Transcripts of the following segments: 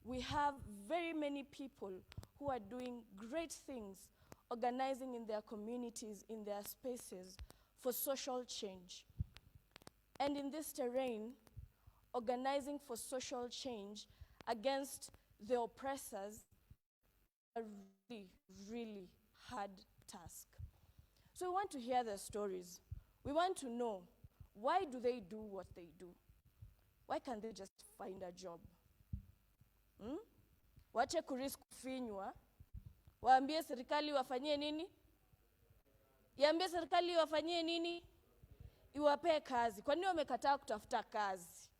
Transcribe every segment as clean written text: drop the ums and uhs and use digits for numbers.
we have very many people who are doing great things, organizing in their communities, in their spaces for social change. And in this terrain, organizing for social change against the oppressors, a really, really hard task. So we want to hear their stories. We want to know, why do they do what they do? Why can't they just find a job? Wache kurisk kufinywa, waambie serikali wafanyie nini? Iambie serikali wafanyie nini? Iwape kazi. Kwa nini wamekataa kutafuta kazi?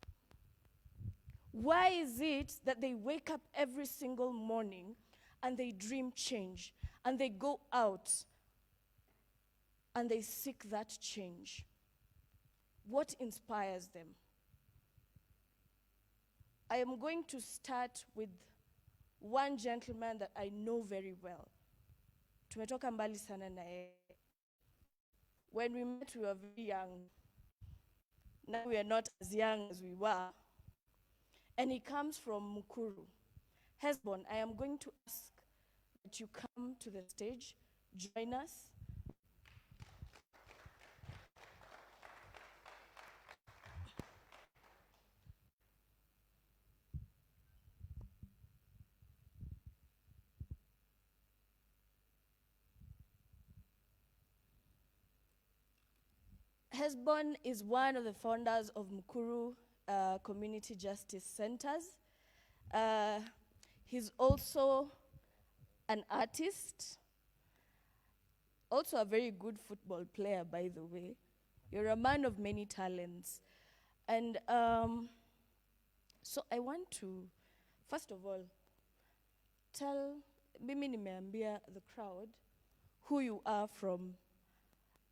Why is it that they wake up every single morning and they dream change, and they go out and they seek that change? What inspires them? I am going to start with one gentleman that I know very well. Tumetoka mbali sana na yeye. When we met, we were very young. Now we are not as young as we were. And he comes from Mukuru. Hesbon, I am going to ask that you come to the stage, join us. Hesbon is one of the founders of Mukuru Community Justice Centers. He's also an artist, also a very good football player, by the way. You're a man of many talents. And so I want to, first of all, tell mimi nimeambia the crowd who you are from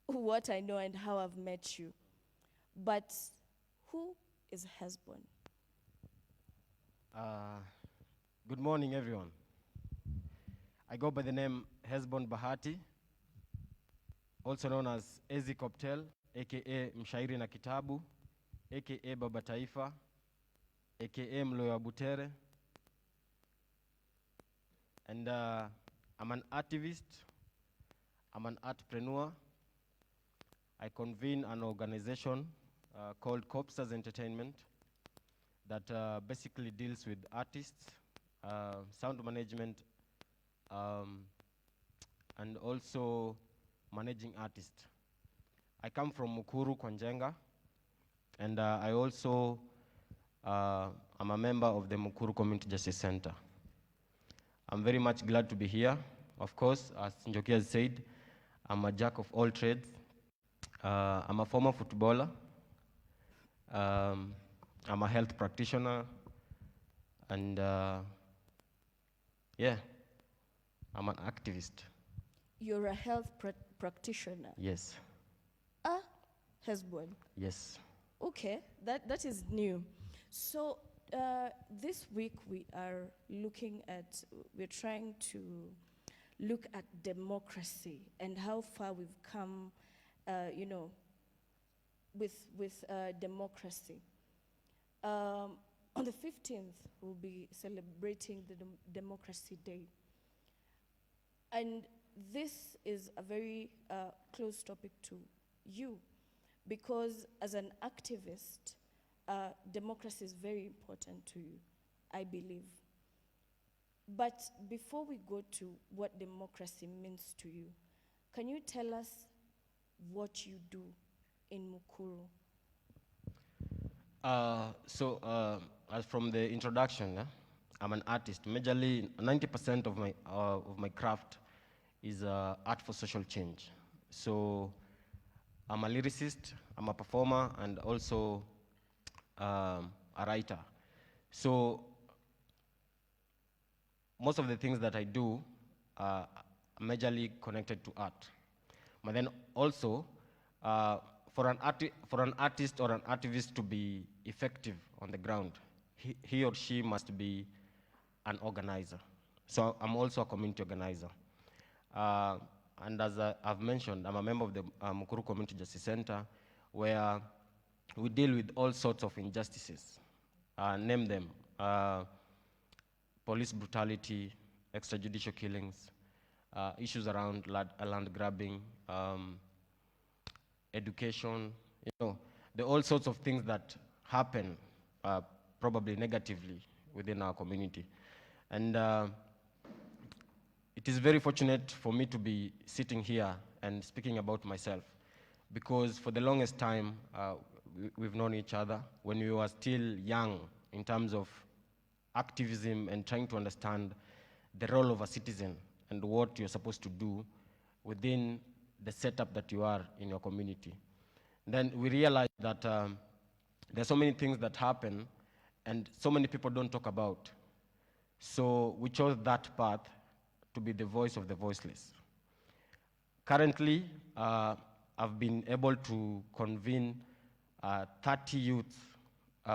what I know and how I've met you. But who is Hesbon? Good morning, everyone. I go by the name Hesbon Bahati, also known as Ezi Cocktail, aka Mshairi na Kitabu, aka Baba Taifa, aka Mloyo Butere. And I'm an activist, I'm an artpreneur. I convene an organization called Copsters Entertainment that basically deals with artists, sound management, and also managing artists. I come from Mukuru, Kwanjenga, and I also am a member of the Mukuru Community Justice Center. I'm very much glad to be here. Of course, as Njoki has said, I'm a jack of all trades. I'm a former footballer. I'm a health practitioner. And yeah, I'm an activist. You're a health practitioner? Yes. Hesbon? Yes. Okay, that is new. So this week we're trying to look at democracy and how far we've come, with democracy. On the 15th, we'll be celebrating the Democracy Day. And this is a very close topic to you, because as an activist, democracy is very important to you, I believe. But before we go to what democracy means to you, can you tell us what you do in Mukuru? As from the introduction, I'm an artist. Majorly, 90% of my craft is art for social change. So I'm a lyricist, I'm a performer, and also a writer. So most of the things that I do are majorly connected to art. But then also, for an artist or an activist to be effective on the ground, he or she must be an organizer. So I'm also a community organizer. And as I've mentioned, I'm a member of the Mukuru Community Justice Center, where we deal with all sorts of injustices. Name them. police brutality, extrajudicial killings, issues around land grabbing, education, there are all sorts of things that happen probably negatively within our community. And it is very fortunate for me to be sitting here and speaking about myself, because for the longest time, we've known each other when we were still young in terms of activism and trying to understand the role of a citizen and what you're supposed to do within the setup that you are in your community. Then we realized that there are so many things that happen and so many people don't talk about. So we chose that path to be the voice of the voiceless. Currently, I've been able to convene 30 youths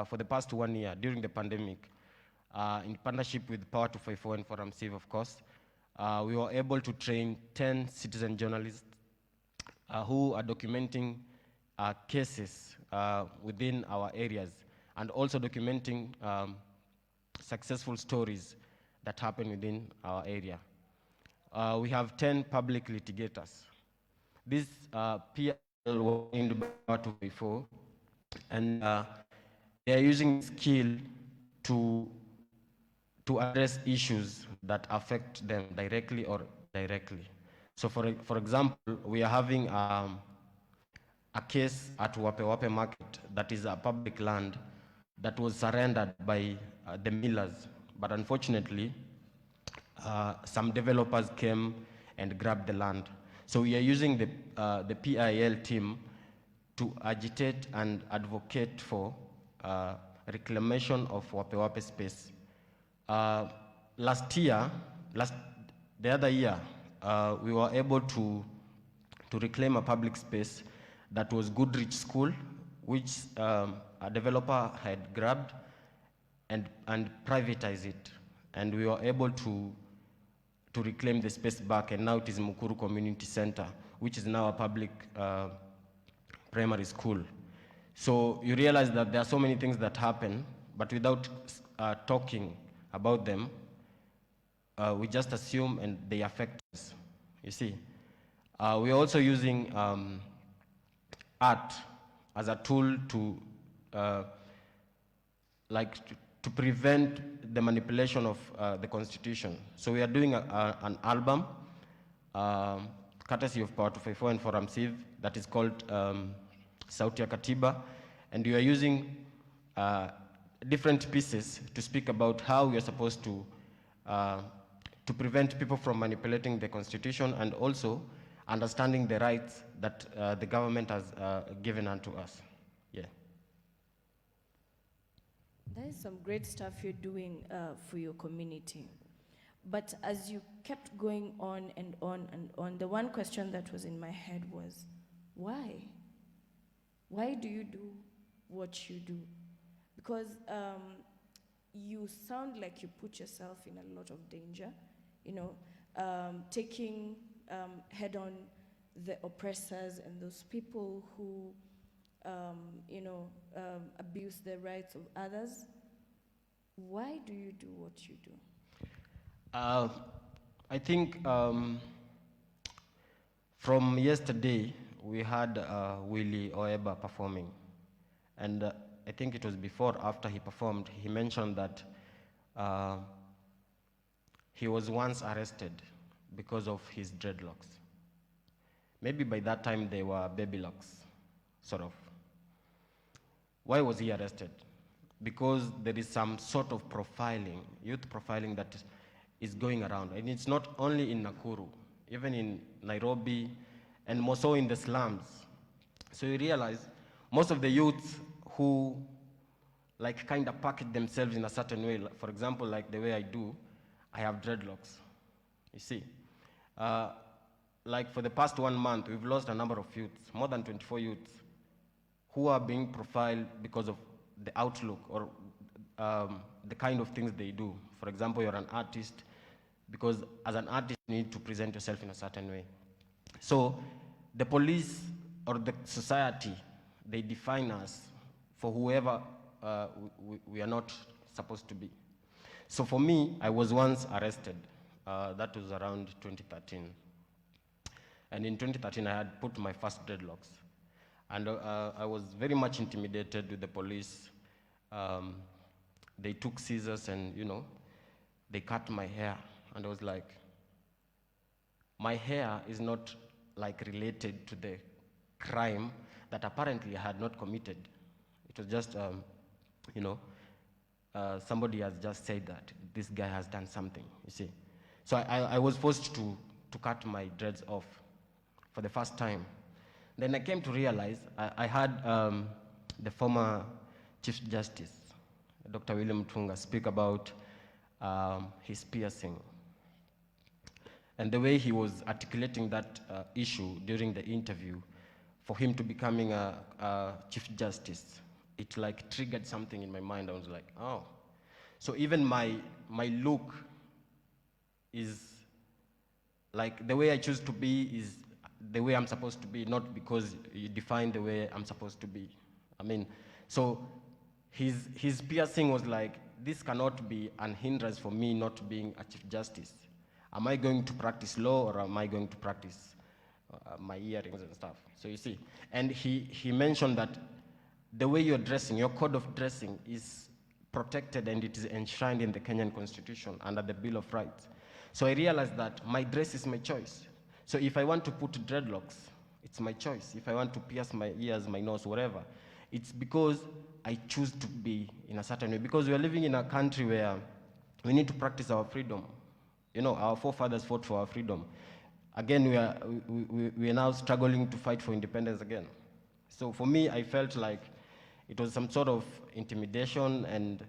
for the past 1 year during the pandemic, in partnership with Power 254 and Forum Civ, of course. We were able to train 10 citizen journalists who are documenting cases within our areas and also documenting successful stories that happen within our area. We have 10 public litigators. These PL were trained by Power 254, and they are using skill to address issues that affect them directly or indirectly. So for example, we are having a case at Wape Market that is a public land that was surrendered by the millers, but unfortunately, some developers came and grabbed the land. So we are using the PIL team to agitate and advocate for reclamation of Wape space. The other year, we were able to reclaim a public space that was Goodrich School, which a developer had grabbed and privatize it. And we were able to reclaim the space back, and now it is Mukuru Community Center, which is now a public primary school. So you realize that there are so many things that happen, but without talking about them, we just assume and they affect us, you see. We're also using art as a tool to prevent the manipulation of the Constitution. So we are doing an album, courtesy of Power 254 and Forum Civ, that is called Sauti ya Katiba, and we are using different pieces to speak about how we are supposed to prevent people from manipulating the Constitution, and also understanding the rights that the government has given unto us. Yeah. That is some great stuff you're doing for your community. But as you kept going on and on and on, the one question that was in my head was, why? Why do you do what you do? Because you sound like you put yourself in a lot of danger, taking head on the oppressors and those people who abuse the rights of others. Why do you do what you do? I think from yesterday, we had Willie Oeba performing. And I think it was before, after he performed, he mentioned that he was once arrested because of his dreadlocks. Maybe by that time they were baby locks, sort of. Why was he arrested? Because there is some sort of profiling, youth profiling, that is going around. And it's not only in Nakuru, even in Nairobi, and more so in the slums. So you realize most of the youths who kind of package themselves in a certain way, for example, like the way I do, I have dreadlocks, you see. For the past 1 month, we've lost a number of youths, more than 24 youths, who are being profiled because of the outlook or the kind of things they do. For example, you're an artist, because as an artist, you need to present yourself in a certain way. So the police or the society, they define us for whoever we are not supposed to be. So for me, I was once arrested. That was around 2013. And in 2013, I had put my first dreadlocks. And I was very much intimidated with the police. They took scissors and, they cut my hair. And I was like, my hair is not like related to the crime that apparently I had not committed. It was just, somebody has just said that this guy has done something, you see. So I was forced to cut my dreads off for the first time. Then I came to realize I had the former Chief Justice, Dr. William Tunga, speak about his piercing. And the way he was articulating that issue during the interview, for him to becoming a Chief Justice, it like triggered something in my mind. I was like, oh. So even my look is like the way I choose to be is the way I'm supposed to be, not because you define the way I'm supposed to be. I mean, so his piercing was like, this cannot be an hindrance for me not being a Chief Justice. Am I going to practice law or am I going to practice my earrings and stuff? So you see, and he mentioned that the way you're dressing, your code of dressing is protected and it is enshrined in the Kenyan Constitution under the Bill of Rights. So I realized that my dress is my choice. So if I want to put dreadlocks, it's my choice. If I want to pierce my ears, my nose, whatever, it's because I choose to be in a certain way. Because we are living in a country where we need to practice our freedom. Our forefathers fought for our freedom. Again, we are now struggling to fight for independence again. So for me, I felt like it was some sort of intimidation and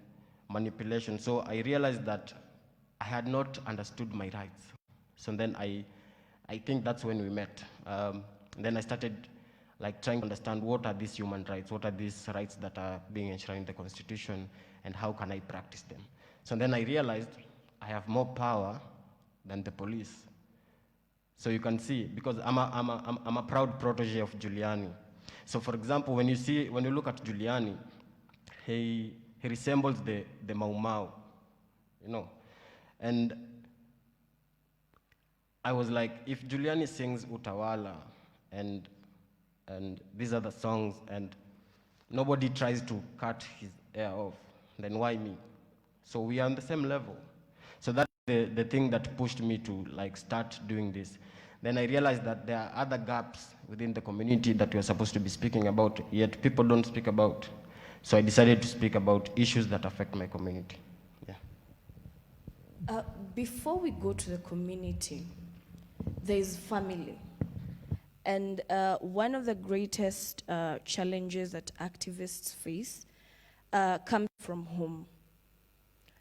manipulation. So I realized that I had not understood my rights. So then I think that's when we met. Then I started like trying to understand what are these human rights, what are these rights that are being enshrined in the Constitution, and how can I practice them. So then I realized I have more power than the police. So you can see, because I'm a proud protege of Giuliani. So for example, when you look at Giuliani, he resembles the Mau Mau, And I was like, if Giuliani sings Utawala and these other songs and nobody tries to cut his hair off, then why me? So we are on the same level. So that's the thing that pushed me to like start doing this. Then I realized that there are other gaps within the community that we're supposed to be speaking about, yet people don't speak about. So I decided to speak about issues that affect my community. Yeah. Before we go to the community, there is family. And one of the greatest challenges that activists face comes from home.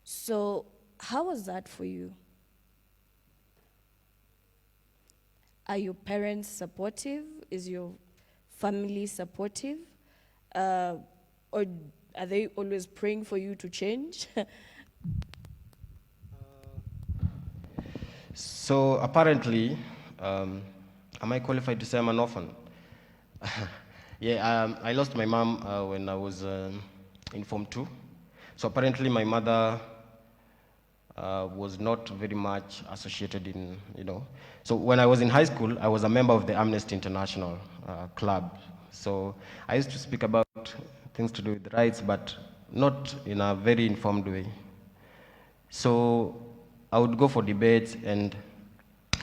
So how was that for you? Are your parents supportive? Is your family supportive? Or are they always praying for you to change? So apparently, am I qualified to say I'm an orphan? Yeah, I lost my mom when I was in Form 2. So apparently my mother was not very much associated in, So when I was in high school, I was a member of the Amnesty International club. So I used to speak about things to do with rights, but not in a very informed way. So I would go for debates, and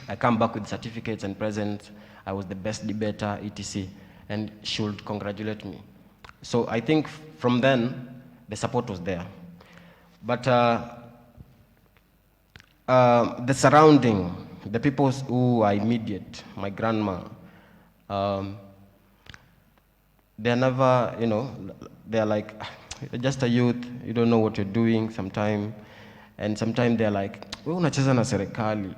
I come back with certificates and presents. I was the best debater, etc. And she would congratulate me. So I think from then, the support was there. But the surrounding, the people who are immediate, my grandma, they're never, they're like, you're just a youth, you don't know what you're doing sometimes. And sometimes they're like, wewe unacheza na serikali.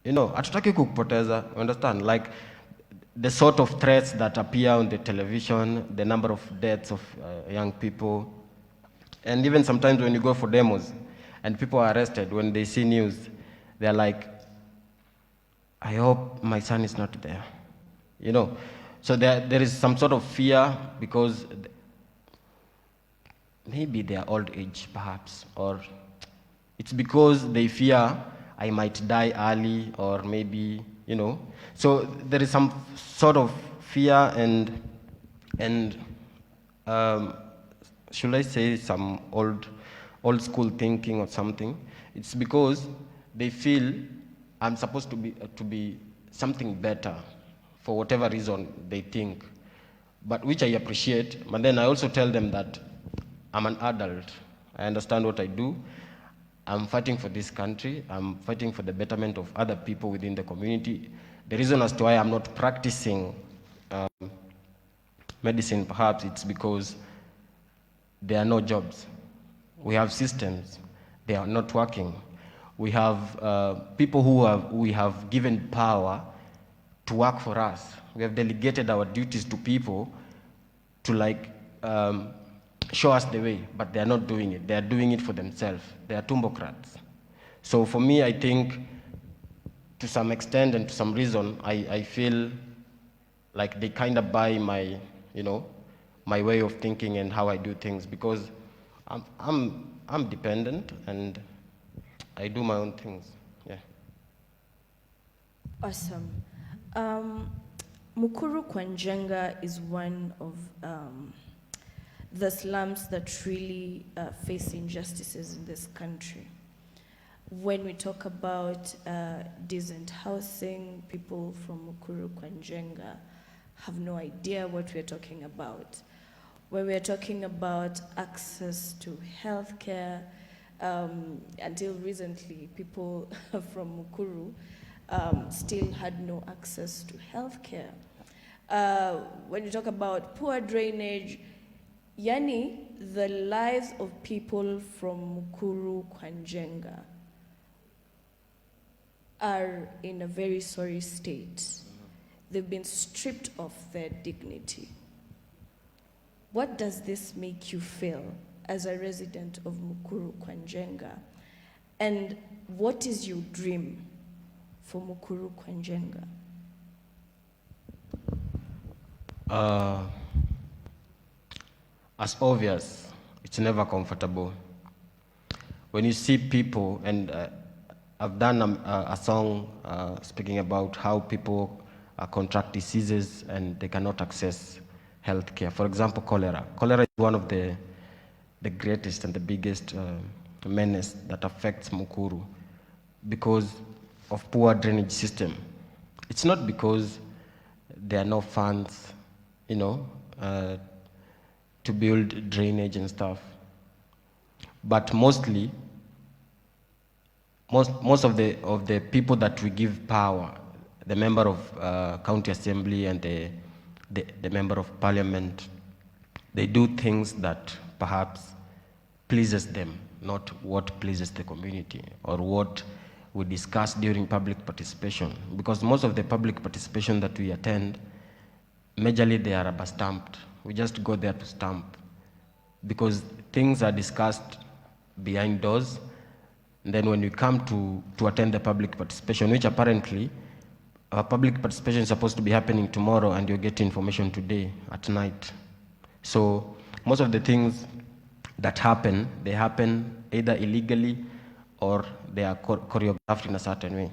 Hatutaki kukupoteza, you understand? Like the sort of threats that appear on the television, the number of deaths of young people. And even sometimes when you go for demos and people are arrested, when they see news, they're like, I hope my son is not there. So there is some sort of fear because maybe they are old age, perhaps, or It's because they fear I might die early or maybe, So there is some sort of fear and should I say some old school thinking or something. It's because they feel I'm supposed to be something better for whatever reason they think, but which I appreciate. But then I also tell them that I'm an adult. I understand what I do. I'm fighting for this country. I'm fighting for the betterment of other people within the community. The reason as to why I'm not practicing medicine, perhaps it's because there are no jobs. We have systems. They are not working. We have people we have given power to work for us. We have delegated our duties to people to show us the way, but they are not doing it. They are doing it for themselves. They are tumbocrats. So for me, I think to some extent and to some reason, I feel like they kind of buy my, my way of thinking and how I do things, because I'm dependent and I do my own things. Yeah. Awesome. Mukuru Kwanjenga is one of the slums that really face injustices in this country. When we talk about decent housing, people from Mukuru Kwanjenga have no idea what we're talking about. When we're talking about access to healthcare, until recently, people from Mukuru still had no access to healthcare. When you talk about poor drainage, yani, the lives of people from Mukuru Kwanjenga are in a very sorry state. They've been stripped of their dignity. What does this make you feel as a resident of Mukuru Kwanjenga? And what is your dream for Mukuru Kwanjenga? As obvious, it's never comfortable. When you see people, and I've done a song speaking about how people contract diseases and they cannot access healthcare. For example, cholera. Cholera is one of the greatest and the biggest menace that affects Mukuru because of poor drainage system. It's not because there are no funds, to build drainage and stuff, but mostly, most of the people that we give power, the member of county assembly and the member of parliament, they do things that perhaps pleases them, not what pleases the community or what we discuss during public participation. Because most of the public participation that we attend, majorly they are rubber stamped. We just go there to stamp because things are discussed behind doors. And then when you come to attend the public participation, which apparently public participation is supposed to be happening tomorrow and you get information today at night. So most of the things that happen, they happen either illegally or they are choreographed in a certain way.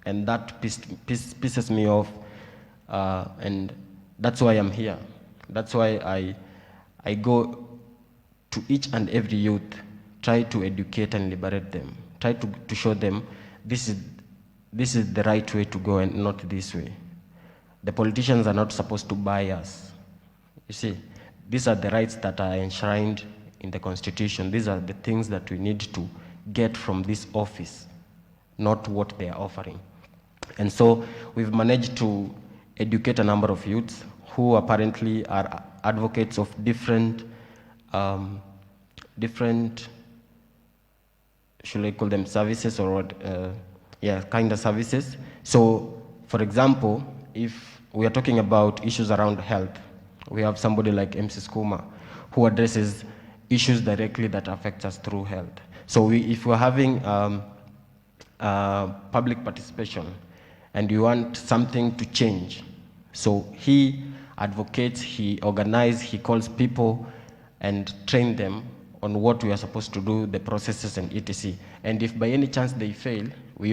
And that pisses me off, and that's why I'm here. That's why I go to each and every youth, try to educate and liberate them, try to show them this is the right way to go and not this way. The politicians are not supposed to buy us. You see, these are the rights that are enshrined in the Constitution. These are the things that we need to get from this office, not what they are offering. And so we've managed to educate a number of youths who apparently are advocates of different, should I call them services or what? Kind of services. So, for example, if we are talking about issues around health, we have somebody like MC Skuma who addresses issues directly that affect us through health. So if we're having public participation and you want something to change, so he advocates, he organizes, he calls people and train them on what we are supposed to do, the processes and etc. And if by any chance they fail, we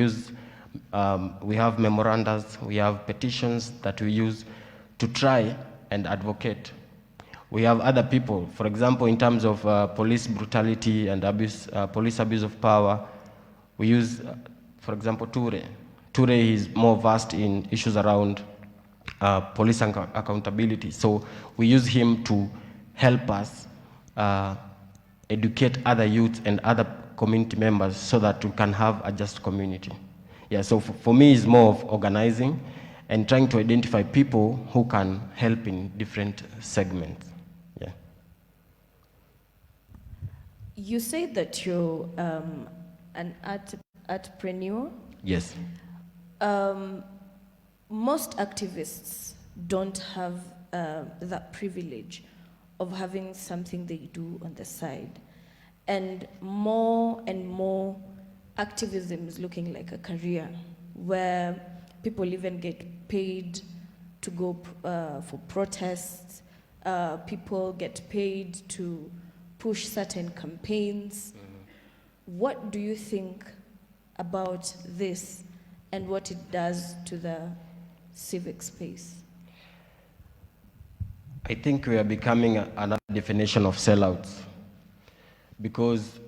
have memorandums, we have petitions that we use to try and advocate. We have other people, for example, in terms of police brutality and abuse, police abuse of power, we use, for example, Ture. Ture is more vast in issues around police accountability. So we use him to help us educate other youth and other community members so that we can have a just community. Yeah, so for me, it's more of organizing and trying to identify people who can help in different segments. Yeah. You say that you're an artpreneur. Yes. Most activists don't have that privilege of having something they do on the side. And more activism is looking like a career where people even get paid to go for protests. People get paid to push certain campaigns. Mm-hmm. What do you think about this and what it does to the civic space? I think we are becoming another definition of sellouts. Because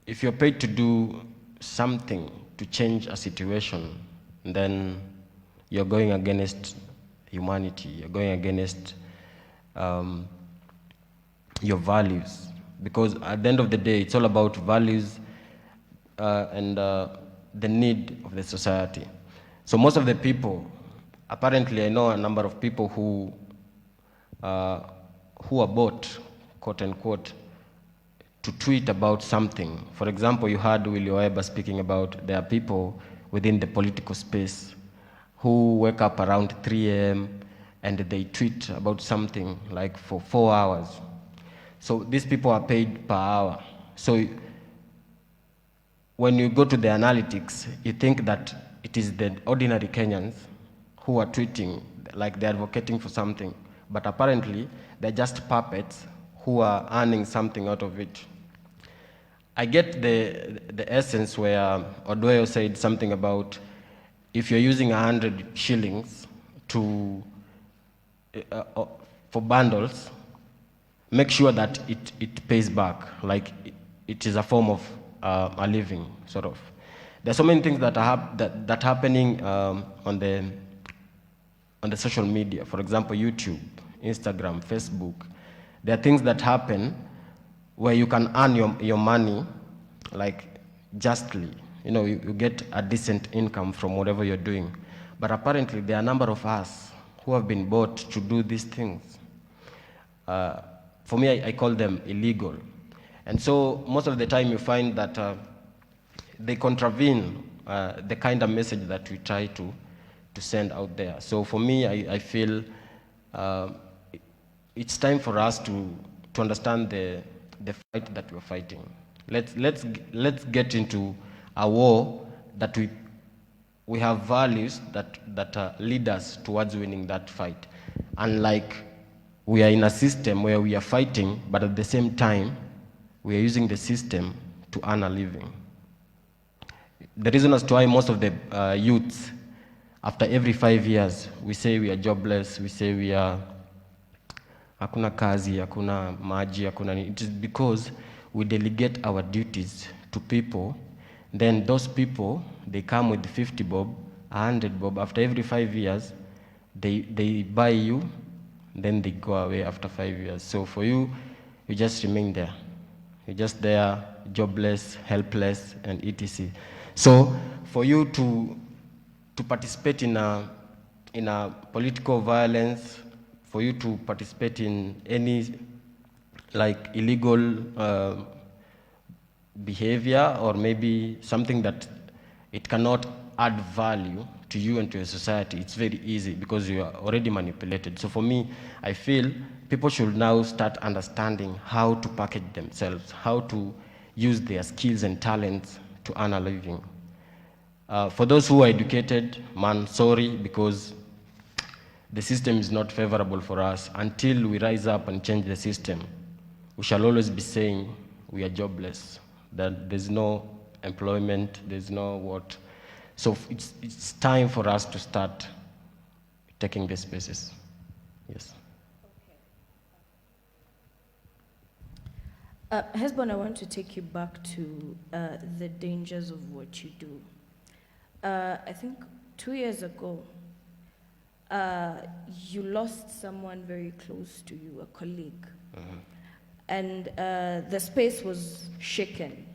if you're paid to do something to change a situation, then you're going against humanity, you're going against your values. Because at the end of the day, it's all about values and the need of the society. So most of the people, apparently I know a number of people who are bought, quote unquote, to tweet about something. For example, you heard Willie Oeba speaking about there are people within the political space who wake up around 3 a.m. and they tweet about something like for 4 hours. So these people are paid per hour. So when you go to the analytics, you think that it is the ordinary Kenyans who are tweeting, like they're advocating for something. But apparently, they're just puppets who are earning something out of it. I get the essence where Odweo said something about if you're using 100 shillings for bundles, make sure that it pays back, like it is a form of a living, sort of. There's so many things that are happening on the social media. For example, YouTube, Instagram, Facebook. There are things that happen where you can earn your money, like justly. You know, you get a decent income from whatever you're doing. But apparently, there are a number of us who have been bought to do these things. For me, I call them illegal. And so most of the time you find that they contravene the kind of message that we try to send out there. So for me, I feel it's time for us to understand the fight that we're fighting. Let's get into a war that we have values that lead us towards winning that fight. Unlike we are in a system where we are fighting, but at the same time, we are using the system to earn a living. The reason as to why most of the youths, after every 5 years, we say we are jobless, we say we are hakuna kazi, hakuna maji, hakuna. It is because we delegate our duties to people. Then those people, they come with 50 bob, 100 bob. After every 5 years, they buy you, then they go away after 5 years. So for you, you just remain there. You're just there, jobless, helpless, and etc. So for you to participate in a political violence, for you to participate in any like illegal behavior, or maybe something that it cannot add value to you and to your society, it's very easy because you are already manipulated. So for me, I feel people should now start understanding how to package themselves, how to use their skills and talents to earn a living. For those who are educated, man, sorry, because the system is not favorable for us. Until we rise up and change the system, we shall always be saying we are jobless, that there's no employment, there's no what. So it's time for us to start taking these spaces. Yes. Hesbon, I want to take you back to the dangers of what you do. I think 2 years ago, you lost someone very close to you, a colleague. And the space was shaken.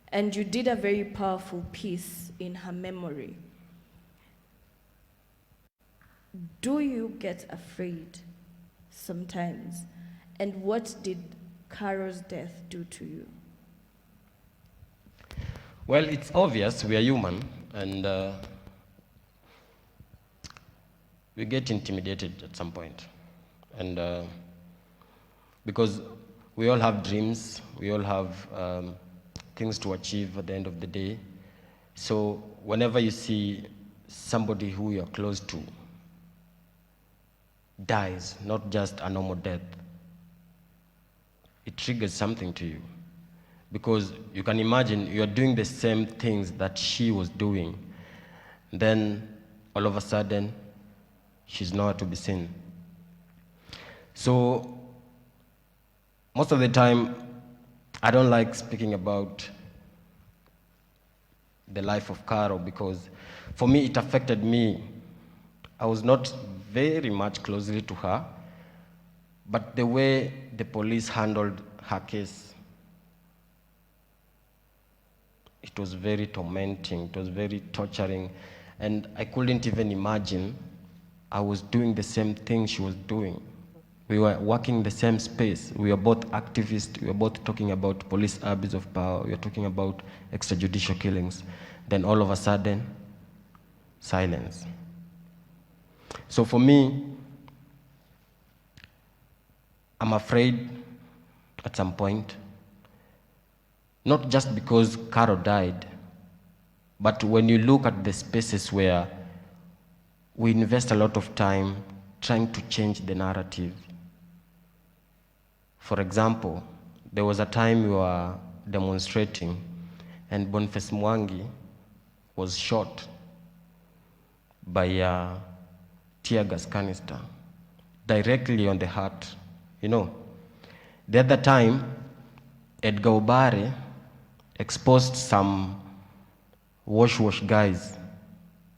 And you did a very powerful piece in her memory. Do you get afraid sometimes? And what did Carol's death do to you? Well, it's obvious we are human, and we get intimidated at some point. And because we all have dreams, we all have things to achieve at the end of the day. So whenever you see somebody who you're close to dies, not just a normal death, it triggers something to you. Because you can imagine you're doing the same things that she was doing. Then all of a sudden, she's nowhere to be seen. So most of the time, I don't like speaking about the life of Carol because for me, it affected me. I was not very much closely to her, but the way the police handled her case, it was very tormenting, it was very torturing, and I couldn't even imagine I was doing the same thing she was doing. We were working in the same space. We were both activists. We were both talking about police abuse of power. We were talking about extrajudicial killings. Then all of a sudden, silence. So for me, I'm afraid at some point, not just because Carol died, but when you look at the spaces where we invest a lot of time trying to change the narrative. For example, there was a time we were demonstrating and Boniface Mwangi was shot by a tear gas canister directly on the heart. You know, the other time, Edgar Obare exposed some wash guys.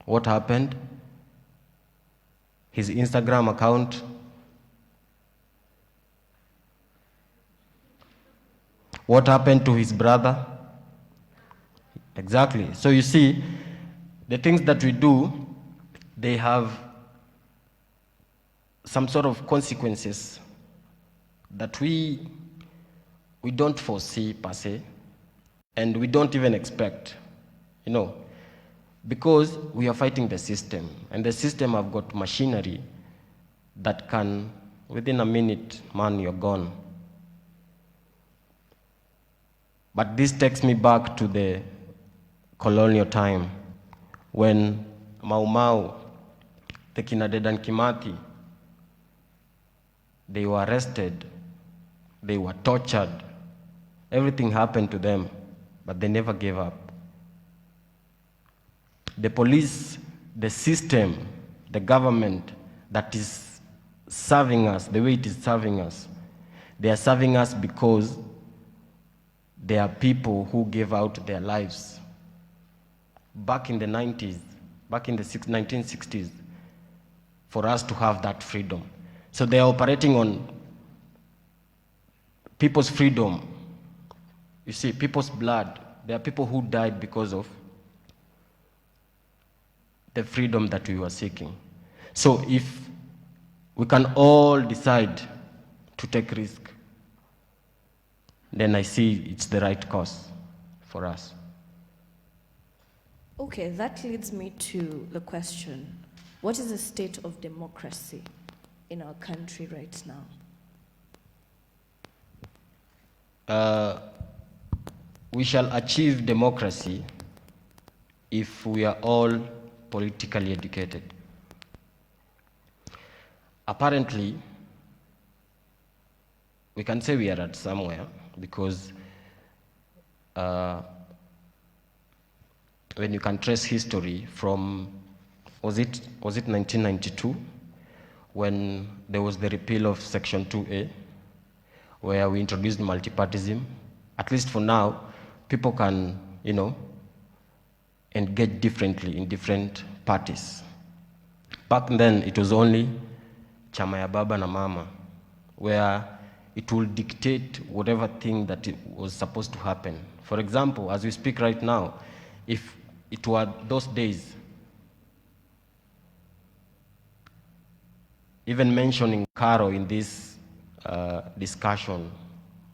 What happened? His Instagram account what happened to his brother? Exactly. So you see, the things that we do, they have some sort of consequences that we don't foresee per se, and we don't even expect, you know, because we are fighting the system, and the system have got machinery that can, within a minute, man, you're gone. But this takes me back to the colonial time when Mau Mau, the kina Dedan Kimathi, they were arrested, they were tortured, everything happened to them, but they never gave up. The police, the system, the government that is serving us, the way it is serving us, they are serving us because there are people who gave out their lives back in the 90s, back in the 1960s, for us to have that freedom. So they are operating on people's freedom. You see, people's blood. There are people who died because of the freedom that we were seeking. So if we can all decide to take risk, then I see it's the right course for us. Okay, that leads me to the question, what is the state of democracy in our country right now? We shall achieve democracy if we are all politically educated. Apparently, we can say we are at somewhere, because when you can trace history from, was it 1992, when there was the repeal of Section 2A, where we introduced multipartyism. At least for now, people can, engage differently in different parties. Back then, it was only chama ya baba na mama, where it will dictate whatever thing that was supposed to happen. For example, as we speak right now, if it were those days, even mentioning Karo in this discussion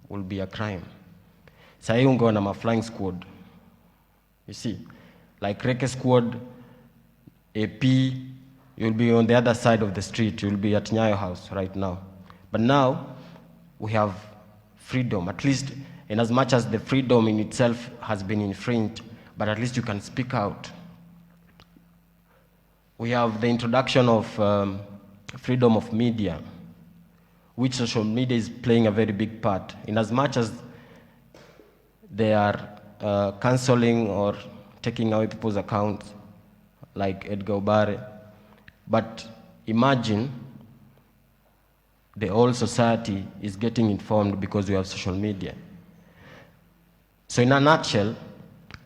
will be a crime. Sahi ungo na ma-flying squad. You see, like Reke squad, AP, you'll be on the other side of the street. You'll be at Nyayo House right now. But now, we have freedom, at least in as much as the freedom in itself has been infringed, but at least you can speak out. We have the introduction of freedom of media, which social media is playing a very big part. In as much as they are cancelling or taking away people's accounts, like Edgar Obare, but imagine the whole society is getting informed because we have social media. So in a nutshell,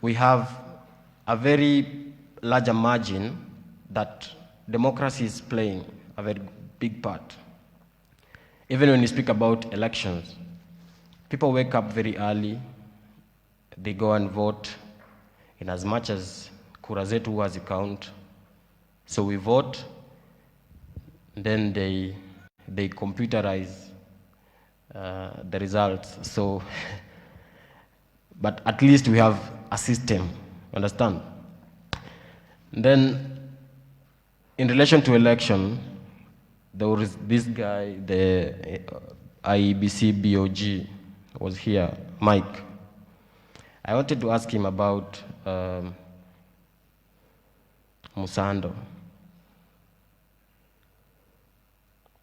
we have a very larger margin that democracy is playing a very big part. Even when you speak about elections, people wake up very early, they go and vote, in as much as kura zetu huwa count. So we vote, then they computerize the results. So, but at least we have a system, understand? Then, in relation to election, there was this guy, the IEBC BOG was here, Mike. I wanted to ask him about Musando.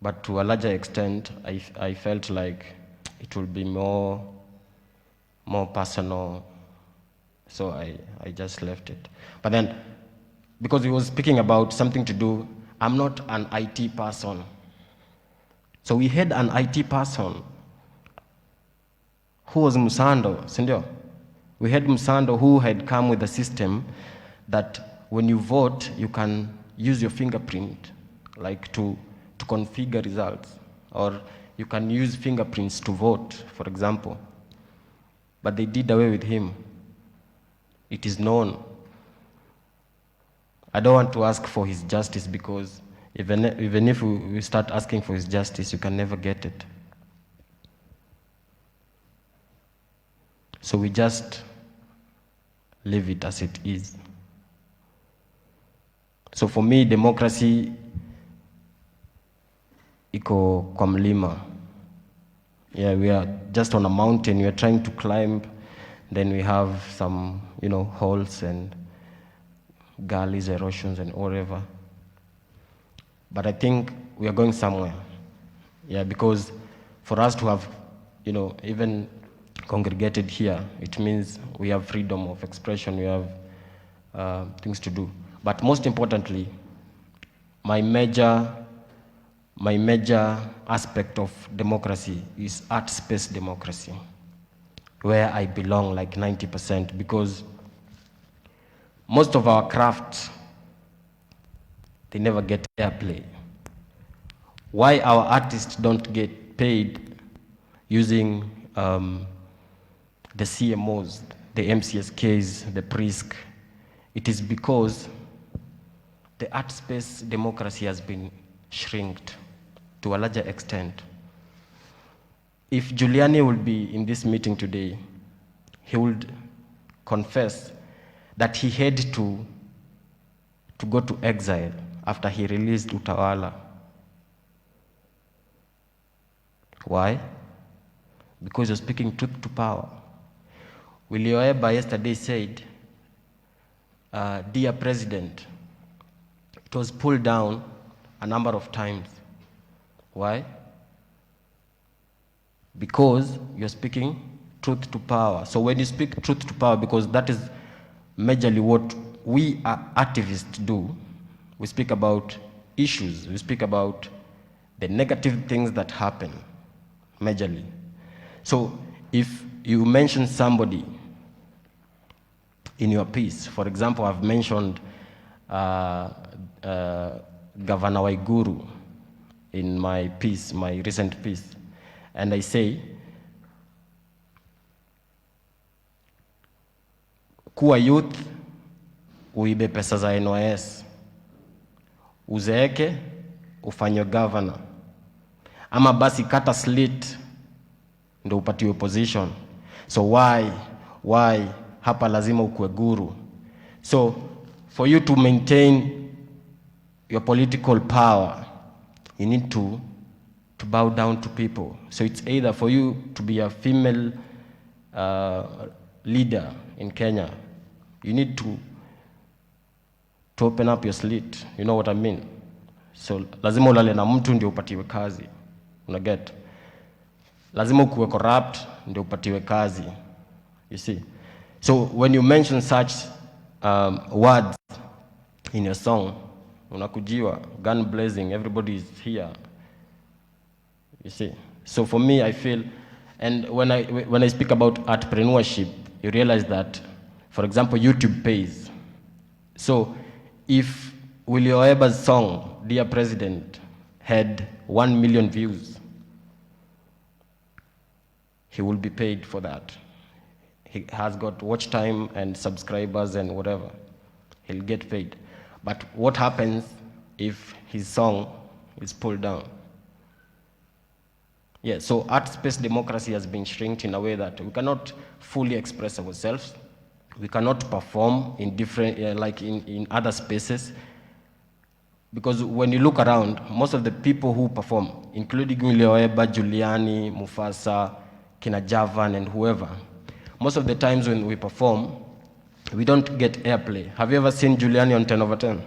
But to a larger extent, I felt like it will be more personal, so I just left it. But then, because he was speaking about something to do, I'm not an IT person. So we had an IT person who was Musando, sindio? We had Musando who had come with a system that when you vote, you can use your fingerprint, like to configure results, or you can use fingerprints to vote, for example. But they did away with him. It is known. I don't want to ask for his justice, because even if we start asking for his justice, you can never get it. So we just leave it as it is. So for me, democracy iko kwa mlima. Yeah, we are just on a mountain. We are trying to climb. Then we have some, holes and gullies, erosions, and whatever. But I think we are going somewhere. Yeah, because for us to have, even congregated here, it means we have freedom of expression. We have things to do. But most importantly, my major aspect of democracy is art space democracy, where I belong like 90%, because most of our crafts, they never get airplay. Why our artists don't get paid using the CMOs, the MCSKs, the PRISC, it is because the art space democracy has been shrinked to a larger extent. If Giuliani would be in this meeting today, he would confess that he had to go to exile after he released Utawala. Why? Because you're speaking truth to power. Willie Oeba yesterday said, "Dear President," it was pulled down a number of times. Why? because you're speaking truth to power. So when you speak truth to power, because that is majorly what we activists do, we speak about issues, we speak about the negative things that happen, majorly. So if you mention somebody in your piece, for example, I've mentioned Governor Waiguru in my piece, my recent piece, and I say, kuwa youth, uibe pesa za NYS, uzeeke, ufanywe governor, ama basi kata slit, ndo upatiwe position. So why, hapa lazima ukue guru. So for you to maintain your political power, you need to bow down to people. So it's either for you to be a female leader in Kenya, you need to open up your slit. You know what I mean? So lazima ulale na mtu ndio upatiwe kazi. Unaget? Lazima ukuwe corrupt ndio upatiwe kazi. You see? So when you mention such words in your song, unakujiwa, gun blazing, everybody is here. You see? So for me, I feel, and when I speak about entrepreneurship, you realize that, for example, YouTube pays. So if Willie Oeba's song, Dear President, had 1 million views, he will be paid for that. He has got watch time and subscribers and whatever. He'll get paid. But what happens if his song is pulled down? Yeah, so art space democracy has been shrinked in a way that we cannot fully express ourselves. We cannot perform in different, like in other spaces. Because when you look around, most of the people who perform, including Leoeba, Giuliani, Mufasa, Kina Javan, and whoever, most of the times when we perform, we don't get airplay. Have you ever seen Giuliani on 10/10?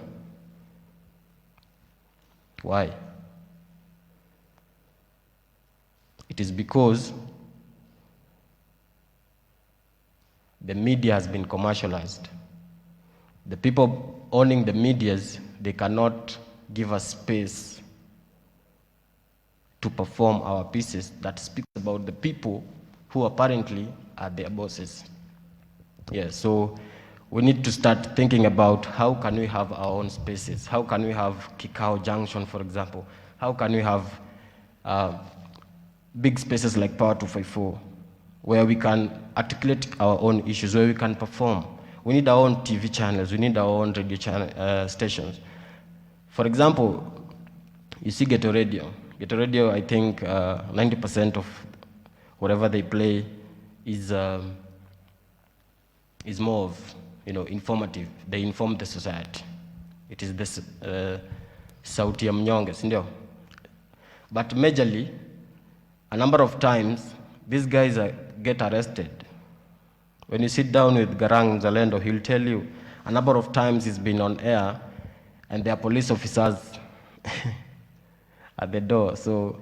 Why? It is because the media has been commercialized. The people owning the medias, they cannot give us space to perform our pieces that speaks about the people who apparently are their bosses. Yeah, so we need to start thinking about how can we have our own spaces? How can we have Kikao Junction, for example? How can we have big spaces like Power 254, where we can articulate our own issues, where we can perform? We need our own TV channels, we need our own radio channel, stations. For example, you see Ghetto Radio. Ghetto Radio, I think 90% of whatever they play is more of, informative. They inform the society. It is this sauti ya mnyonge, sindio? But majorly, a number of times, these guys get arrested. When you sit down with Garang Zalendo, he'll tell you a number of times he's been on air and there are police officers at the door. So,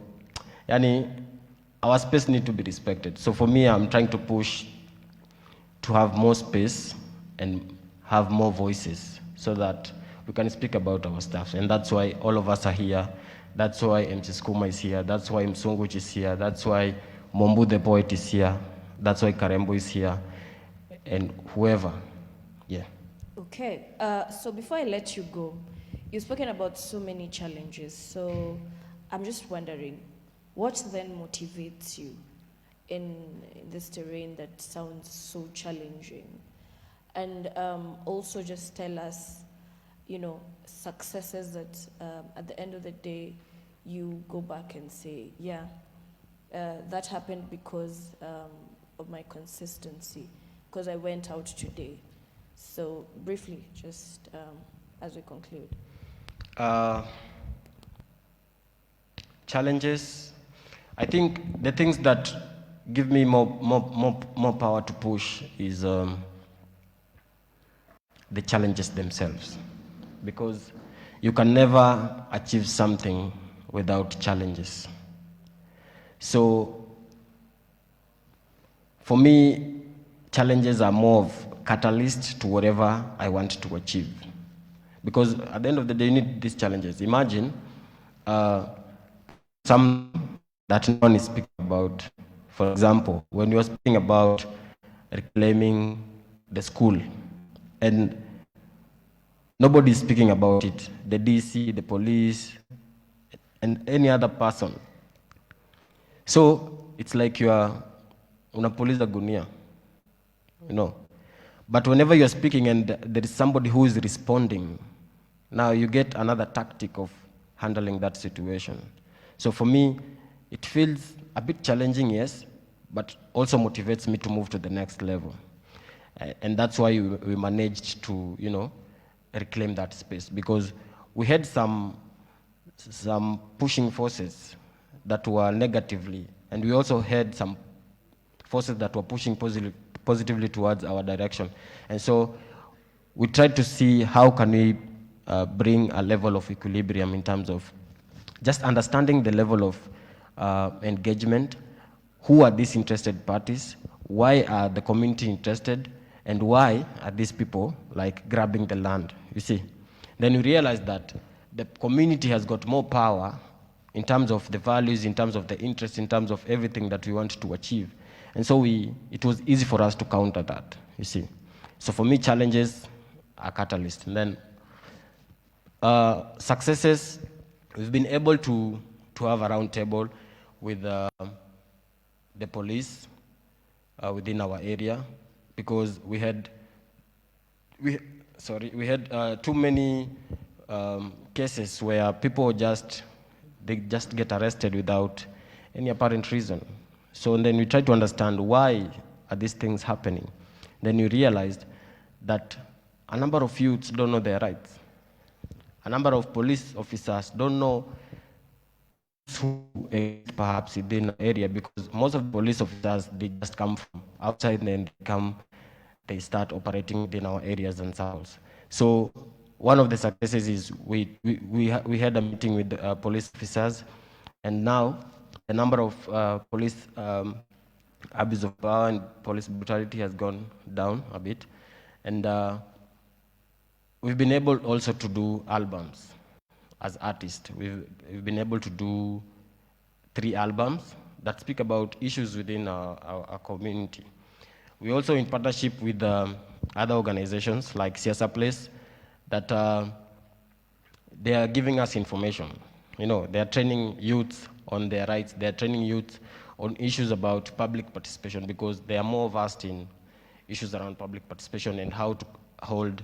our space needs to be respected. So for me, I'm trying to push to have more space and have more voices so that we can speak about our stuff. And that's why all of us are here. That's why MC Skuma is here. That's why Msunguch is here. That's why Mombu the poet is here. That's why Karembo is here. And whoever, yeah. Okay, so before I let you go, you've spoken about so many challenges. So I'm just wondering, what then motivates you in this terrain that sounds so challenging? And also just tell us, successes that at the end of the day, you go back and say, yeah, that happened because of my consistency, because I went out today. So briefly, just as we conclude. Challenges, I think the things that give me more power to push is the challenges themselves. Because you can never achieve something without challenges. So for me, challenges are more of catalyst to whatever I want to achieve. Because at the end of the day, you need these challenges. Imagine some that no one is speaking about. For example, when you're speaking about reclaiming the school, and nobody is speaking about it, the DC, the police, and any other person. So it's like you are unapuliza gunia, you know. But whenever you're speaking and there is somebody who is responding, now you get another tactic of handling that situation. So for me, it feels a bit challenging, yes, but also motivates me to move to the next level. And that's why we managed to, you know, reclaim that space, because we had some pushing forces that were negatively, and we also had some forces that were pushing positively towards our direction. And so we tried to see how can we bring a level of equilibrium in terms of just understanding the level of engagement. Who are these interested parties? Why are the community interested? And why are these people like grabbing the land, you see? Then you realize that the community has got more power in terms of the values, in terms of the interest, in terms of everything that we want to achieve. And so it was easy for us to counter that, you see. So for me, challenges are catalyst. And then successes, we've been able to have a round table with the police within our area, because we had too many cases where people just get arrested without any apparent reason. So then we try to understand why are these things happening. Then you realized that a number of youths don't know their rights. A number of police officers don't know who perhaps within an area, because most of the police officers, they just come from outside and they start operating within our areas themselves. So one of the successes is we had a meeting with police officers, and now the number of police abuse of power and police brutality has gone down a bit. And we've been able also to do albums as artists. We've been able to do 3 albums that speak about issues within our community. We also in partnership with other organizations like Siasa Place, that they are giving us information. You know, they are training youth on their rights. They are training youth on issues about public participation, because they are more versed in issues around public participation and how to hold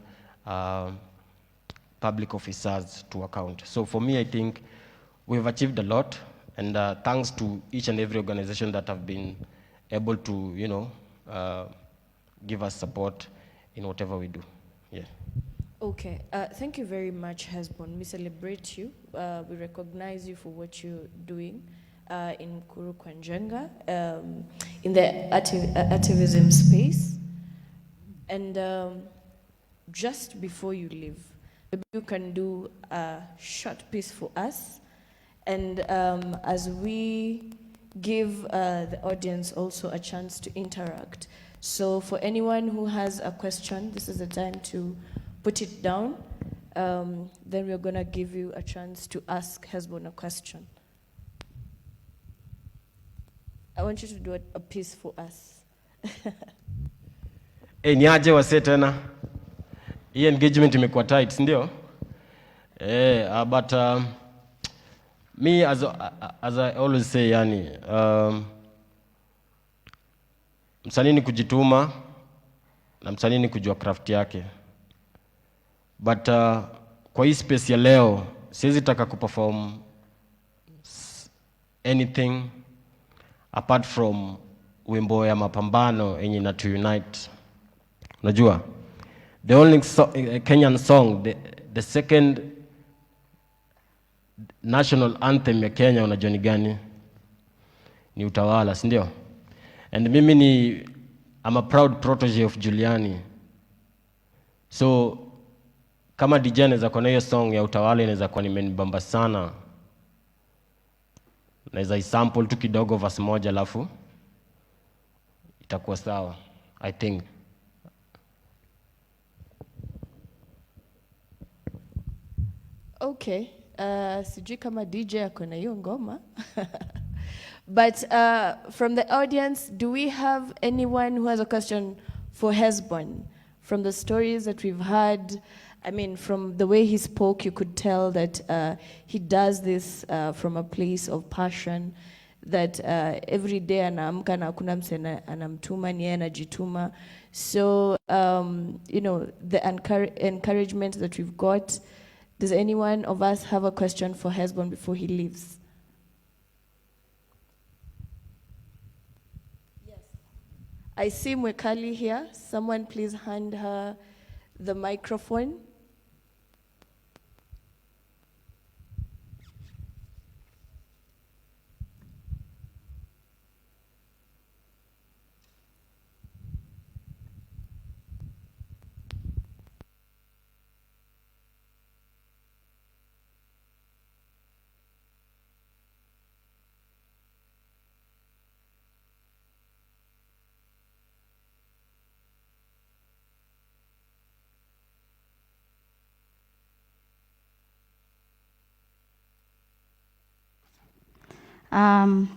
public officers to account. So for me, I think we've achieved a lot, and thanks to each and every organization that have been able to, you know, give us support in whatever we do. Yeah. Okay, thank you very much, Hesbon. We celebrate you. We recognize you for what you're doing in Mukuru kwa Njenga, in the activism space. And just before you leave, maybe you can do a short piece for us. And as we give the audience also a chance to interact. So for anyone who has a question, this is the time to put it down. Then we're gonna give you a chance to ask Hesbon a question. I want you to do a piece for us. Niaje wase tena. Hii engagement imekuwa tight, ndio? But me, as I always say, yani, msanii ni kujituma na msanii ni kujua craft yake. But kwa hii space ya leo, siwezi taka kuperform anything apart from wimbo ya mapambano yenye na to unite. Unajua? The only Kenyan song, the second national anthem ya Kenya, unajua ni gani? Ni Utawala, si ndio? And mimi I'm a proud protege of Juliani. So kama DJ anaweza kuwa na hiyo song ya Utawala, inaweza kuwa nimenibamba sana. Naweza isample tu kidogo verse moja alafu itakuwa sawa, I think. Okay, sijui kama DJ ako na hiyo ngoma. But from the audience, do we have anyone who has a question for Hesbon? From the stories that we've heard, I mean, from the way he spoke, you could tell that he does this from a place of passion, that every day anaamka na hakuna mse anamtuma, ni yeye anajituma. So, you know, the encouragement that we've got. Does anyone of us have a question for Hesbon before he leaves? Yes. I see Mwekali here. Someone please hand her the microphone.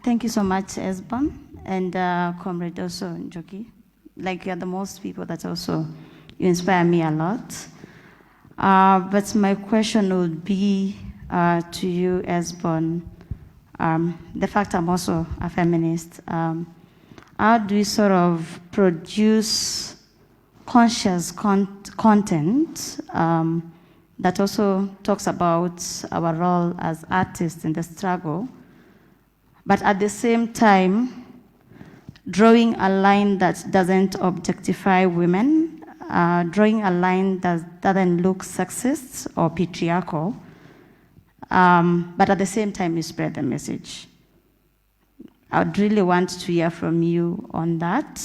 Thank you so much, Hesbon, and Comrade also, Njoki. Like, you're the most people that also, you inspire me a lot. But my question would be to you, Hesbon. The fact I'm also a feminist, how do we sort of produce conscious content that also talks about our role as artists in the struggle, but at the same time, drawing a line that doesn't objectify women, drawing a line that doesn't look sexist or patriarchal, but at the same time, you spread the message? I would really want to hear from you on that,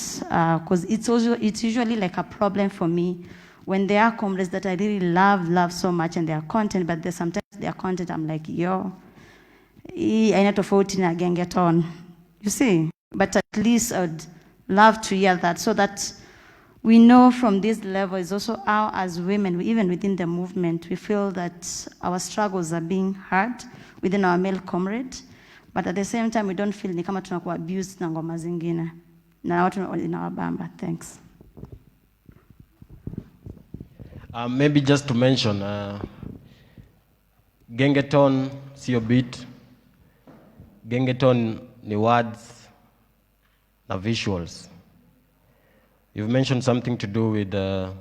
because it's usually like a problem for me when there are comrades that I really love so much and their content, but sometimes their content I'm like, yo, aina tofauti na gengeton, you see. But at least I'd love to hear that, so that we know from this level is also how, as women, even within the movement, we feel that our struggles are being heard within our male comrade, but at the same time we don't feel ni kama tunakuwa abused na ngoma zingine na watu inawabamba. Thanks. Maybe just to mention, gengeton sio beat. Gengeton ni words na visuals. You've mentioned something to do with the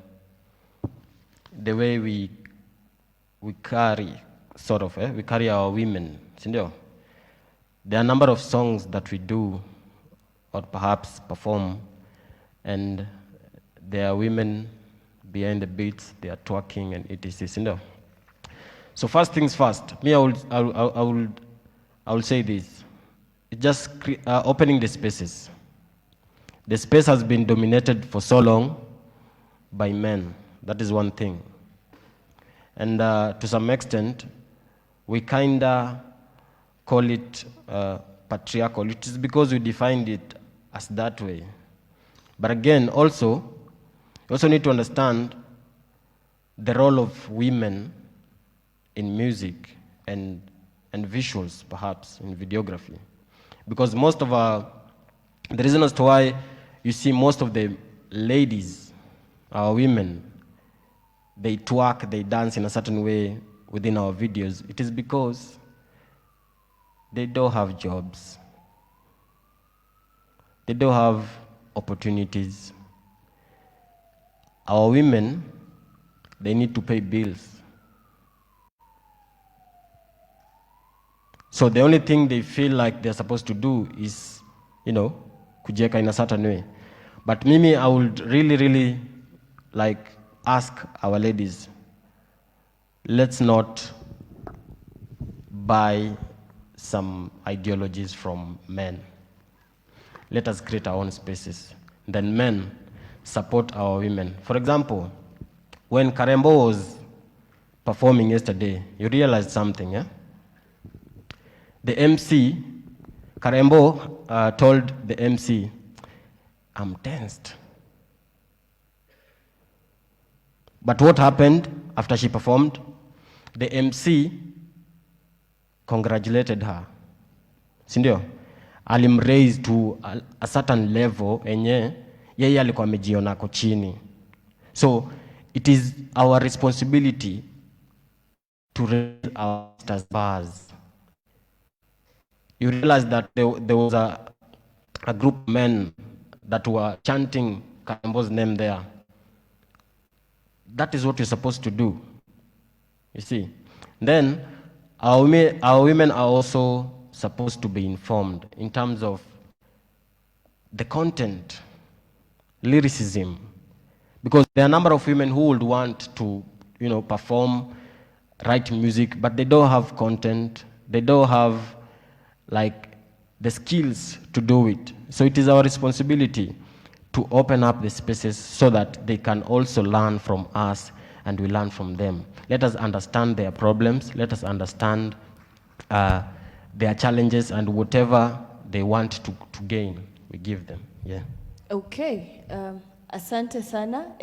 way we carry, sort of, we carry our women. Sindio? There are a number of songs that we do or perhaps perform, and there are women behind the beats, they are twerking and etc. Sindio? So first things first, me I will say this. It's just opening the spaces. The space has been dominated for so long by men. That is one thing. And to some extent, we kinda call it patriarchal. It is because we defined it as that way. But again, also, you also need to understand the role of women in music and visuals, perhaps, in videography. Because most of the reason as to why you see most of the ladies, our women, they twerk, they dance in a certain way within our videos, it is because they don't have jobs. They don't have opportunities. Our women, they need to pay bills. So the only thing they feel like they're supposed to do is, you know, kujeka in a certain way. But Mimi, I would really like ask our ladies, let's not buy some ideologies from men. Let us create our own spaces. Then men support our women. For example, when Karembo was performing yesterday, you realized something, yeah? The MC, Karembo told the MC, I'm tensed. But what happened after she performed? The MC congratulated her. Sindio? Alimraise to a certain level enye yeye alikuwa amejiona ako chini. So it is our responsibility to raise our bars. You realize that there was a group of men that were chanting Karambo's name there. That is what you're supposed to do. You see? Then our women are also supposed to be informed in terms of the content, lyricism, because there are a number of women who would want to, perform, write music, but they don't have content, they don't have the skills to do it. So it is our responsibility to open up the spaces so that they can also learn from us and we learn from them. Let us understand their problems, let us understand their challenges, and whatever they want to gain, we give them. Yeah. Okay. Asante sana.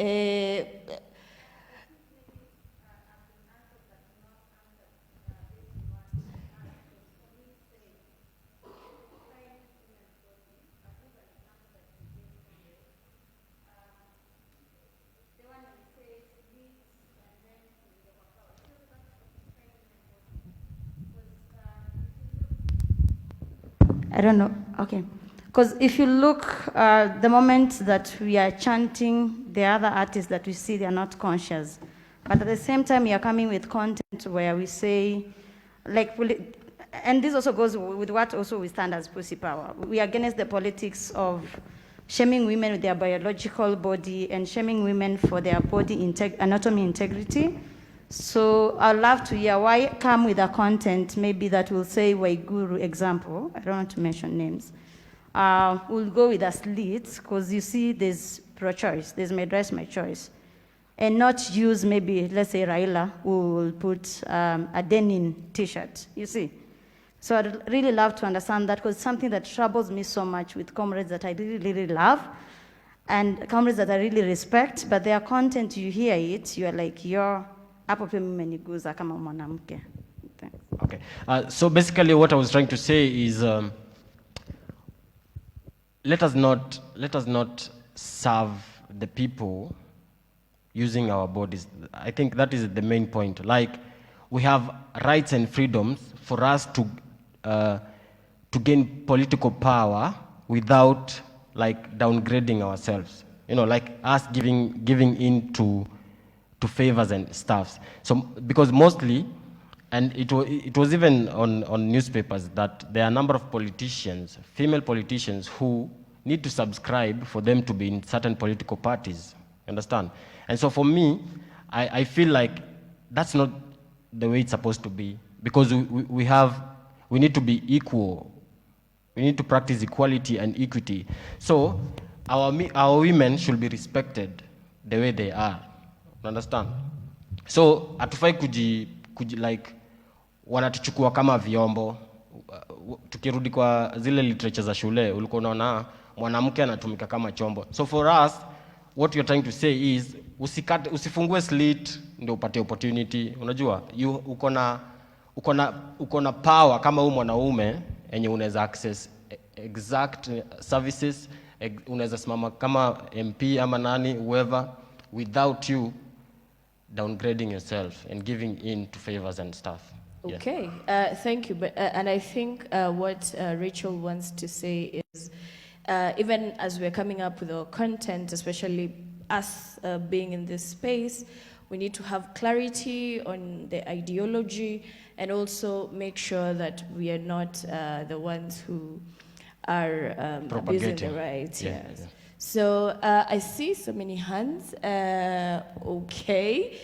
I don't know. Okay. Because if you look, the moment that we are chanting, the other artists that we see, they are not conscious. But at the same time, we are coming with content where we say, and this also goes with what also we stand as Pussy Power. We are against the politics of shaming women with their biological body and shaming women for their body anatomy integrity. So I'd love to hear why come with a content maybe that will say Waiguru example. I don't want to mention names. We'll go with a slit because you see there's pro-choice, there's my dress, my choice. And not use maybe, let's say Raila, who will put a denim t-shirt, you see. So I'd really love to understand that because it's something that troubles me so much with comrades that I really, really love and comrades that I really respect, but their content, you hear it, you're like, you're hapo pia mimi niguza kama mwanamke. Okay. So basically what I was trying to say is let us not serve the people using our bodies. I think that is the main point. Like, we have rights and freedoms for us to gain political power without downgrading ourselves. Like us giving in to favors and stuffs. So because mostly, and it was even on newspapers, that there are a number of politicians, female politicians, who need to subscribe for them to be in certain political parties. You understand? And so for me, I feel like that's not the way it's supposed to be, because we need to be equal. We need to practice equality and equity. So our women should be respected the way they are. Understand? So hatufai wanatuchukua kama vyombo. Tukirudi kwa zile literature za shule, ulikuwa unaona mwanamke anatumika kama chombo. So for us, what you're trying to say is usifungue slit ndio upate opportunity. Unajua, uko na power kama wewe mwanaume enye unaweza access exact services, unaweza simama kama MP ama nani, whoever, without you downgrading yourself and giving in to favors and stuff. Okay, thank you. And I think what Rachel wants to say is, even as we're coming up with our content, especially us being in this space, we need to have clarity on the ideology and also make sure that we are not the ones who are abusing the rights. Yeah, yes. yeah. So I see so many hands. Okay.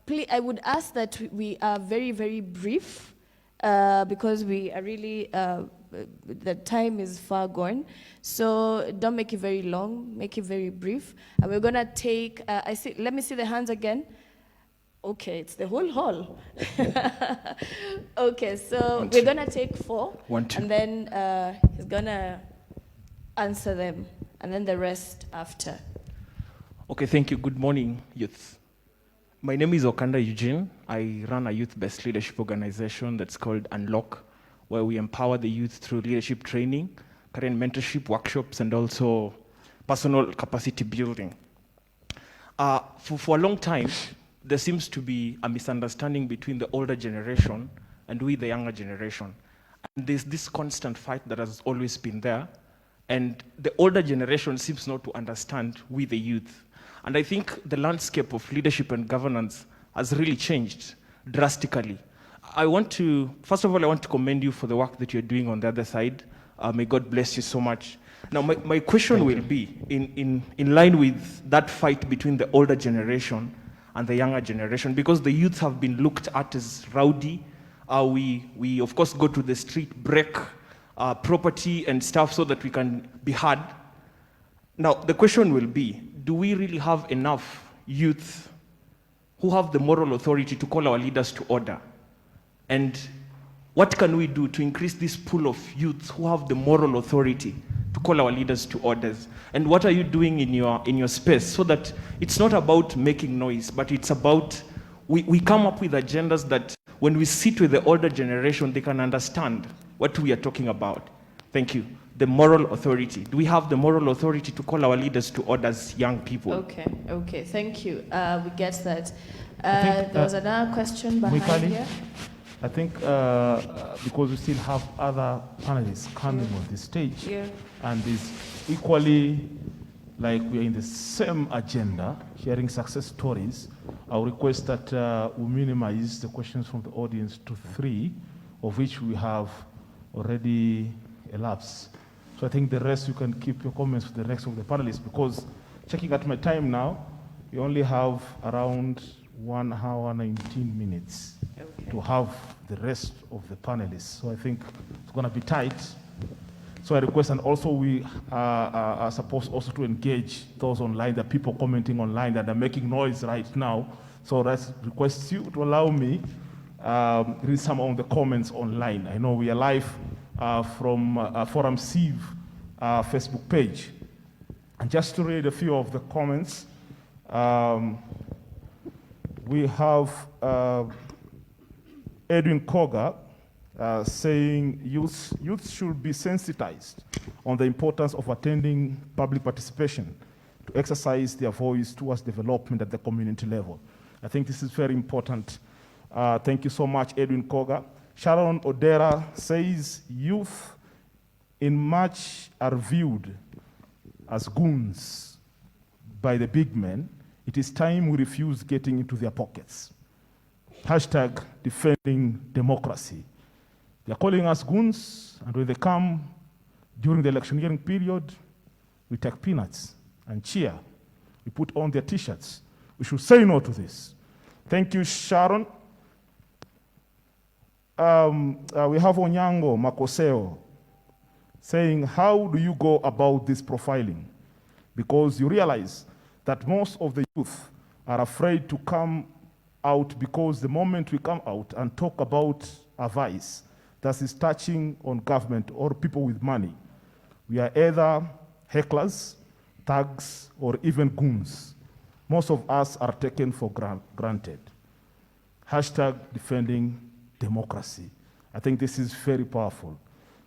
Please, I would ask that we are very, very brief because we are really, the time is far gone. So don't make it very long, make it very brief. And we're gonna take, let me see the hands again. Okay, it's the whole hall. Okay, so we're gonna take 4. 1, 2. And then he's gonna, answer them, and then the rest after. Okay, thank you. Good morning, youth. My name is Okanda Eugene. I run a youth-based leadership organization that's called Unlock, where we empower the youth through leadership training, career mentorship workshops, and also personal capacity building. For a long time, there seems to be a misunderstanding between the older generation and we, the younger generation. And there's this constant fight that has always been there. And the older generation seems not to understand we, the youth. And I think the landscape of leadership and governance has really changed drastically. First of all, I want to commend you for the work that you're doing on the other side. May God bless you so much. Now, my question will be, in line with that fight between the older generation and the younger generation, because the youth have been looked at as rowdy. We of course, go to the street, break property and stuff so that we can be heard. Now, the question will be, do we really have enough youth who have the moral authority to call our leaders to order? And what can we do to increase this pool of youth who have the moral authority to call our leaders to orders? And what are you doing in your space so that it's not about making noise, but it's about, we come up with agendas that when we sit with the older generation, they can understand what we are talking about. Thank you. The moral authority. Do we have the moral authority to call our leaders to orders, young people? Okay, thank you. We get that. There was another question behind here. I think because we still have other panelists coming on the stage, and it's equally like we are in the same agenda, sharing success stories. I'll request that we minimize the questions from the audience to 3, of which we have already elapsed. So I think the rest you can keep your comments for the rest of the panelists, because checking at my time now, we only have around 1 hour, 19 minutes to have the rest of the panelists. So I think it's going to be tight. So I request, and also we are supposed also to engage those online, the people commenting online that are making noise right now. So I request you to allow me read some of the comments online. I know we are live from Forum Sieve Facebook page. And just to read a few of the comments, we have Edwin Koga saying youth should be sensitized on the importance of attending public participation to exercise their voice towards development at the community level. I think this is very important. Thank you so much, Edwin Koga. Sharon Odera says youth in much are viewed as goons by the big men. It is time we refuse getting into their pockets. Hashtag defending democracy. They're calling us goons, and when they come during the electioneering period, we take peanuts and cheer. We put on their t-shirts. We should say no to this. Thank you, Sharon. We have Onyango Makoseo saying, how do you go about this profiling? Because you realize that most of the youth are afraid to come out, because the moment we come out and talk about a vice that is touching on government or people with money, we are either hecklers, thugs, or even goons. Most of us are taken for granted. Hashtag defending democracy. I think this is very powerful.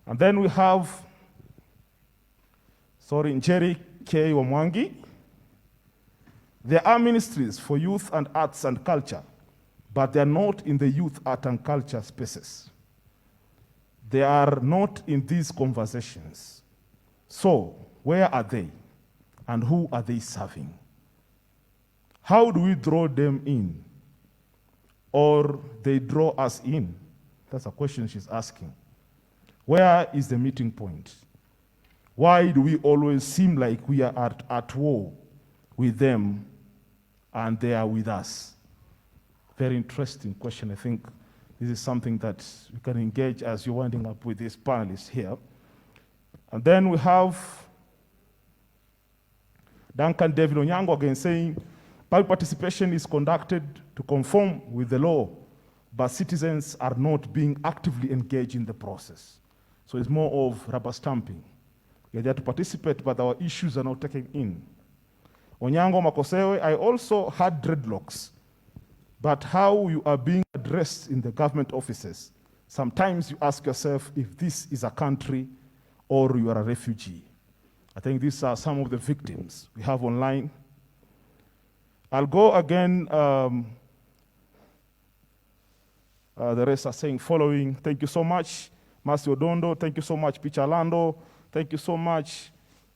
And then we have, Njeri K. Wamwangi. There are ministries for youth and arts and culture, but they are not in the youth, art, and culture spaces. They are not in these conversations. So, where are they? And who are they serving? How do we draw them in? Or they draw us in? That's a question she's asking. Where is the meeting point? Why do we always seem like we are at war with them and they are with us? Very interesting question. I think this is something that we can engage as you're winding up with these panelists here. And then we have Duncan David Onyango again saying, public participation is conducted to conform with the law, but citizens are not being actively engaged in the process. So it's more of rubber stamping. We are there to participate, but our issues are not taken in. Onyango Makosewe, I also had dreadlocks, but how you are being addressed in the government offices, sometimes you ask yourself if this is a country or you are a refugee. I think these are some of the victims we have online. I'll go again. The rest are saying following. Thank you so much, Masi Odondo. Thank you so much, Pichalando. Thank you so much,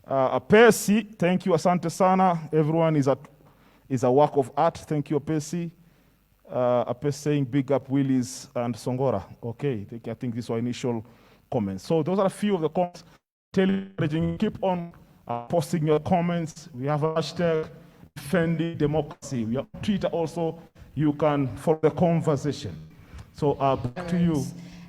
Apesi. Thank you, Asante Sana. Everyone is a work of art. Thank you, Apesi. Apesi saying big up Willis and Songora. Okay, I think these were initial comments. So those are a few of the comments. Keep on posting your comments. We have a hashtag defending democracy. We have Twitter also. You can follow the conversation. So back to you,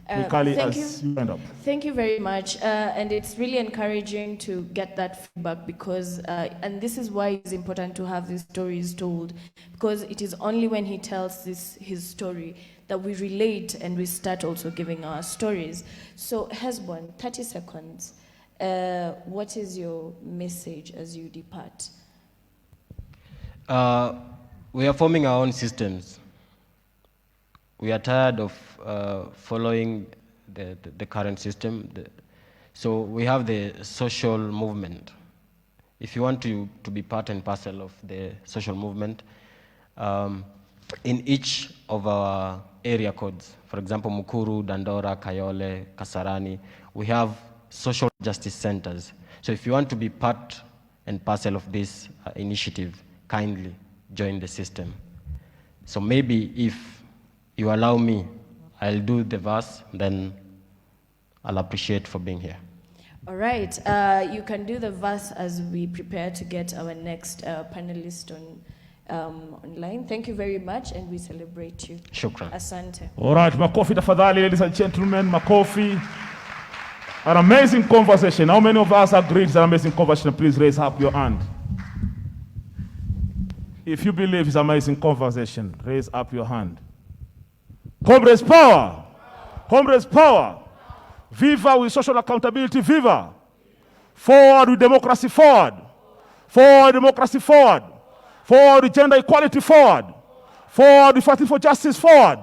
Mikali, as you end up. Thank you very much. And it's really encouraging to get that feedback because, and this is why it's important to have these stories told, because it is only when he tells his story that we relate and we start also giving our stories. So Hesbon, 30 seconds. What is your message as you depart? We are forming our own systems. We are tired of following the current system. So we have the social movement. If you want to be part and parcel of the social movement, in each of our area codes, for example, Mukuru, Dandora, Kayole, Kasarani, we have social justice centers. So if you want to be part and parcel of this initiative, kindly join the system. So maybe if you allow me, I'll do the verse, then I'll appreciate for being here. All right, you can do the verse as we prepare to get our next panelist online. Thank you very much, and we celebrate you. Shukran. Asante. All right, makofi tafadhali, ladies and gentlemen, makofi. An amazing conversation. How many of us agree it's an amazing conversation? Please raise up your hand. If you believe it's an amazing conversation, raise up your hand. Comrades power! Comrades power! Viva with social accountability, viva! Forward with democracy, forward! Forward democracy, forward! Forward with gender equality, forward! Forward with fighting for justice, forward!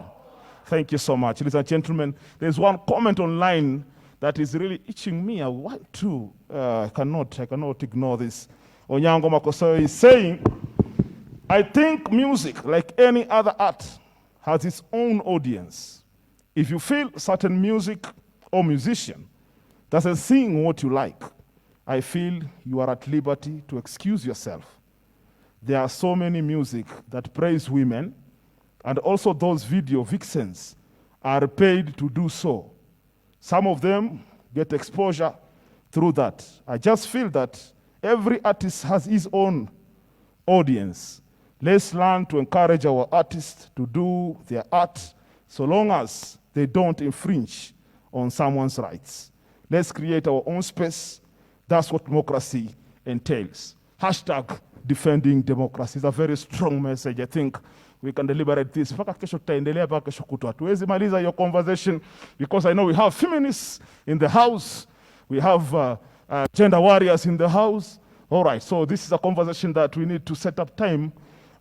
Thank you so much. Ladies and gentlemen, there's one comment online that is really itching me. I want to, I cannot ignore this. Onyango Makosewe is saying, I think music, like any other art, has its own audience. If you feel certain music or musician doesn't sing what you like, I feel you are at liberty to excuse yourself. There are so many music that praise women, and also those video vixens are paid to do so. Some of them get exposure through that. I just feel that every artist has his own audience. Let's learn to encourage our artists to do their art so long as they don't infringe on someone's rights. Let's create our own space. That's what democracy entails. Hashtag defending democracy is a very strong message. I think we can deliberate this. Mpaka kesho tutaendelea mpaka kesho kutwa. Tuwezi maliza your conversation because I know we have feminists in the house. We have gender warriors in the house. All right, so this is a conversation that we need to set up time,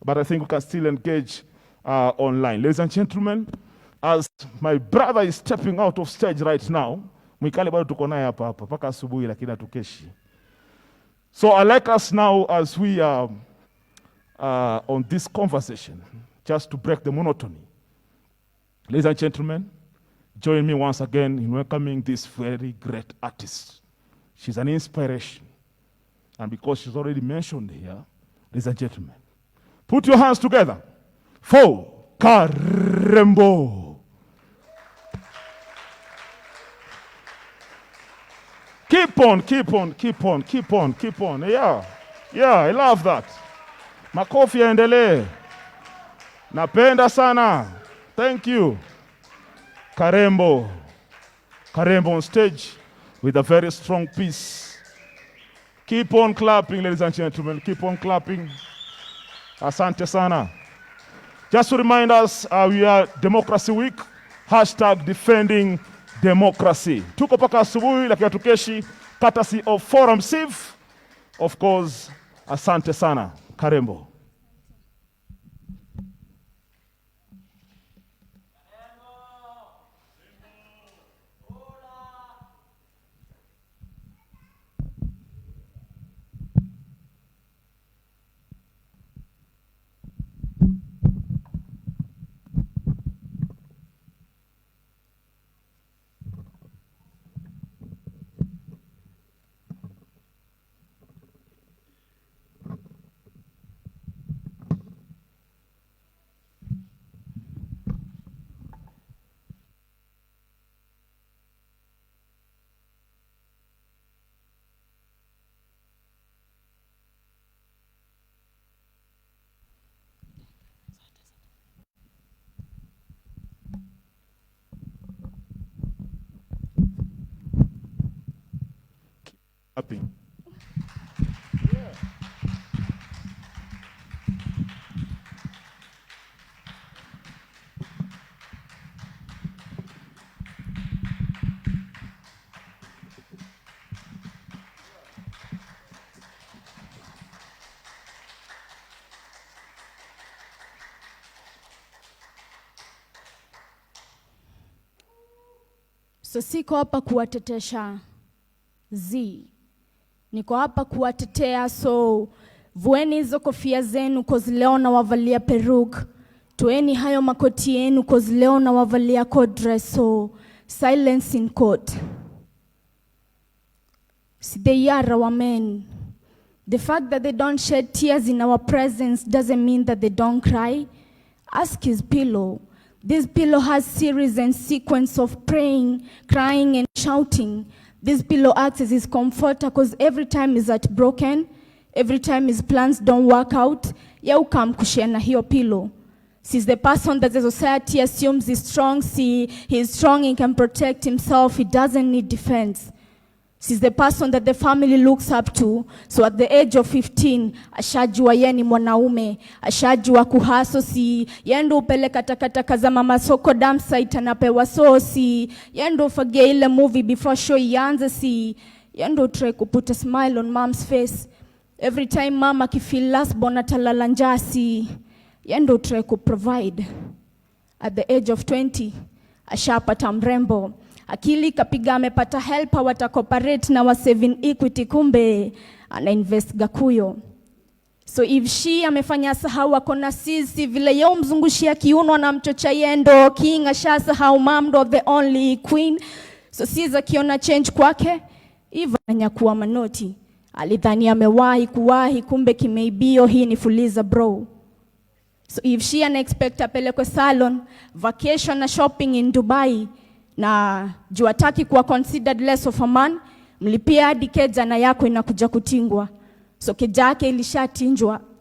but I think we can still engage online. Ladies and gentlemen, as my brother is stepping out of stage right now, Mwikali bado tuko naye hapa hapa mpaka asubuhi lakini hatukeshi. So I like us now as we are on this conversation, just to break the monotony. Ladies and gentlemen, join me once again in welcoming this very great artist. She's an inspiration. And because she's already mentioned here, ladies and gentlemen, put your hands together for Karembo. Keep on, keep on, keep on, keep on, keep on. Yeah, I love that. Makofi yaendelee. Napenda sana. Thank you. Karembo. Karembo on stage with a very strong piece. Keep on clapping, ladies and gentlemen. Keep on clapping. Asante sana. Just to remind us, we are Democracy Week. Hashtag defending democracy. Tuko paka asubuhi lakini tukeshi. courtesy of Forum Civ. Of course, asante sana. Karembo. Happy. So siko hapa kuwatetesha niko hapa kuwatetea, so vueni hizo kofia zenu cause leo na wavalia peruk, toeni hayo makoti yenu cause leo na wavalia court dress, so silence in court. See, they are our men. The fact that they don't shed tears in our presence doesn't mean that they don't cry. Ask his pillow. This pillow has series and sequence of praying, crying, and shouting. This pillow acts as his comforter because every time he's heartbroken, every time his plans don't work out, yau come kushare na hiyo pillow. He's the person that the society assumes is strong. See, he's strong and can protect himself. He doesn't need defense. She's the person that the family looks up to. So at the age of 15, ashajua yeye ni mwanaume, ashajua kuhaso, si yendo upeleka takataka za mama soko dam site anapewa sosi, yendo fagia ile movie before show ianze, si yendo try put a smile on mom's face. Every time mama kifeel last born atalala njaa, si yendo try provide. At the age of 20, ashapata mrembo. Akili kapiga amepata help, watakoperate na wa saving equity, kumbe ana invest gakuyo. So if she amefanya sahau akona sisi vile yao mzungushia kiuno na mchocha yendo king ashasa how mamdo the only queen. So siza kiona change kwake Eva anyakuwa manoti. Alidhani amewahi kuwahi, kumbe kimeibio, hii ni fuliza bro. So if she expect apelekwe salon, vacation na shopping in Dubai, na juataki kuwa considered less of a man, mlipia hadi keja na yako inakuja kutingwa. So keja yake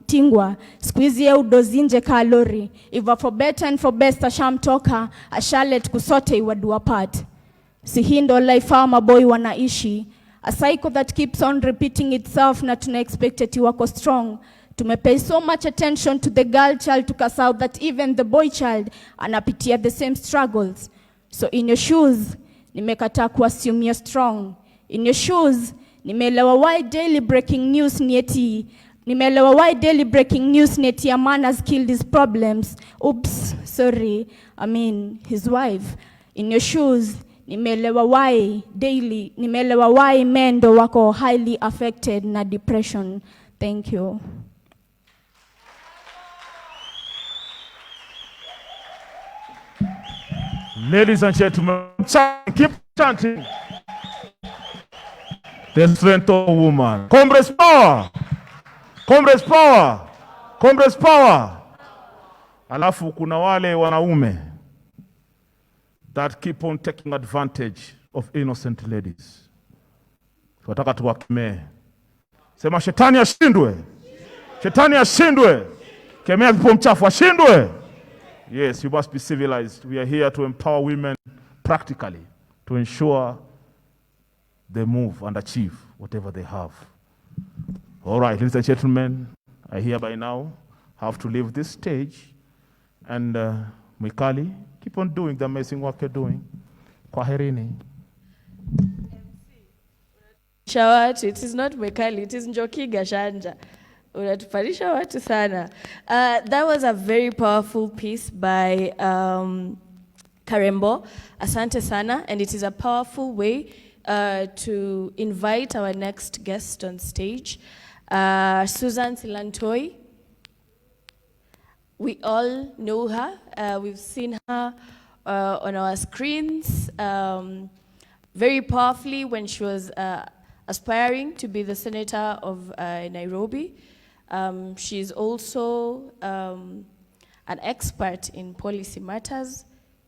tingwa, squeeze ye udozi nje kalori. Iva for better and for best ashamtoka, ashalet kusote iwadu apart. Si hii ndo life ama boy wanaishi. A cycle that keeps on repeating itself, na tuna expect wako strong. Tumepay so much attention to the girl child tukasahau that even the boy child anapitia the same struggles. So in your shoes, nimekataa kuassume you're strong. In your shoes, nimeelewa why daily breaking news ni eti a man has killed his problems. Oops, sorry, I mean his wife. In your shoes, nimeelewa why men ndo wako highly affected na depression. Thank you. Ladies and gentlemen, keep chanting. The strength of a woman. Comrades power! Comrades power! Comrades power! Alafu kuna wale wanaume that keep on taking advantage of innocent ladies. Tunataka tuwakemee. Sema shetani ashindwe. Shetani ashindwe. Kemea pepo mchafu ashindwe. Yes, you must be civilized. We are here to empower women practically, to ensure they move and achieve whatever they have. All right, ladies and gentlemen, I hereby now have to leave this stage. And Mwikali, keep on doing the amazing work you're doing. Kwaherini. Shawatu, it is not Mekali, it is Njoki Gashanja. Unatupanisha watu sana. That was a very powerful piece by Karembo. Asante sana, and it is a powerful way to invite our next guest on stage, Susan Silantoi. We all know her. We've seen her on our screens very powerfully when she was aspiring to be the senator of Nairobi. She's also an expert in policy matters,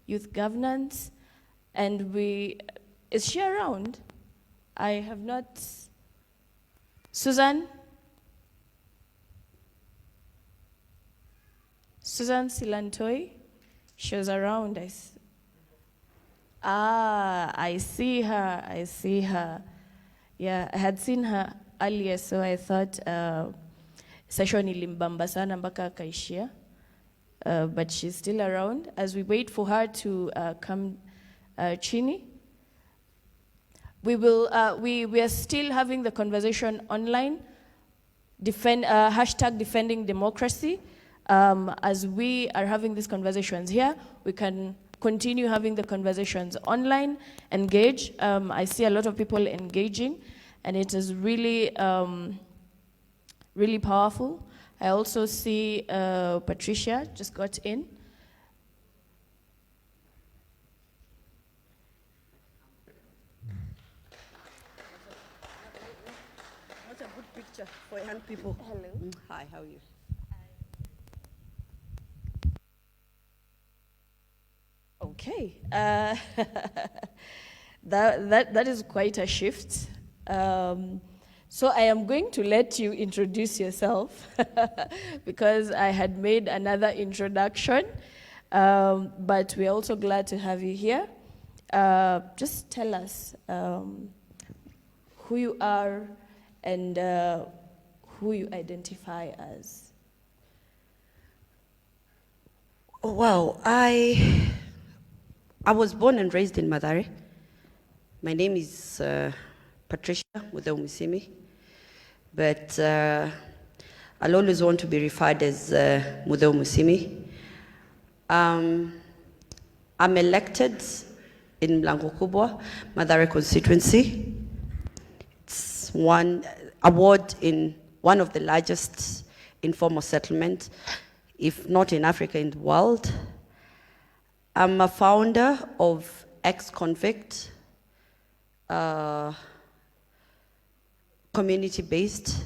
youth governance, and is she around? I have not. Susan? Susan Silantoi? She was around. I see her. Yeah, I had seen her earlier, so I thought session ilimbamba sana mpaka akaishia. But she's still around. As we wait for her to come chini, we are still having the conversation online. Hashtag defending democracy. As we are having these conversations here, we can continue having the conversations online, engage. I see a lot of people engaging, and it is really, really powerful. I also see Patricia just got in. What's a good picture for young people? Hello. Hi, how are you? Okay, that is quite a shift. So I am going to let you introduce yourself because I had made another introduction, but we're also glad to have you here. Just tell us who you are and who you identify as. Oh, wow, I was born and raised in Mathare. My name is Patricia Mutheumusimi, but I'll always want to be referred as Mutheumusimi. I'm elected in Mlango Kubwa, Mathare constituency. It's one award in one of the largest informal settlements, if not in Africa, in the world. I'm a founder of ex-convict, community-based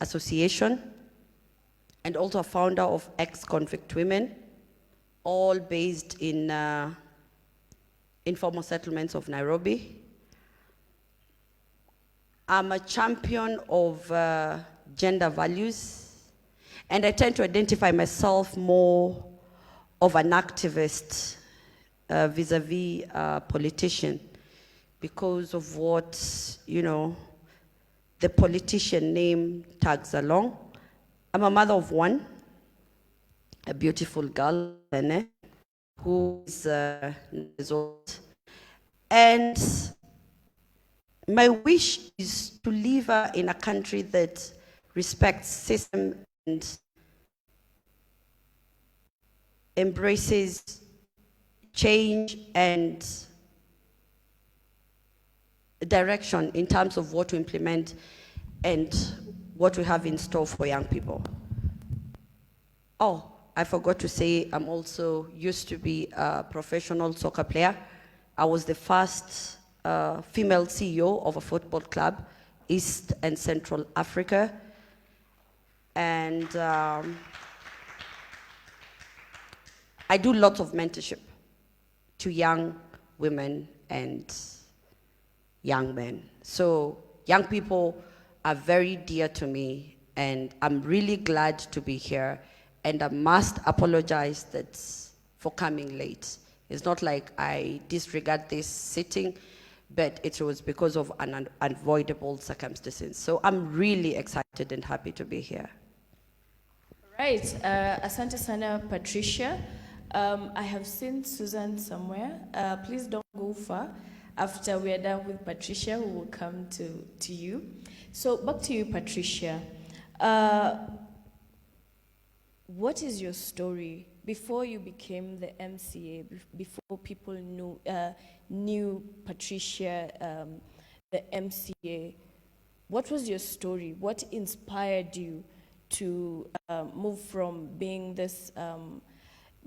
association, and also a founder of ex-convict women, all based in informal settlements of Nairobi. I'm a champion of gender values, and I tend to identify myself more of an activist vis-a-vis politician because of what, the politician name tags along. I'm a mother of one, a beautiful girl, who is years old. And my wish is to live in a country that respects system and embraces change and direction in terms of what to implement and what we have in store for young people. Oh, I forgot to say I'm also used to be a professional soccer player. I was the first female CEO of a football club, East and Central Africa. And I do lots of mentorship to young women and young men. So young people are very dear to me, and I'm really glad to be here. And I must apologize for coming late. It's not like I disregard this sitting, but it was because of an unavoidable circumstances. So I'm really excited and happy to be here. Right, asante sana, Patricia. I have seen Susan somewhere. Please don't go far. After we are done with Patricia, we will come to you. So back to you, Patricia. What is your story before you became the MCA, before people knew Patricia, the MCA? What was your story? What inspired you to move from being this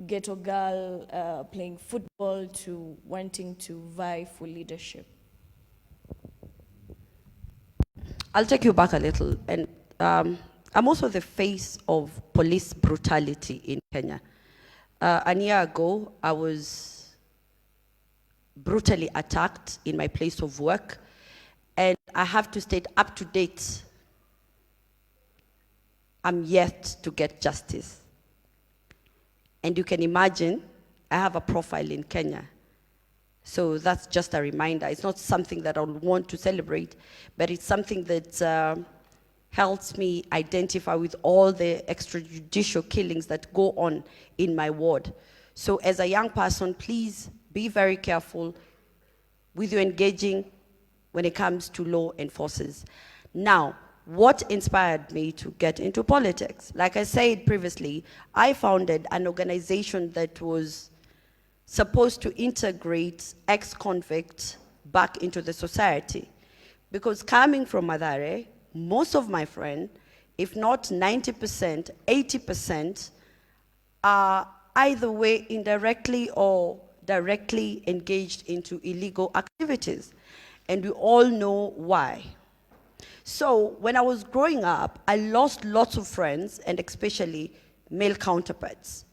ghetto girl playing football to wanting to vie for leadership? I'll take you back a little. And I'm also the face of police brutality in Kenya. A year ago, I was brutally attacked in my place of work, and I have to stay up to date. I'm yet to get justice. And you can imagine, I have a profile in Kenya. So that's just a reminder. It's not something that I would want to celebrate, but it's something that helps me identify with all the extrajudicial killings that go on in my ward. So as a young person, please be very careful with your engaging when it comes to law enforcers. Now, what inspired me to get into politics? Like I said previously, I founded an organization that was supposed to integrate ex-convicts back into the society. Because coming from Mathare, most of my friends, if not 90%, 80%, are either way indirectly or directly engaged into illegal activities. And we all know why. So when I was growing up, I lost lots of friends, and especially male counterparts.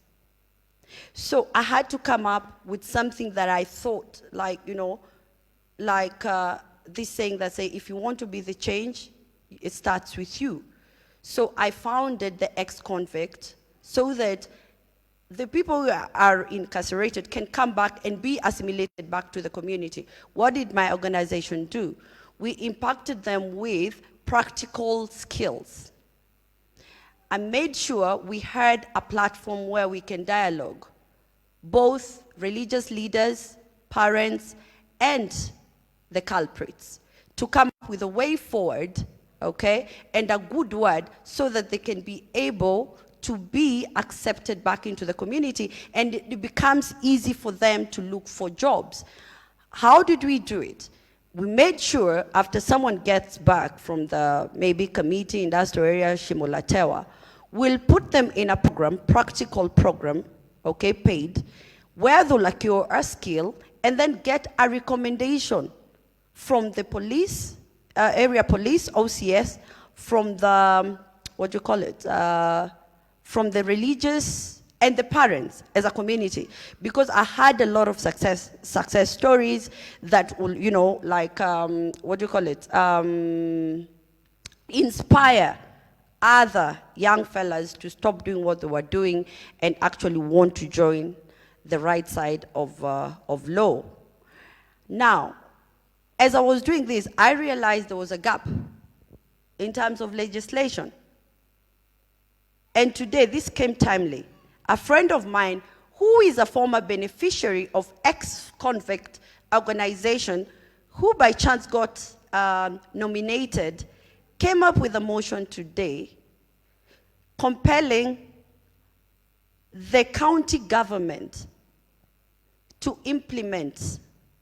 So I had to come up with something that I thought, like, this saying that say, if you want to be the change, it starts with you. So I founded the ex-convict so that the people who are incarcerated can come back and be assimilated back to the community. What did my organization do? We impacted them with practical skills. I made sure we had a platform where we can dialogue, both religious leaders, parents, and the culprits, to come up with a way forward, okay, and a good word so that they can be able to be accepted back into the community, and it becomes easy for them to look for jobs. How did we do it? We made sure after someone gets back from the maybe committee, industrial area, Shimolatewa, we'll put them in a program, practical program, okay, paid, where they'll acquire a skill and then get a recommendation from the police, area police, OCS, from the, what do you call it, from the religious and the parents as a community. Because I had a lot of success stories that will, what do you call it, inspire other young fellas to stop doing what they were doing and actually want to join the right side of law. Now, as I was doing this, I realized there was a gap in terms of legislation. And today, this came timely. A friend of mine, who is a former beneficiary of ex-convict organization, who by chance got nominated, came up with a motion today compelling the county government to implement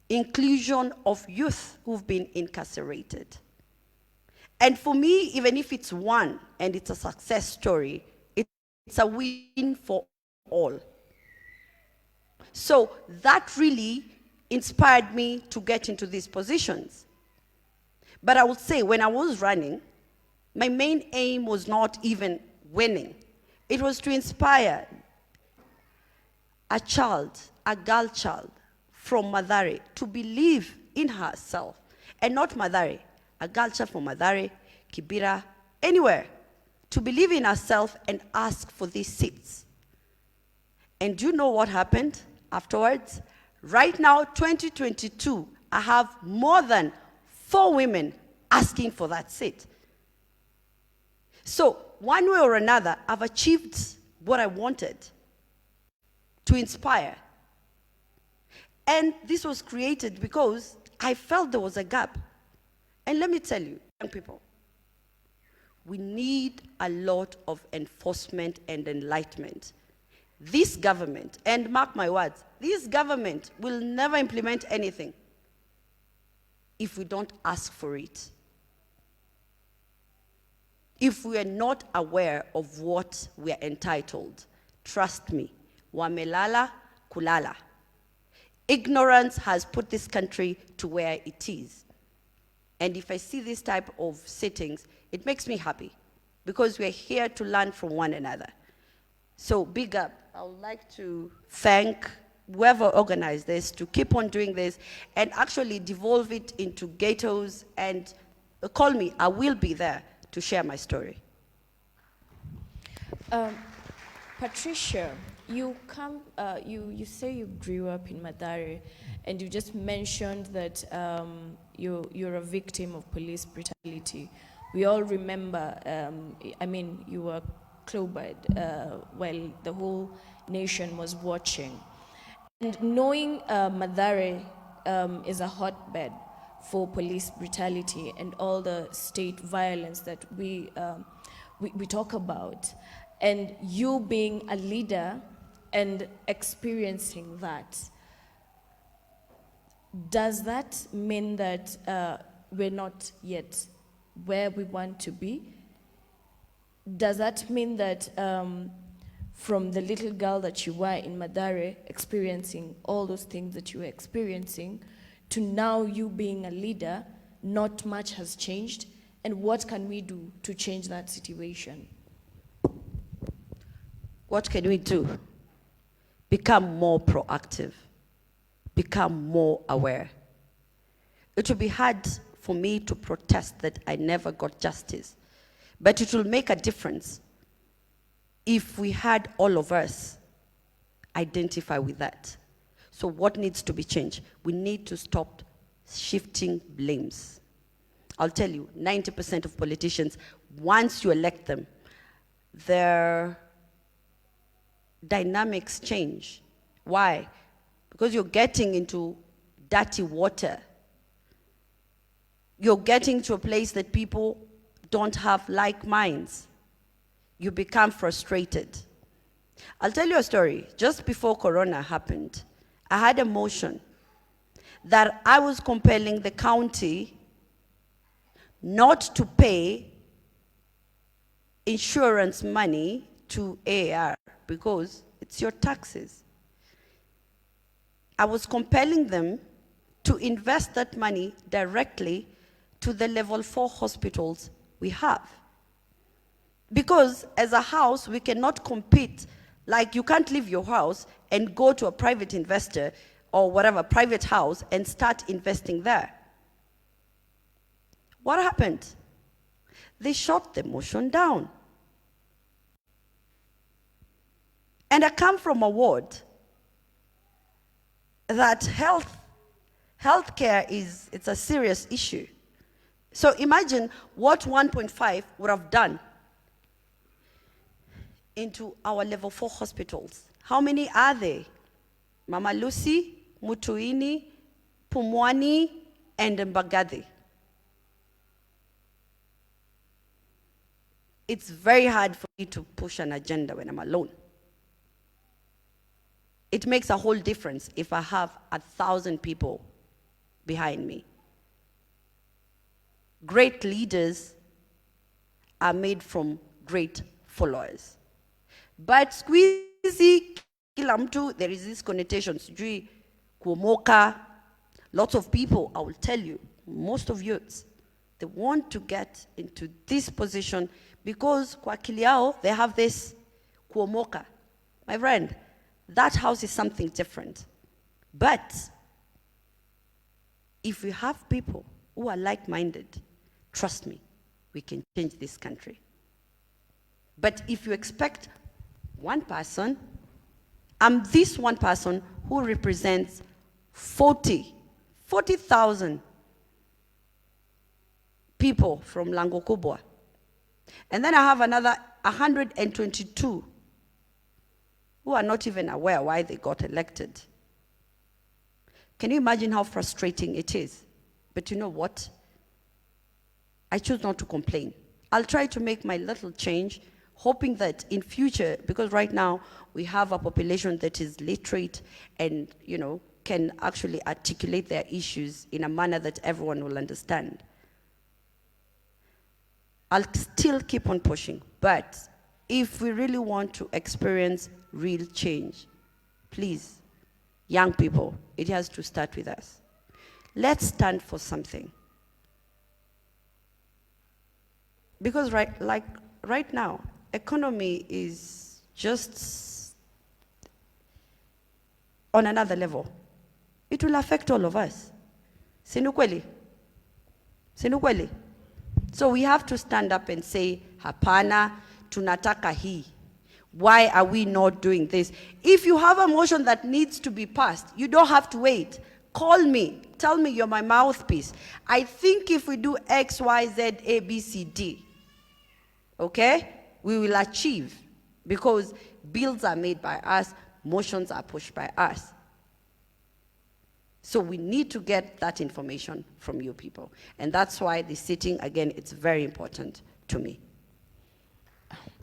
inclusion of youth who've been incarcerated. And for me, even if it's one and it's a success story, it's a win for all. So that really inspired me to get into these positions. But I would say when I was running, my main aim was not even winning. It was to inspire a child, a girl child from Mathare to believe in herself. And not Mathare, a girl child from Mathare, Kibera, anywhere, to believe in herself and ask for these seats. And do you know what happened afterwards? Right now, 2022, I have more than 4 women asking for that seat. So one way or another, I've achieved what I wanted, to inspire. And this was created because I felt there was a gap. And let me tell you, young people, we need a lot of enforcement and enlightenment. This government, and mark my words, this government will never implement anything if we don't ask for it. If we are not aware of what we are entitled, trust me, wamelala kulala. Ignorance has put this country to where it is. And if I see this type of settings, it makes me happy because we're here to learn from one another. So big up. I would like to thank whoever organized this to keep on doing this and actually devolve it into ghettos, and call me, I will be there to share my story. Patricia, you say you grew up in Mathare, and you just mentioned that you're a victim of police brutality. We all remember, you were clobbered while the whole nation was watching. And knowing Mathare is a hotbed for police brutality and all the state violence that we talk about, and you being a leader and experiencing that, does that mean that we're not yet where we want to be? Does that mean that from the little girl that you were in Mathare, experiencing all those things that you were experiencing, to now you being a leader, not much has changed? And what can we do to change that situation? What can we do? Become more proactive. Become more aware. It will be hard for me to protest that I never got justice, but it will make a difference if we had all of us identify with that. So what needs to be changed? We need to stop shifting blames. I'll tell you, 90% of politicians, once you elect them, their dynamics change. Why? Because you're getting into dirty water. You're getting to a place that people don't have like minds. You become frustrated. I'll tell you a story. Just before Corona happened, I had a motion that I was compelling the county not to pay insurance money to AAR because it's your taxes. I was compelling them to invest that money directly to the level 4 hospitals we have. Because as a house, we cannot compete. Like, you can't leave your house and go to a private investor or whatever, private house, and start investing there. What happened? They shot the motion down. And I come from a ward that healthcare it's a serious issue. So imagine what 1.5 would have done into our level 4 hospitals. How many are they? Mama Lucy, Mutuini, Pumwani, and Mbagadi. It's very hard for me to push an agenda when I'm alone. It makes a whole difference if I have 1,000 people behind me. Great leaders are made from great followers. But squeezy, kila mtu, there is this connotation, sijui kuomoka. Lots of people, I will tell you, most of youths, they want to get into this position because kwa akili yao, they have this kuomoka. My friend, that house is something different. But if we have people who are like-minded, trust me, we can change this country. But if you expect one person, I'm this one person who represents 40,000 people from Lango Kubwa. And then I have another 122 who are not even aware why they got elected. Can you imagine how frustrating it is? But you know what? I choose not to complain. I'll try to make my little change, hoping that in future, because right now we have a population that is literate and, you know, can actually articulate their issues in a manner that everyone will understand. I'll still keep on pushing, but if we really want to experience real change, please, young people, it has to start with us. Let's stand for something. Because right now, economy is just on another level. It will affect all of us. Sinukweli. Sinukweli. So we have to stand up and say, hapana, tunataka hii. Why are we not doing this? If you have a motion that needs to be passed, you don't have to wait. Call me. Tell me you're my mouthpiece. I think if we do X, Y, Z, A, B, C, D, okay, we will achieve, because bills are made by us, motions are pushed by us. So we need to get that information from you people. And that's why the sitting, again, it's very important to me.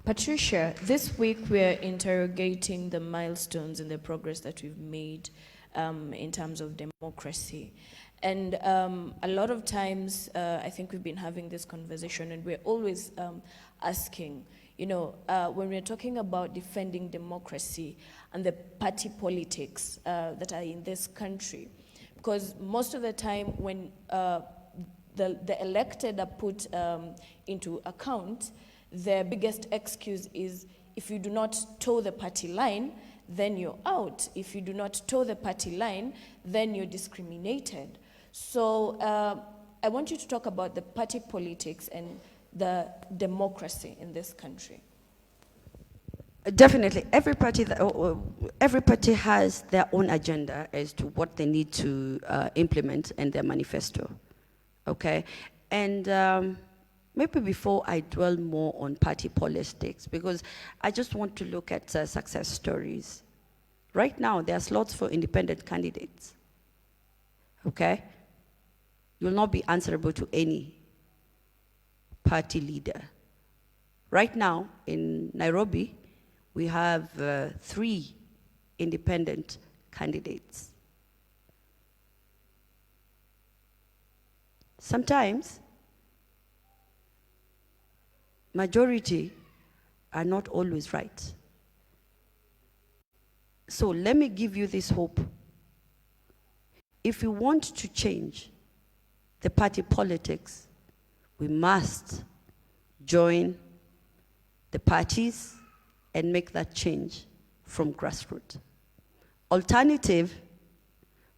Patricia, this week we're interrogating the milestones and the progress that we've made in terms of democracy. And a lot of times, I think we've been having this conversation, and we're always asking, you know, when we're talking about defending democracy and the party politics that are in this country, because most of the time when the elected are put into account, their biggest excuse is, if you do not toe the party line, then you're out. If you do not toe the party line, then you're discriminated. So I want you to talk about the party politics and the democracy in this country. Definitely, every party has their own agenda as to what they need to implement and their manifesto, okay? And maybe before I dwell more on party politics, because I just want to look at success stories. Right now, there are slots for independent candidates, okay? You'll not be answerable to any party leader. Right now, in Nairobi, we have 3 independent candidates. Sometimes, majority are not always right. So let me give you this hope. If we want to change the party politics, we must join the parties and make that change from grassroots. Alternative,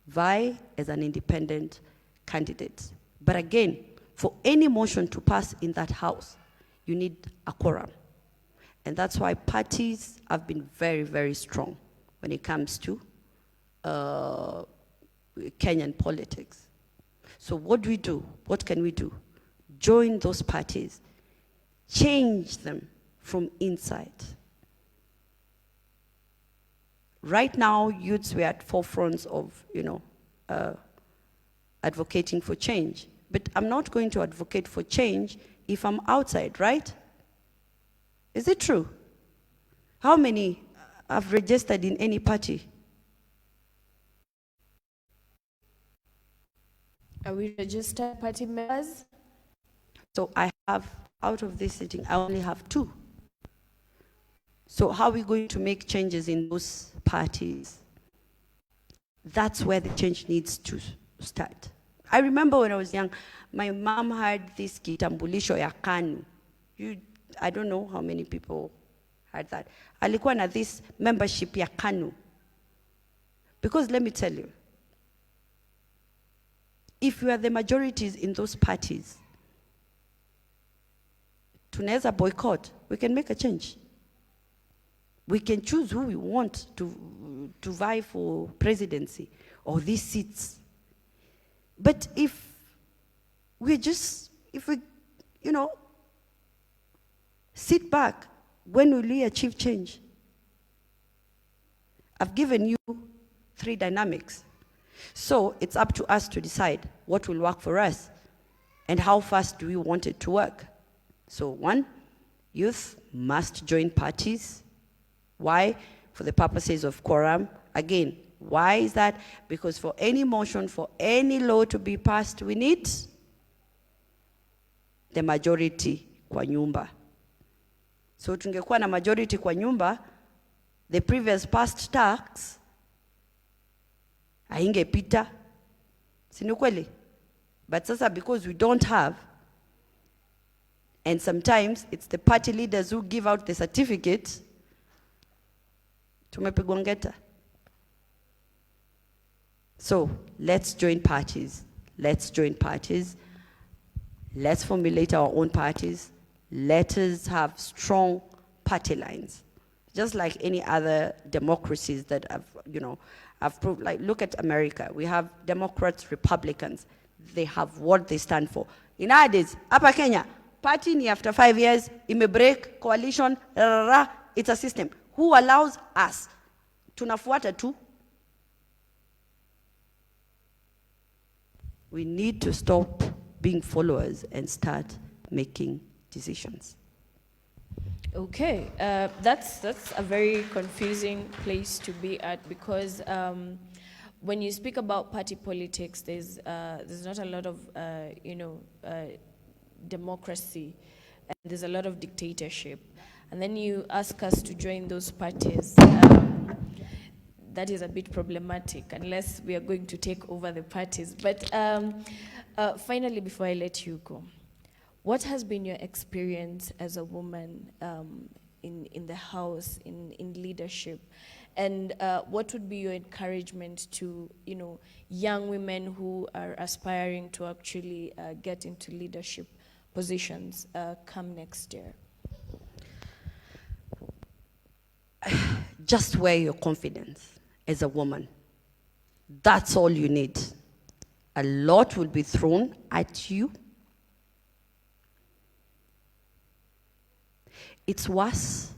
vie as an independent candidate. But again, for any motion to pass in that house, you need a quorum. And that's why parties have been very, very strong when it comes to Kenyan politics. So what do we do? What can we do? Join those parties, change them from inside. Right now, youths were at forefronts of, you know, advocating for change. But I'm not going to advocate for change if I'm outside, right? Is it true? How many have registered in any party? Are we registered party members? So I have, out of this sitting, I only have 2. So how are we going to make changes in those parties? That's where the change needs to start. I remember when I was young, my mom had this kitambulisho ya KANU. I don't know how many people had that. Alikuwa na this membership ya KANU. Because let me tell you, if you are the majorities in those parties, tunaweza boycott, we can make a change. We can choose who we want to vie for presidency or these seats. But if we, you know, sit back, when will we achieve change? I've given you 3 dynamics. So it's up to us to decide what will work for us and how fast do we want it to work. So one, youth must join parties. Why? For the purposes of quorum. Again, why is that? Because for any motion, for any law to be passed, we need the majority kwa nyumba. So tungekuwa na majority kwa nyumba, the previous past tax haingepita. Si ni kweli? But sasa because we don't have, and sometimes it's the party leaders who give out the certificate, tumepigwa ngeta. So let's join parties. Let's join parties. Let's formulate our own parties. Let us have strong party lines. Just like any other democracies that have proved, like look at America. We have Democrats, Republicans. They have what they stand for. In nowadays, hapa Kenya, party ni after 5 years, break coalition, it's a system. Who allows us? Tunafuata tu. We need to stop being followers and start making decisions. Okay, that's a very confusing place to be at, because when you speak about party politics, there's not a lot of democracy, and there's a lot of dictatorship, and then you ask us to join those parties. That is a bit problematic unless we are going to take over the parties. But finally, before I let you go, what has been your experience as a woman in the house, in leadership? And what would be your encouragement to young women who are aspiring to actually get into leadership positions come next year? Just wear your confidence as a woman. That's all you need. A lot will be thrown at you. It's worse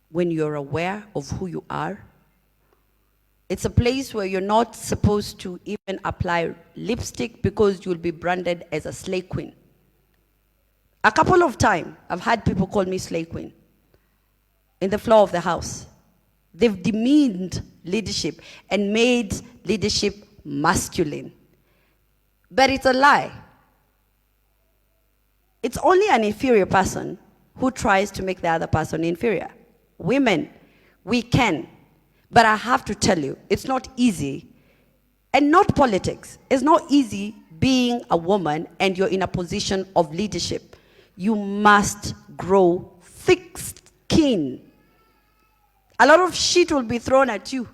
when you're aware of who you are. It's a place where you're not supposed to even apply lipstick because you'll be branded as a slay queen. A couple of times, I've had people call me slay queen in the floor of the house. They've demeaned leadership and made leadership masculine. But it's a lie. It's only an inferior person who tries to make the other person inferior. Women, we can. But I have to tell you, it's not easy. And not politics. It's not easy being a woman and you're in a position of leadership. You must grow thick skin. A lot of shit will be thrown at you.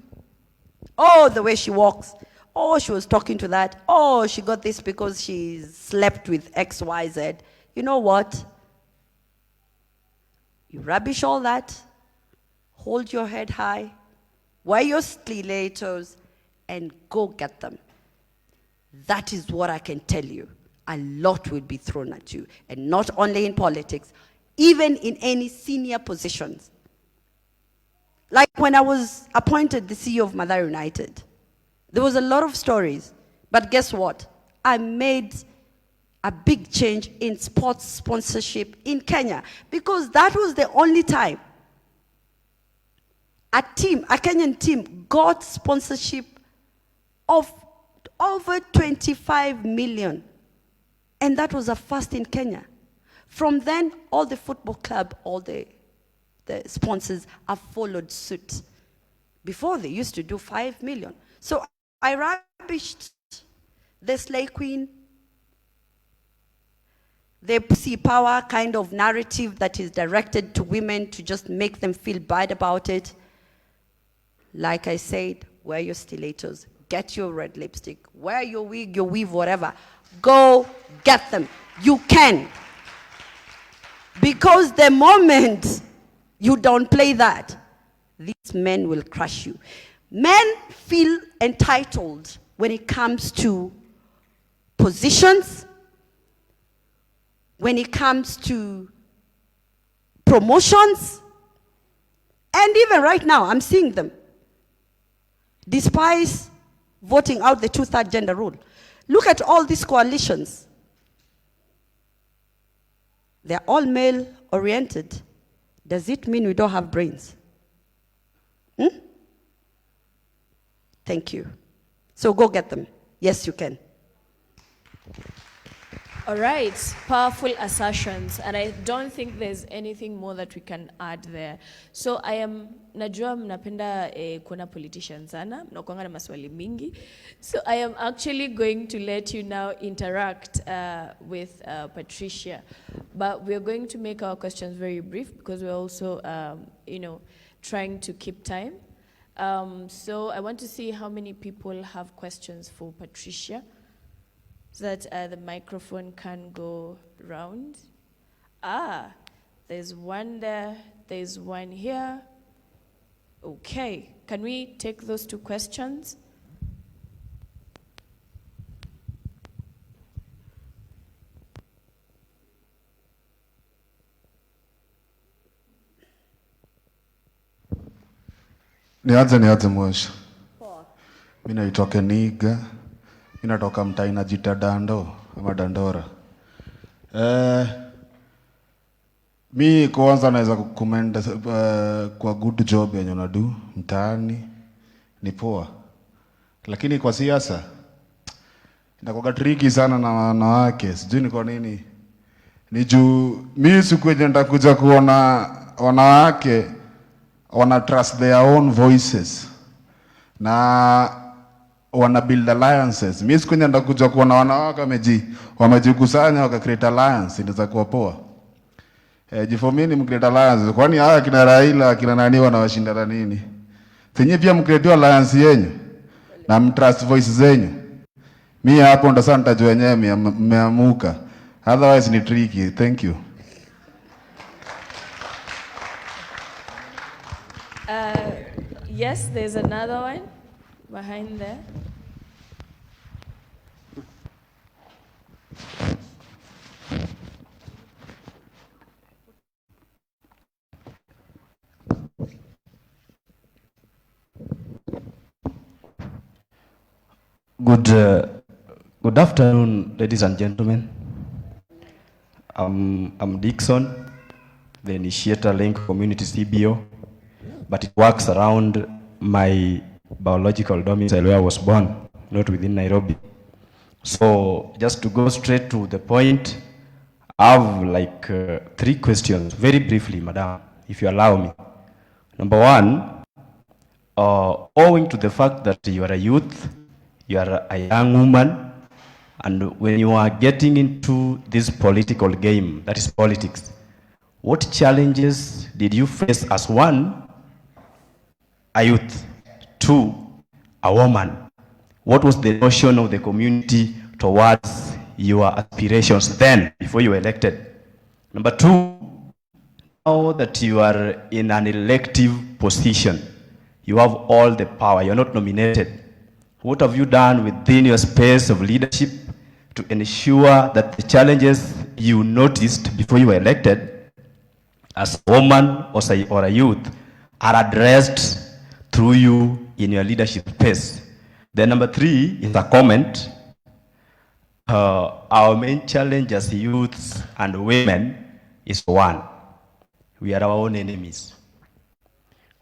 Oh, the way she walks. Oh, she was talking to that. Oh, she got this because she slept with X, Y, Z. You know what? You rubbish all that. Hold your head high. Wear your stilettos and go get them. That is what I can tell you. A lot will be thrown at you. And not only in politics, even in any senior positions. Like when I was appointed the CEO of Mathare United, there was a lot of stories. But guess what? I made a big change in sports sponsorship in Kenya because that was the only time a Kenyan team got sponsorship of over 25 million. And that was a first in Kenya. From then, all the football club, all the sponsors have followed suit. Before, they used to do 5 million. So I rubbished the slay queen, the pussy power kind of narrative that is directed to women to just make them feel bad about it. Like I said, wear your stilettos, get your red lipstick, wear your wig, your weave, whatever. Go get them. You can. Because the moment you don't play that, these men will crush you. Men feel entitled when it comes to positions, when it comes to promotions, and even right now, I'm seeing them. Despise voting out the 2/3 gender rule. Look at all these coalitions. They're all male-oriented. Does it mean we don't have brains? Thank you. So go get them. Yes, you can. All right, powerful assertions, and I don't think there's anything more that we can add there. So najua mnapenda kuna politicians sana, mnakuanga na maswali mingi. So I am actually going to let you now interact with Patricia, but we're going to make our questions very brief because we're also, trying to keep time. So I want to see how many people have questions for Patricia, so that the microphone can go round. There's one there, there's one here. Okay, can we take those two questions? Nianze mwisho. Mimi naitwa Keniga. Mimi natoka mtaa inajiita Dando ama Dandora. Mi kwanza naweza kukomenda kwa good job yenye unadu mtaani ni poa. Lakini kwa siasa inakuwa tricky sana na wanawake. Sijui ni kwa nini. Ni juu mimi siku yenye nitakuja kuona wanawake wana trust their own voices na wana build alliances. Mimi siku nyenda kuja kuona wanawake wamejikusanya waka create alliance, inaweza kuwa poa. Jifomini mcreate alliance, kwani haya kina Raila kina nani wanawashindana nini? Tenye pia mcreate alliance yenyu na mtrust voice zenyu. Mimi hapo ndo sana nitajua wenyewe mmeamuka. Otherwise ni tricky. Thank you. Yes, there's another one behind there. Good afternoon, ladies and gentlemen. I'm Dixon, the initiator Link Community CBO, but it works around my biological domicile where I was born, not within Nairobi. So just to go straight to the point, I have like 3 questions, very briefly, madam, if you allow me. Number one, owing to the fact that you are a youth, you are a young woman, and when you are getting into this political game, that is politics, what challenges did you face as one, a youth, 2, a woman? What was the notion of the community towards your aspirations then, before you were elected? Number 2, now that you are in an elective position, you have all the power, you're not nominated. What have you done within your space of leadership to ensure that the challenges you noticed before you were elected as a woman or a youth are addressed through you in your leadership space? Then number 3 is a comment. Our main challenge as youths and women is one. We are our own enemies.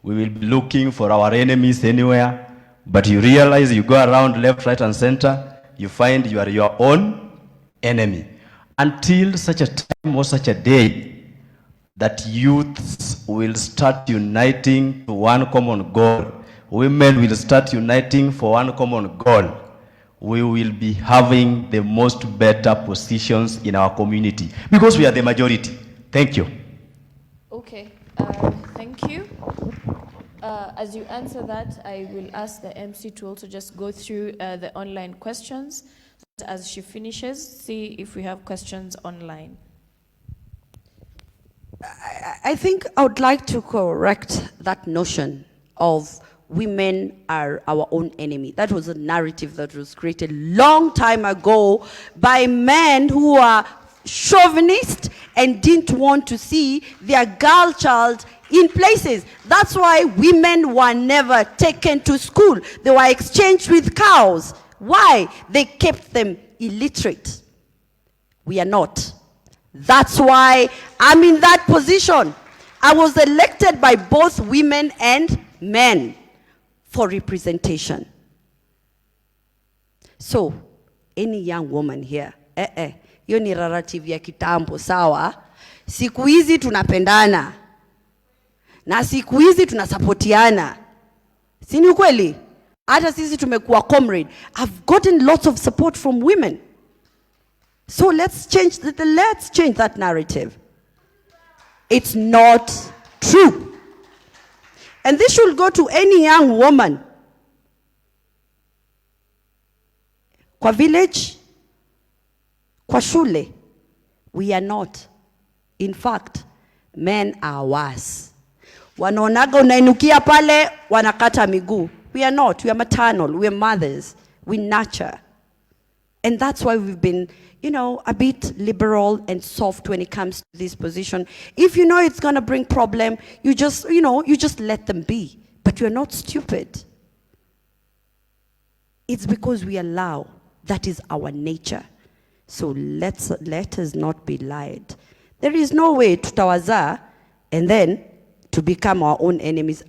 We will be looking for our enemies anywhere, but you realize you go around left, right, and center, you find you are your own enemy. Until such a time or such a day that youths will start uniting to one common goal, women will start uniting for one common goal, we will be having the most better positions in our community because we are the majority. Thank you. Okay, thank you. As you answer that, I will ask the MC to also just go through the online questions. As she finishes, see if we have questions online. I think I would like to correct that notion of women are our own enemy. That was a narrative that was created long time ago by men who are chauvinist and didn't want to see their girl child in places. That's why women were never taken to school. They were exchanged with cows. Why? They kept them illiterate. We are not. That's why I'm in that position. I was elected by both women and men for representation. So, any young woman here, hiyo ni narrative ya kitambo, sawa? Siku hizi tunapendana. Na siku hizi tunasapotiana. Si ni ukweli? Hata sisi tumekuwa comrade. I've gotten lots of support from women. So let's change that narrative. It's not true. And this should go to any young woman. Kwa village, kwa shule, we are not. In fact, men are worse. Wanaonaga unainukia pale, wanakata miguu. We are not. We are maternal. We are mothers. We nurture. And that's why we've been, a bit liberal and soft when it comes to this position. If you know it's going to bring problem, you just let them be. But you're not stupid. It's because we allow. That is our nature. So let us not be lied. There is no way to tutawaza and then to become our own enemies.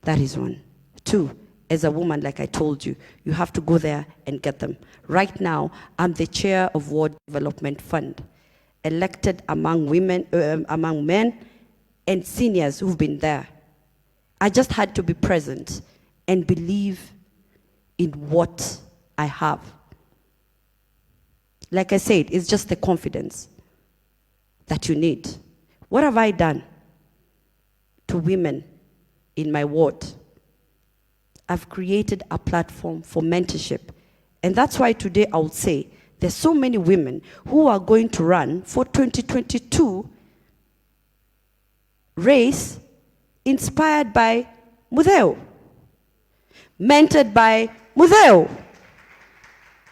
That is one. Two, as a woman, like I told you, you have to go there and get them. Right now, I'm the chair of Ward Development Fund, elected among men and seniors who've been there. I just had to be present and believe in what I have. Like I said, it's just the confidence that you need. What have I done to women in my ward? I've created a platform for mentorship. And that's why today I would say there's so many women who are going to run for 2022 race inspired by Mudheo, mentored by Mudheo.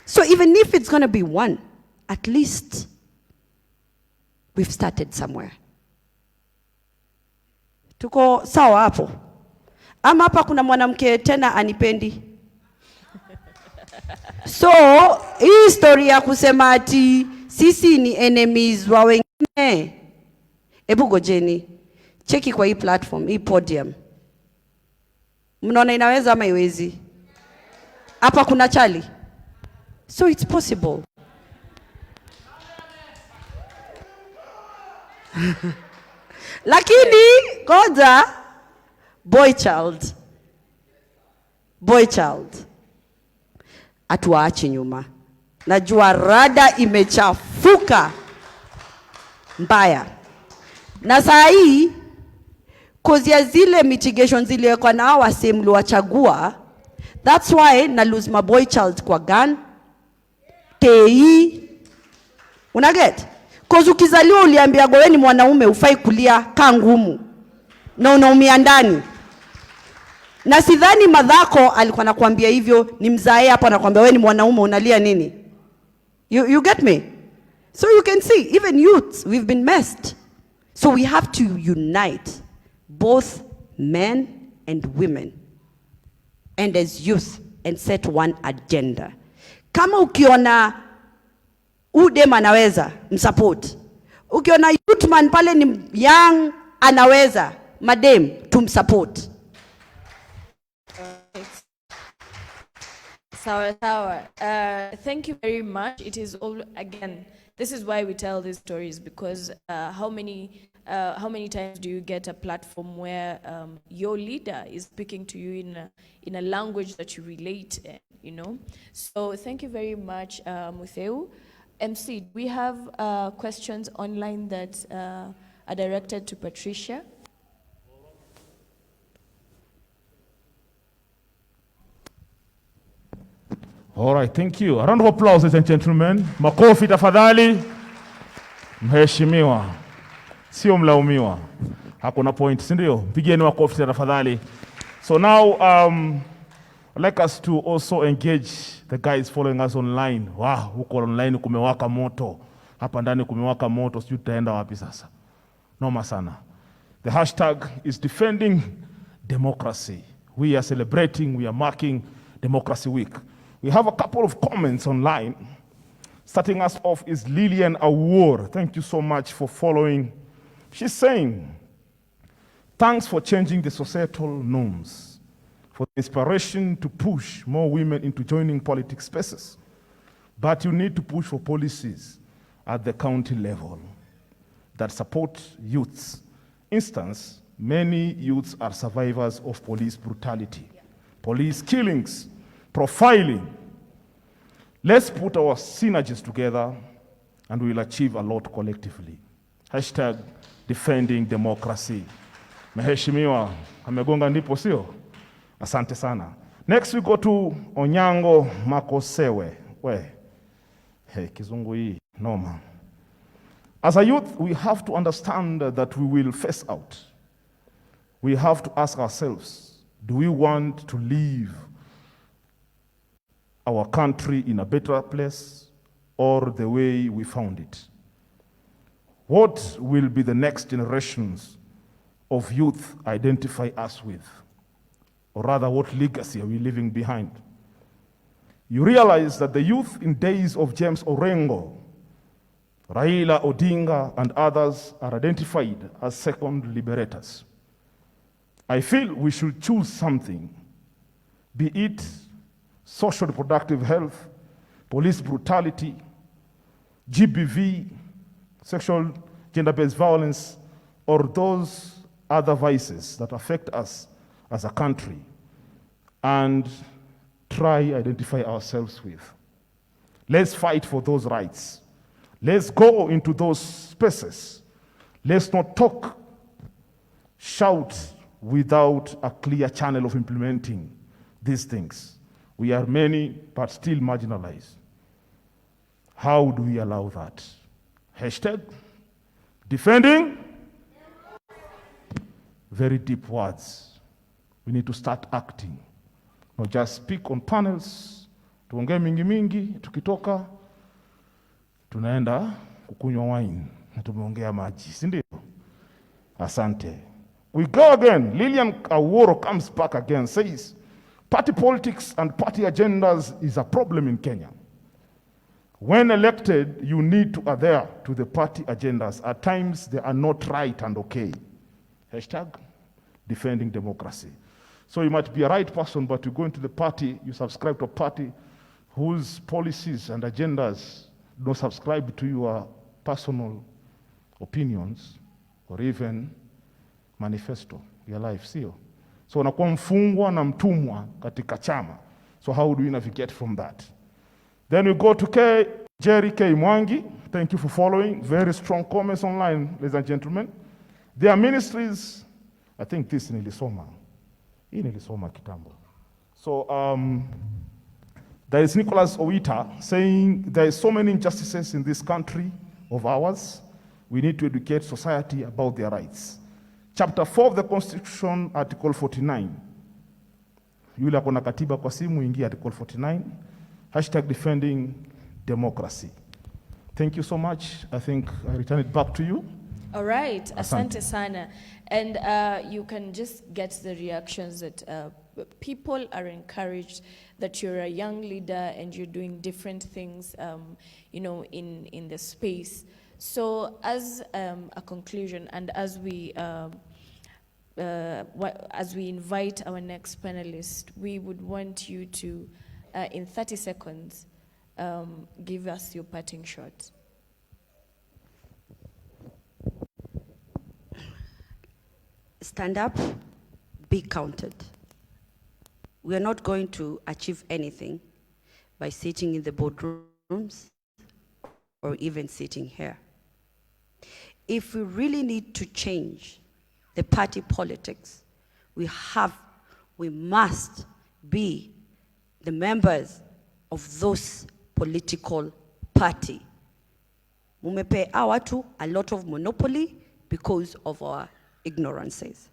So even if it's going to be one, at least we've started somewhere. Tuko sawa hapo? Ama hapa kuna mwanamke tena anipendi? So, hii story ya kusema ati sisi ni enemies wa wengine. Ebu gojeni. Cheki kwa hii platform, hii podium. Mnaona inaweza ama iwezi? Hapa kuna chali. So it's possible. Lakini ngoja boy child atuache nyuma. Najua rada imechafuka mbaya. Na saa hii cause ya zile mitigations zile kwa na wase mliwachagua, that's why na lose my boy child kwa gun tei. Unaget? Cause ukizaliwa uliambia wewe ni mwanaume ufai kulia kaa ngumu na unaumia ndani. Na sidhani madhako alikuwa anakuambia hivyo, ni mzae hapa anakuambia wewe ni mwanaume unalia nini? You get me? So you can see, even youths, we've been messed. So we have to unite both men and women and as youth and set one agenda. Kama ukiona udem anaweza, msupport. Ukiona youth man pale ni young anaweza, madem tumsupport. Sawa. Thank you very much. It is all, again, this is why we tell these stories, because how many times do you get a platform where your leader is speaking to you in a language that you relate, So thank you very much, Mutheu. MC, do we have questions online that are directed to Patricia? All right, thank you. A round of applause, ladies and gentlemen. Makofi tafadhali. Mheshimiwa. Sio mlaumiwa. Hakuna point, si ndio? Pigeni makofi tafadhali. So now, I'd like us to also engage the guys following us online. Wow, huko online kumewaka moto. Hapa ndani kumewaka moto, sijui tutaenda wapi sasa. Noma sana. The hashtag is defending democracy. We are celebrating, we are marking Democracy Week. We have a couple of comments online. Starting us off is Lillian Awor. Thank you so much for following. She's saying, thanks for changing the societal norms, for the inspiration to push more women into joining politics spaces. But you need to push for policies at the county level that support youths. Instance, many youths are survivors of police brutality, police killings, profiling. Let's put our synergies together and we'll achieve a lot collectively. Hashtag defending democracy. Mheshimiwa, amegonga ndipo sio? Asante sana. Next we go to Onyango Makosewe. Hey, kizungu hii, noma. As a youth, we have to understand that we will face out. We have to ask ourselves, do we want to leave our country in a better place or the way we found it? What will be the next generations of youth identify us with? Or rather, what legacy are we leaving behind? You realize that the youth in days of James Orengo, Raila Odinga, and others are identified as second liberators. I feel we should choose something, be it social reproductive health, police brutality, GBV, sexual gender-based violence, or those other vices that affect us as a country, and try identify ourselves with. Let's fight for those rights. Let's go into those spaces. Let's not talk, shout without a clear channel of implementing these things. We are many, but still marginalized. How do we allow that? Hashtag defending. Very deep words. We need to start acting. Not just speak on panels, tuongee mingi mingi, tukitoka, tunaenda kukunywa wine, na tumeongea maji, si ndio? Asante. We go again. Lillian Aworo comes back again, says, party politics and party agendas is a problem in Kenya. When elected, you need to adhere to the party agendas. At times, they are not right and okay. Hashtag defending democracy. So you might be a right person, but you go into the party, you subscribe to a party whose policies and agendas don't subscribe to your personal opinions or even manifesto, your life, sio? So unakuwa mfungwa na mtumwa katika chama. So how do we navigate from that? Then we go to Jerry K. Mwangi. Thank you for following. Very strong comments online, ladies and gentlemen. Their ministries, I think this nilisoma. Hii nilisoma kitambo. So there is Nicholas Owita saying there is so many injustices in this country of ours. We need to educate society about their rights. Chapter 4 of the Constitution, Article 49. Yule akona katiba kwa simu, ingia Article 49. Hashtag defending democracy. Thank you so much. I think I return it back to you. All right, asante sana. And you can just get the reactions that people are encouraged that you're a young leader and you're doing different things, you know, in the space. So as a conclusion, and as we invite our next panelist, we would want you to, in 30 seconds, give us your parting shot. Stand up, be counted. We are not going to achieve anything by sitting in the boardrooms or even sitting here. If we really need to change the party politics, we must be the members of those political party. Mumepe awatu a lot of monopoly because of our ignorances.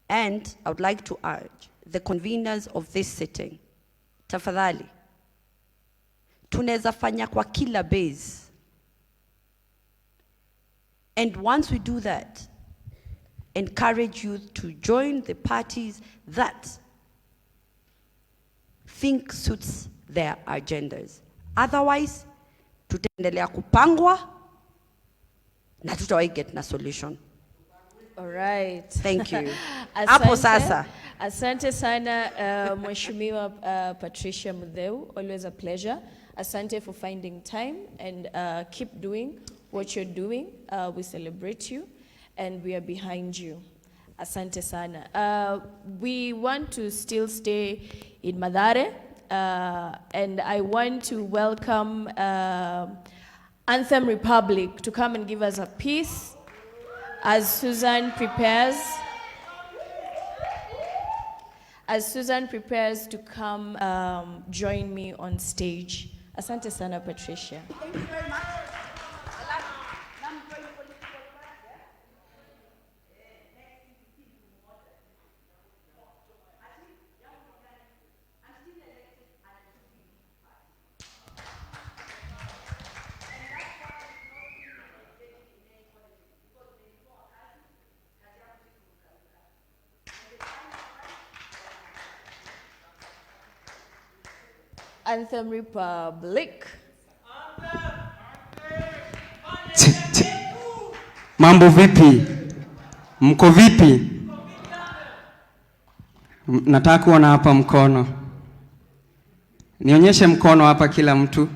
And I would like to urge the conveners of this sitting, tafadhali, tunaweza fanya kwa kila base. And once we do that, encourage youth to join the parties that think suits their agendas. Otherwise, tutaendelea kupangwa na tutawahi get na solution. All right. Thank you. Hapo sasa. Asante sana Mheshimiwa Patricia Mudheu, always a pleasure. Asante for finding time and keep doing what you're doing. We celebrate you and we are behind you. Asante sana. We want to still stay in Mathare and I want to welcome Anthem Republic to come and give us a piece as Susan prepares. As Susan prepares to come join me on stage. Asante sana, Patricia. Thank you very much. Anthem Republic. Mambo vipi? Mko vipi? Nataka kuona hapa mkono. Nionyeshe mkono hapa kila mtu.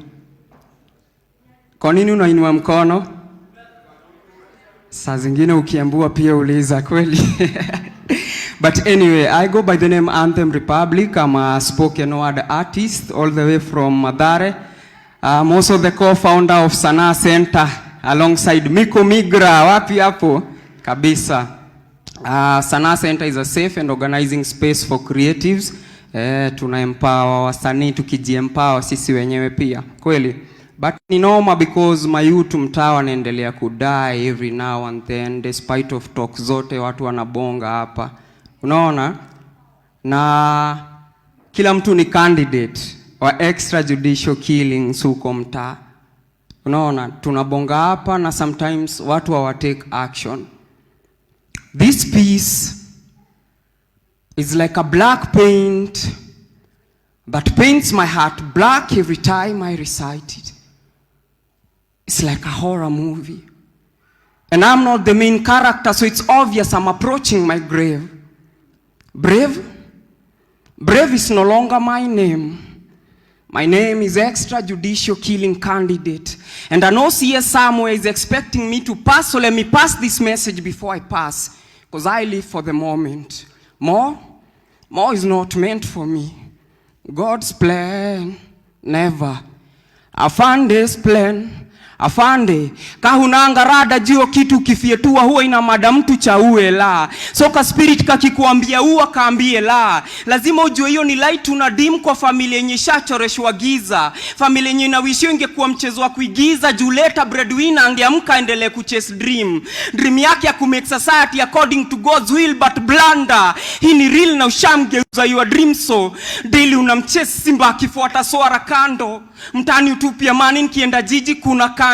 Kwa nini unainua mkono? Saa zingine ukiambua pia uliza kweli. But anyway, I go by the name Anthem Republic. I'm a spoken word artist all the way from Mathare. I'm also the co-founder of Sanaa Center alongside Miko Migra. Wapi hapo? Kabisa. Sanaa Center is a safe and organizing space for creatives. Tuna-empower wasanii tukiji-empower sisi wenyewe pia. Kweli. But ni normal because my youth mtaa wanaendelea kudai every now and then despite of talk zote watu wanabonga hapa. Unaona? Na kila mtu ni candidate wa extrajudicial killings huko mtaa. Unaona? Tunabonga hapa na sometimes watu hawatake action. This piece is like a black paint that paints my heart black every time I recite it. It's like a horror movie. And I'm not the main character, so it's obvious I'm approaching my grave. Brave? Brave is no longer my name. My name is extrajudicial killing candidate. And I know CS somewhere is expecting me to pass, so let me pass this message before I pass. Because I live for the moment. More is not meant for me. God's plan, never. Afande's plan. Afande, kahunanga rada jio kitu kifietua huwa ina mada mtu cha uwe la. Soka spirit kakikuambia uwa kaambie la. Lazima ujue hiyo ni light unadim kwa familia yenye shachoreshwa giza. Familia yenye inawishio ingekuwa mchezo wa kuigiza juu leta breadwinner angeamka endelee kuchase dream. Dream yake ya kumake society according to God's will but blunder. Hii ni real na ushamgeuza your dream so. Daily unamchase simba akifuata swara kando. Mtani utupia mani nikienda jiji kuna kanjo.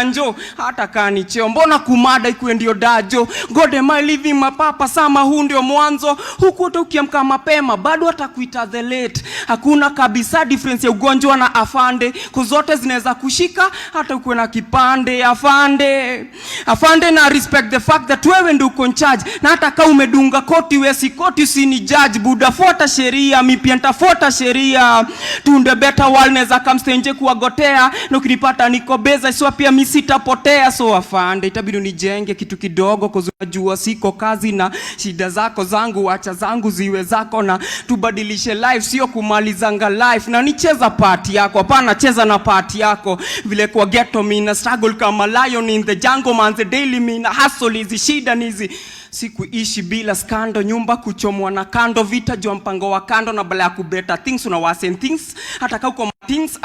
Hata kani cheo mbona kumada ikuwe ndio dajo. God am I living mapapa sama huu ndio mwanzo. Huku hata ukiamka mapema bado atakuita the late. Hakuna kabisa difference ya ugonjwa na afande. Kuzote zinaweza kushika hata ukuwe na kipande. Afande na respect the fact that wewe ndio uko in charge. Na hata kama umedunga koti we si koti usini judge. Buda fuata sheria, mi pia nitafuata sheria. Tunde better world neza kamstenje kuwagotea. Na ukinipata niko beza isiwa pia mi sitapotea. So afande itabidi unijenge kitu kidogo kuzunajua siko kazi na shida zako zangu wacha zangu ziwe zako na tubadilishe life sio kumalizanga life na nicheza party yako hapana cheza na party yako vile kwa ghetto mimi na struggle kama lion in the jungle man the daily mimi na hustle hizi shida nizi sikuishi bila skando nyumba kuchomwa na kando vita jua mpango wa kando na bala ya kubeta things unawase things hata kama uko things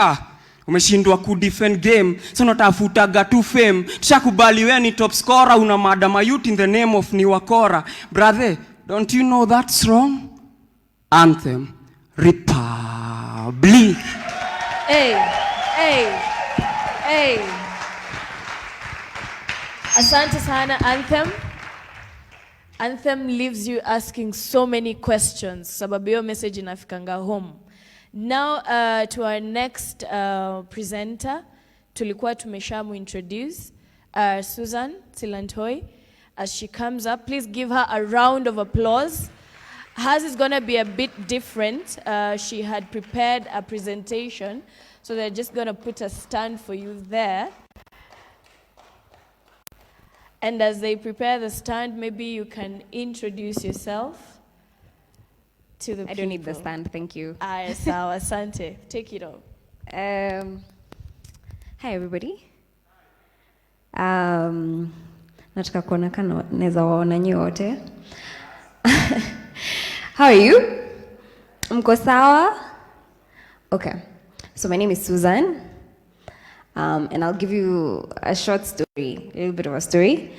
umeshindwa ku defend game so unatafutaga tu fame tushakubali wewe ni top scorer una madama youth in the name of ni wakora brother don't you know that's wrong Anthem Republic Hey Asante sana, Anthem. Anthem leaves you asking so many questions. Sababu hiyo message inafikanga home. Now to our next presenter, tulikuwa tumeshamu introduce Susan Silantoi. As she comes up, please give her a round of applause. Hers is going to be a bit different. She had prepared a presentation, so they're just going to put a stand for you there. And as they prepare the stand, maybe you can introduce yourself to the people. I don't need the stand, thank you. Sawa, asante. Take it on. Hi, everybody. Nataka kuona kana naweza waona nyote. How are you? Mko sawa? Okay. So my name is Susan. And I'll give you a short story, a little bit of a story,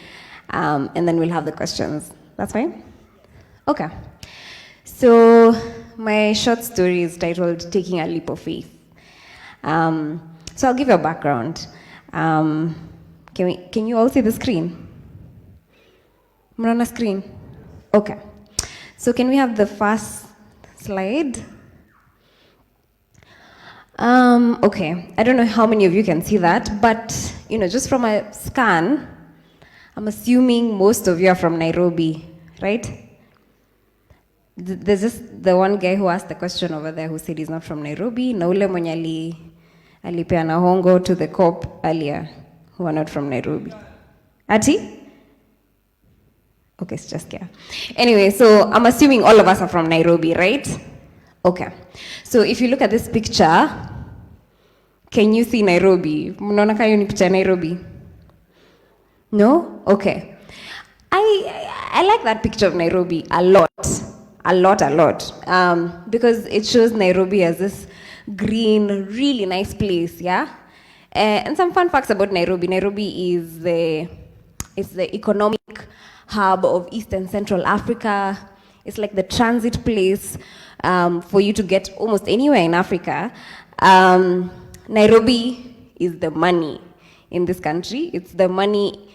and then we'll have the questions. That's fine? Okay. So my short story is titled Taking a Leap of Faith. So I'll give you a background. Can you all see the screen? Mnaona screen? Okay. So can we have the first slide? Okay, I don't know how many of you can see that, but just from a scan, I'm assuming most of you are from Nairobi, right? There's just the one guy who asked the question over there who said he's not from Nairobi, na ule mwenye alipeana hongo to the cop earlier, who are not from Nairobi. Ati? Okay, it's just yeah. Anyway, so I'm assuming all of us are from Nairobi, right? Okay. So if you look at this picture, can you see Nairobi? Mnaona kama ni picha Nairobi? No? Okay. I like that picture of Nairobi a lot. Because it shows Nairobi as this green, really nice place, yeah? And some fun facts about Nairobi. Nairobi is the economic hub of East and Central Africa. It's like the transit place for you to get almost anywhere in Africa. Nairobi is the money in this country. It's the money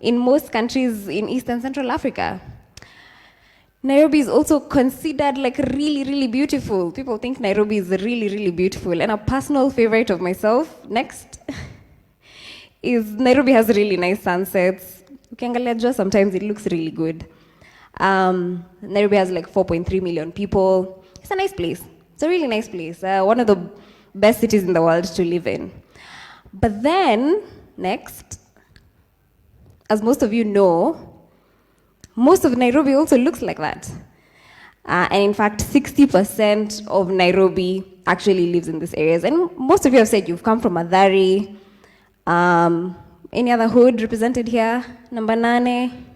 in most countries in East and Central Africa. Nairobi is also considered like really, really beautiful. People think Nairobi is really, really beautiful. And a personal favorite of myself, next, is Nairobi has really nice sunsets. Ukiangalia jua, sometimes it looks really good. Nairobi has like 4.3 million people. It's a nice place. It's a really nice place. One of the best cities in the world to live in. But then, next, as most of you know, most of Nairobi also looks like that. And in fact, 60% of Nairobi actually lives in these areas. And most of you have said you've come from Mathare. Any other hood represented here? Number 9?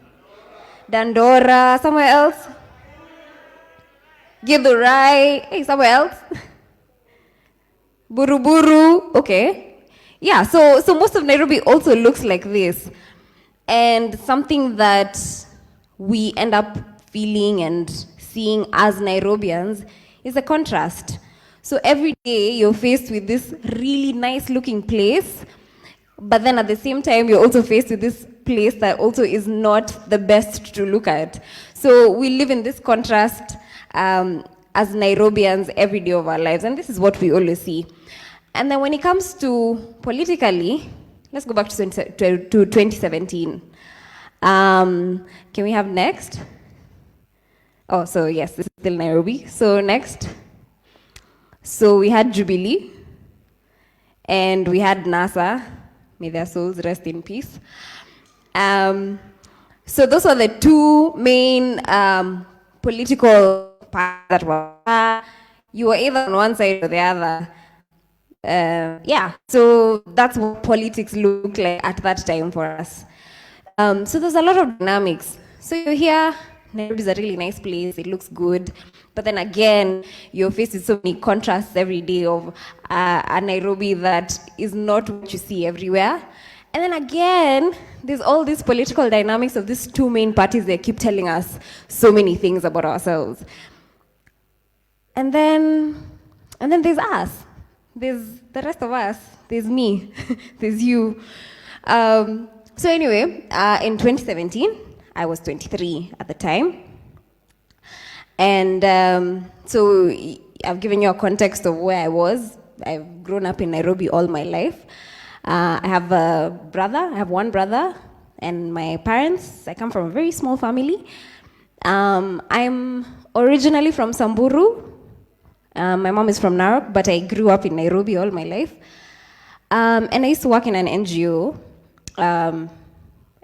Dandora, somewhere else? Githurai, hey, somewhere else? Buruburu, okay. Yeah, so most of Nairobi also looks like this. And something that we end up feeling and seeing as Nairobians is a contrast. So every day you're faced with this really nice looking place, but then at the same time you're also faced with this place that also is not the best to look at. So we live in this contrast as Nairobians every day of our lives, and this is what we always see. And then when it comes to politically, let's go back to 2017. Can we have next? Oh, so yes, this is still Nairobi. So next. So we had Jubilee, and we had NASA. May their souls rest in peace. So those are the two main political parties that were. You were either on one side or the other. Yeah, so that's what politics looked like at that time for us. So there's a lot of dynamics. So you're here, Nairobi is a really nice place, it looks good. But then again, you're faced with so many contrasts every day of a Nairobi that is not what you see everywhere. And then again, there's all these political dynamics of these two main parties that keep telling us so many things about ourselves. And then there's us. There's the rest of us. There's me. There's you. So anyway, in 2017, I was 23 at the time. And so I've given you a context of where I was. I've grown up in Nairobi all my life. I have one brother, and my parents. I come from a very small family. I'm originally from Samburu. My mom is from Narok, but I grew up in Nairobi all my life. And I used to work in an NGO.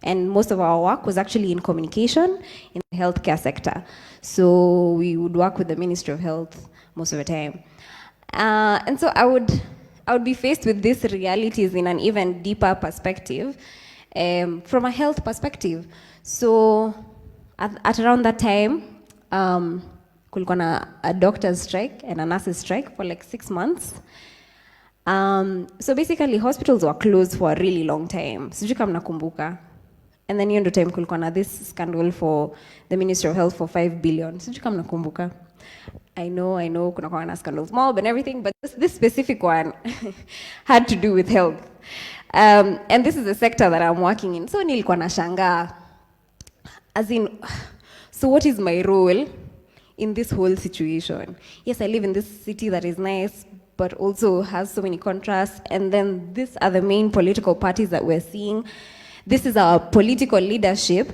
And most of our work was actually in communication in the healthcare sector. So we would work with the Ministry of Health most of the time. And so I would be faced with these realities in an even deeper perspective, from a health perspective. So at around that time, kulikuwa na a doctor's strike and a nurse's strike for like 6 months. So basically hospitals were closed for a really long time. Sijui kama nakumbuka. And then hiyo ndo time kulikuwa na this scandal for the Ministry of Health for 5 billion. Sijui kama nakumbuka. I know, kuna kwa na scandals mob and everything, but this specific one had to do with health. And this is the sector that I'm working in. So nilikuwa nashangaa. As in, so what is my role in this whole situation? Yes, I live in this city that is nice, but also has so many contrasts. And then these are the main political parties that we're seeing. This is our political leadership.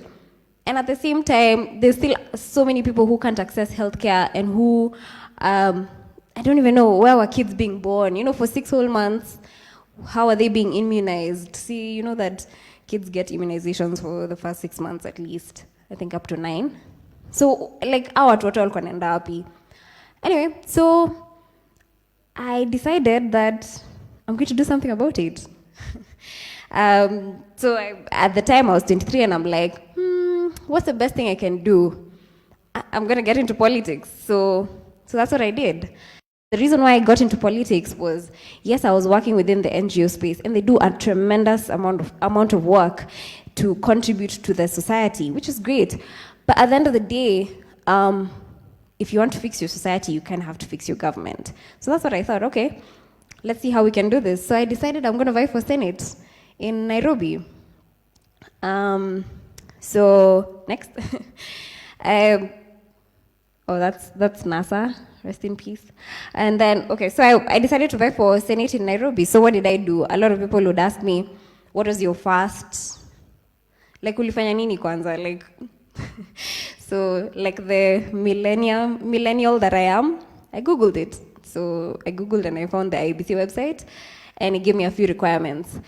And at the same time, there's still so many people who can't access healthcare and who, I don't even know, where were kids being born? You know, for 6 whole months, how are they being immunized? See, you know that kids get immunizations for the first 6 months at least, I think up to 9. So, like, our watu walikuwa wanaenda wapi? Anyway, so I decided that I'm going to do something about it. So at the time I was 23 and I'm like, what's the best thing I can do? I'm going to get into politics. So that's what I did. The reason why I got into politics was, yes, I was working within the NGO space, and they do a tremendous amount of work to contribute to the society, which is great. But at the end of the day, if you want to fix your society, you kind of have to fix your government. So that's what I thought, okay, let's see how we can do this. So I decided I'm going to vie for Senate in Nairobi. So next. That's NASA, rest in peace. And then, okay, so I decided to vie for Senate in Nairobi. So what did I do? A lot of people would ask me, what was your first, like, ulifanya nini kwanza? Like, so like the millennial that I am, I Googled it. So I Googled and I found the IBC website, and it gave me a few requirements.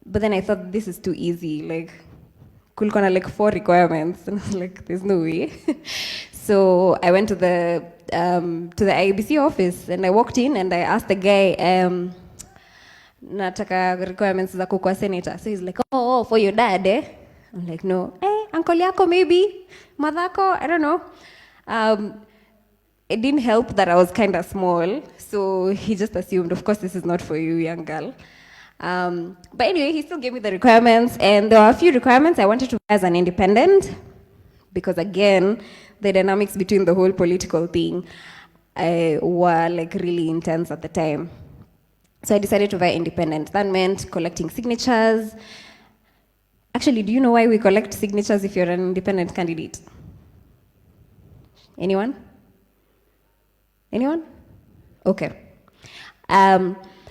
But then I thought, this is too easy. Like, kulikuwa na like 4 requirements, and I was like, there's no way. So I went to the IBC office, and I walked in and I asked the guy, nataka requirements za kukuwa senator. So he's like, oh, for your dad, eh? I'm like, no. Uncle yako maybe, madhako, I don't know. It didn't help that I was kind of small, so he just assumed, of course, this is not for you, young girl. But anyway, he still gave me the requirements, and there were a few requirements. I wanted to be as an independent, because again, the dynamics between the whole political thing were like really intense at the time. So I decided to vie independent. That meant collecting signatures. Actually, do you know why we collect signatures if you're an independent candidate? Anyone? Anyone? Okay.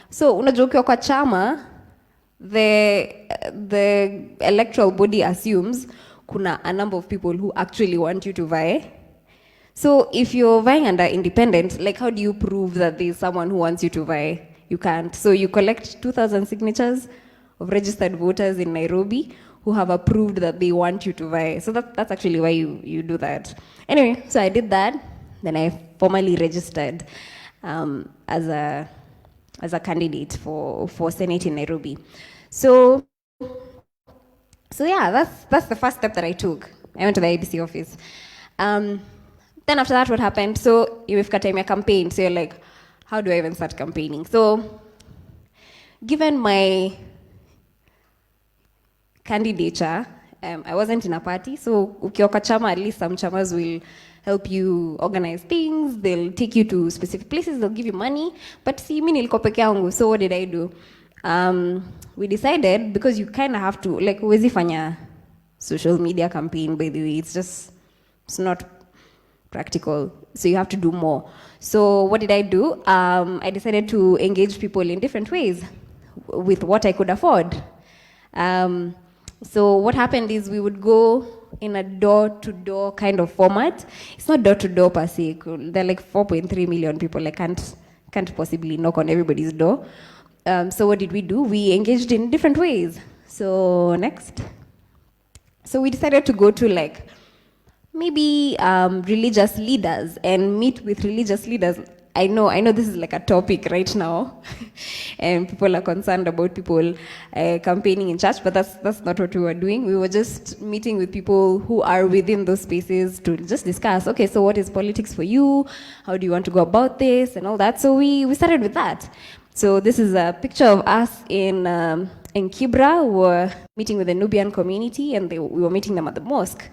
So unajua ukiwa kwa chama, the electoral body assumes kuna a number of people who actually want you to vie. So if you're vying under independent, like, how do you prove that there's someone who wants you to vie? You can't. So you collect 2,000 signatures of registered voters in Nairobi who have approved that they want you to vie. So that's actually why you do that. Anyway, so I did that. Then I formally registered as a candidate for Senate in Nairobi. So yeah, that's the first step that I took. I went to the IBC office. Then after that, what happened? So you've got time your campaign. So you're like, how do I even start campaigning? So given my candidature, I wasn't in a party. So ukiwa kwa chama, at least some chamas will help you organize things. They'll take you to specific places. They'll give you money. But see, mimi nilikuwa peke yangu. So what did I do? we decided, because you kind of have to, like, huwezi fanya social media campaign, by the way, it's not practical, so you have to do more. So what did I do? I decided to engage people in different ways with what I could afford. So what happened is we would go in a door-to-door kind of format. It's not door-to-door per se. There are like 4.3 million people. I can't possibly knock on everybody's door. So what did we do? We engaged in different ways. So next. So we decided to go to like maybe religious leaders and meet with religious leaders. I know this is like a topic right now, and people are concerned about people campaigning in church, but that's not what we were doing. We were just meeting with people who are within those spaces to just discuss, okay, so what is politics for you? How do you want to go about this and all that? So we started with that. So this is a picture of us in Kibra. We were meeting with the Nubian community, and we were meeting them at the mosque.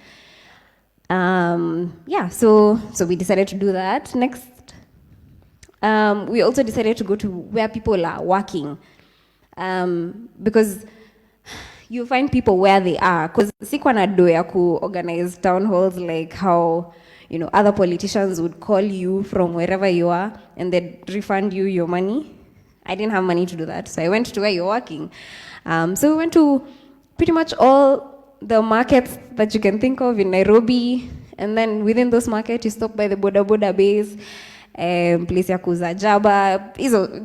So we decided to do that. Next. We also decided to go to where people are working, because you find people where they are. Because sikuwa na do ya ku organize town halls like how other politicians would call you from wherever you are and they'd refund you your money. I didn't have money to do that, so I went to where you're working. So we went to pretty much all the markets that you can think of in Nairobi, and then within those markets you stop by the Boda Boda base, place ya kuuza jaba,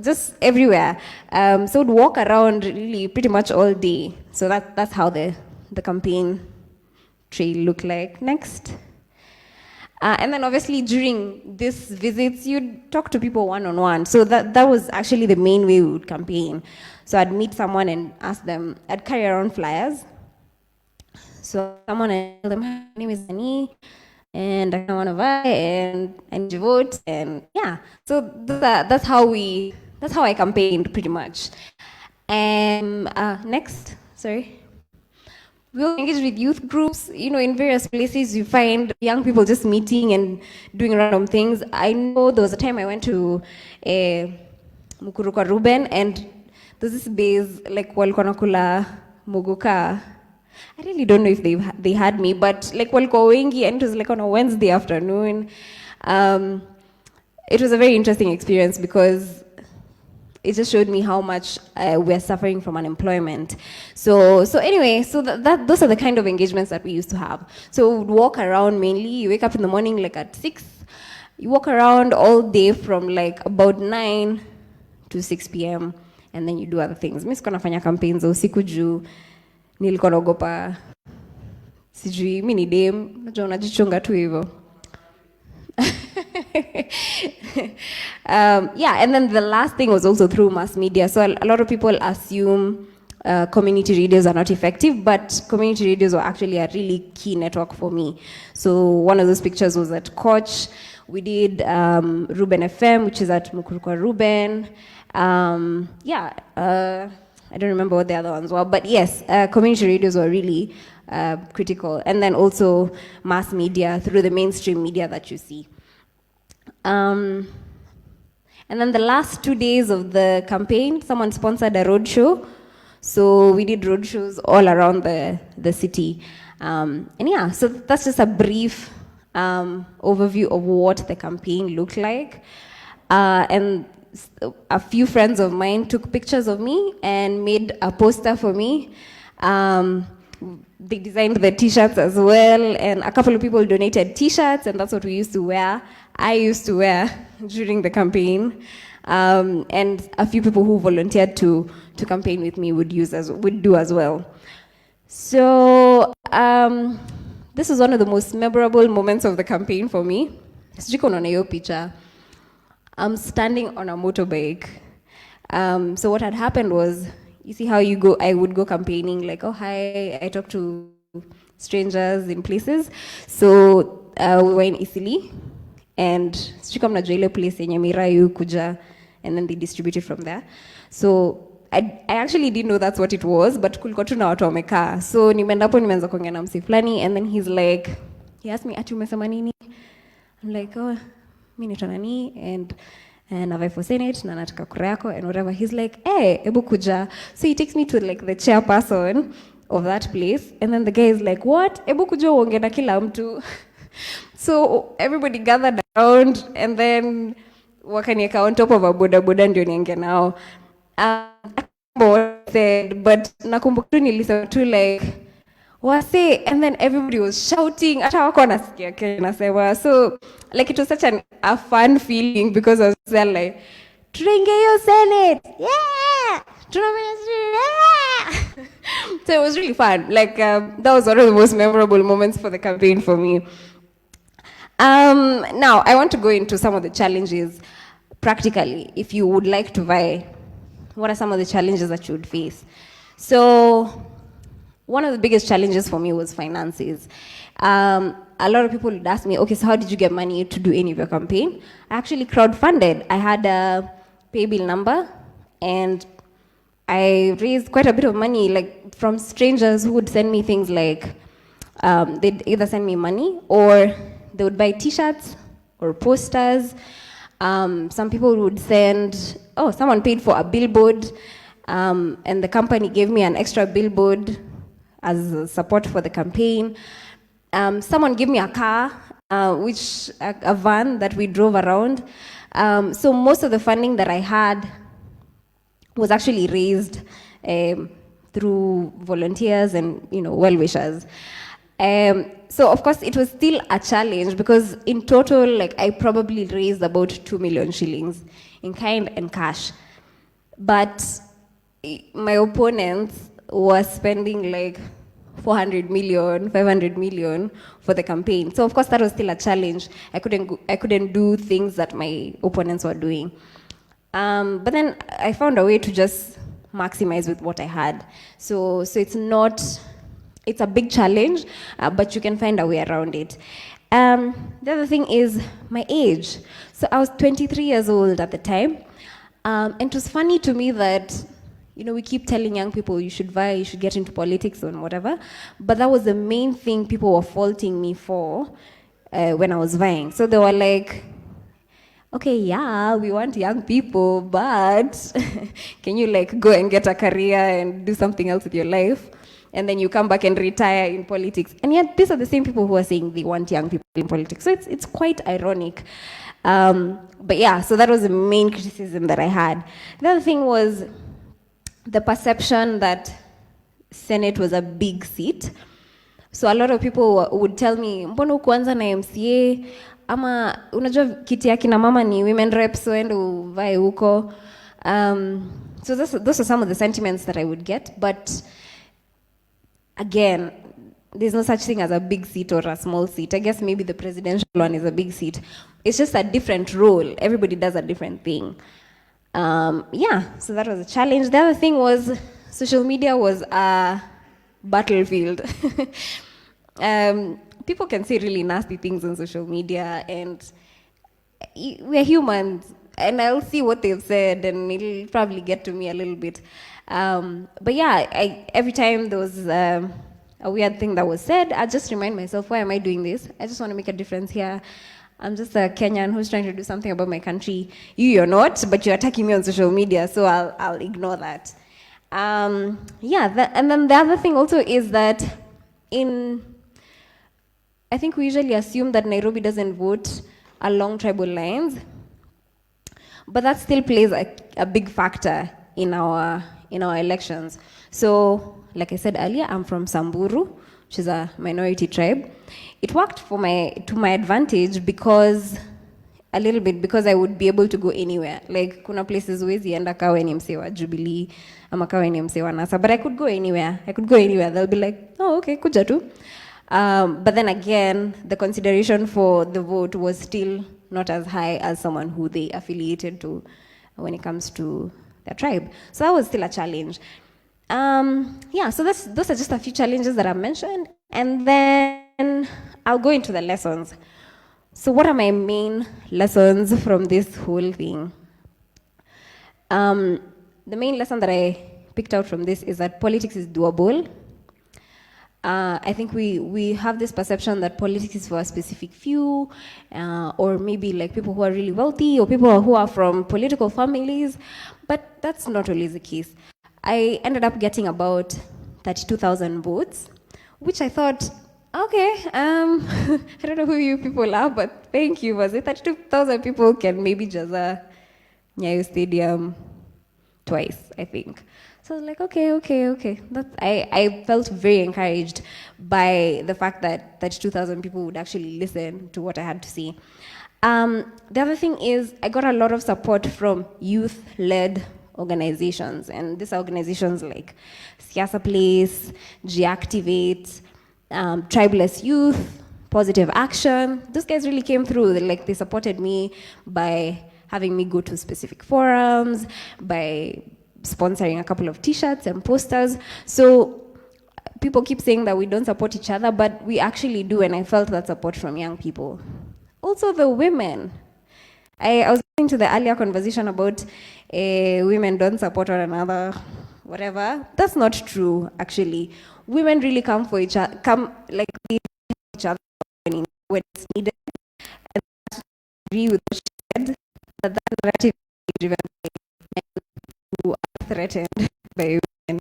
just everywhere. So we'd walk around really pretty much all day. So that's how the campaign trail looked like. Next. And then obviously during these visits, you'd talk to people one-on-one. So that was actually the main way we would campaign. So I'd meet someone and ask them, I'd carry around flyers. So someone and tell them, my name is Annie, and I want to buy, and I need to vote, and yeah. So that's how I campaigned pretty much. Next, sorry. We'll engage with youth groups. In various places you find young people just meeting and doing random things. I know there was a time I went to Mukuru kwa Ruben, and there's this base like walikuwa nakula muguka. I really don't know if they had me, but like walikuwa wengi, and it was like on a Wednesday afternoon. It was a very interesting experience because it just showed me how much we're suffering from unemployment. So anyway, those are the kind of engagements that we used to have. So we'd walk around mainly. You wake up in the morning like at 6. You walk around all day from like about 9 to 6 p.m. and then you do other things. Mimi sikuwa nafanya campaigns usiku juu nilikuwa naogopa sijui mimi ni dem, najua unajichunga tu hivyo. And then the last thing was also through mass media. So a lot of people assume community radios are not effective, but community radios were actually a really key network for me. So one of those pictures was at Koch. We did Ruben FM, which is at Mukurukwa Ruben. I don't remember what the other ones were, but yes, community radios were really critical. And then also mass media through the mainstream media that you see. And then the last 2 days of the campaign, someone sponsored a roadshow. So we did roadshows all around the city. So that's just a brief overview of what the campaign looked like. And a few friends of mine took pictures of me and made a poster for me. They designed the t-shirts as well, and a couple of people donated t-shirts, and that's what we used to wear. I used to wear during the campaign, and a few people who volunteered to campaign with me would do as well. So this was one of the most memorable moments of the campaign for me. I'm standing on a motorbike. So what had happened was, you see how I would go campaigning, like, oh, hi, I talk to strangers in places. So we were in Isili, and sijui mnajua ile place yenye Mirayu kuja, and then they distributed from there. So I actually didn't know that's what it was, but kulikuwa tu na watu wamekaa. So nimeenda hapo nimeanza kuongea na msi fulani, and then he asked me, ati umesema nini? I'm like, oh, mimi naitwa nani, and na vie for Senate, na nataka kura yako, and whatever. He's like, hey, ebu kuja. So he takes me to like the chairperson of that place, and then the guy is like, what? Ebu kuja uonge na kila mtu. So everybody gathered around, and then wakanieka on top of a boda ndio nienge nao. Said, but nakumbuka tu nilisema tu like, wase, and then everybody was shouting, hata wako wanasikia kinasema. So like it was such a fun feeling because I was there like, tunaingia hiyo Senate, yeah, yeah. So it was really fun. Like that was one of the most memorable moments for the campaign for me. Now I want to go into some of the challenges practically. If you would like to vie, what are some of the challenges that you would face? So one of the biggest challenges for me was finances. A lot of people would ask me, okay, so how did you get money to do any of your campaign? I actually crowdfunded. I had a pay bill number, and I raised quite a bit of money, like from strangers who would send me things like, they'd either send me money or they would buy t-shirts or posters. Some people would send, someone paid for a billboard, and the company gave me an extra billboard as support for the campaign. Someone gave me a car, a van that we drove around. So most of the funding that I had was actually raised through volunteers and well-wishers. So of course it was still a challenge because in total, like I probably raised about 2 million shillings in kind and cash. But my opponents were spending like 400 million, 500 million for the campaign. So of course that was still a challenge. I couldn't do things that my opponents were doing. But then I found a way to just maximize with what I had. So it's a big challenge, but you can find a way around it. The other thing is my age. So I was 23 years old at the time. And it was funny to me that, we keep telling young people you should vie, you should get into politics and whatever. But that was the main thing people were faulting me for when I was vying. So they were like, okay, yeah, we want young people, but can you like go and get a career and do something else with your life? And then you come back and retire in politics. And yet these are the same people who are saying they want young people in politics. So it's quite ironic. But yeah, so that was the main criticism that I had. The other thing was the perception that Senate was a big seat. So a lot of people would tell me, mbona ukuanza na MCA, ama unajua kiti ya kina mama ni women reps, so endo uvae huko. So those are some of the sentiments that I would get. But again, there's no such thing as a big seat or a small seat. I guess maybe the presidential one is a big seat. It's just a different role. Everybody does a different thing. So that was a challenge. The other thing was social media was a battlefield. People can say really nasty things on social media, and we're humans, and I'll see what they've said, and it'll probably get to me a little bit. But yeah, every time there was a weird thing that was said, I just remind myself, why am I doing this? I just want to make a difference here. I'm just a Kenyan who's trying to do something about my country. You're not, but you're attacking me on social media, so I'll ignore that. And then the other thing also is that I think we usually assume that Nairobi doesn't vote along tribal lines, but that still plays a big factor in our elections. So, like I said earlier, I'm from Samburu, which is a minority tribe. It worked to my advantage because I would be able to go anywhere. Like, kuna places huwezi enda kawe ni msee wa Jubilee, ama kawe ni msee wa NASA, but I could go anywhere. They'll be like, oh, okay, kuja tu. But then again, the consideration for the vote was still not as high as someone who they affiliated to when it comes to their tribe. So that was still a challenge. So those are just a few challenges that I've mentioned. And then I'll go into the lessons. So what are my main lessons from this whole thing? The main lesson that I picked out from this is that politics is doable. I think we have this perception that politics is for a specific few, or maybe like people who are really wealthy, or people who are from political families, but that's not always the case. I ended up getting about 32,000 votes, which I thought, okay, I don't know who you people are, but thank you. Was it 32,000 people can maybe just Nyayo Stadium twice, I think. So I was like, okay. I felt very encouraged by the fact that 32,000 people would actually listen to what I had to say. The other thing is I got a lot of support from youth-led organizations, and these are organizations like Siasa Place, G-Activate, Tribeless Youth, Positive Action. Those guys really came through. They supported me by having me go to specific forums, by sponsoring a couple of t-shirts and posters. So people keep saying that we don't support each other, but we actually do, and I felt that support from young people. Also the women. I was listening to the earlier conversation about women don't support one another, whatever. That's not true, actually. Women really come for each other, they help each other when it's needed. And I agree with what she said, that narrative is driven by men who are threatened by women.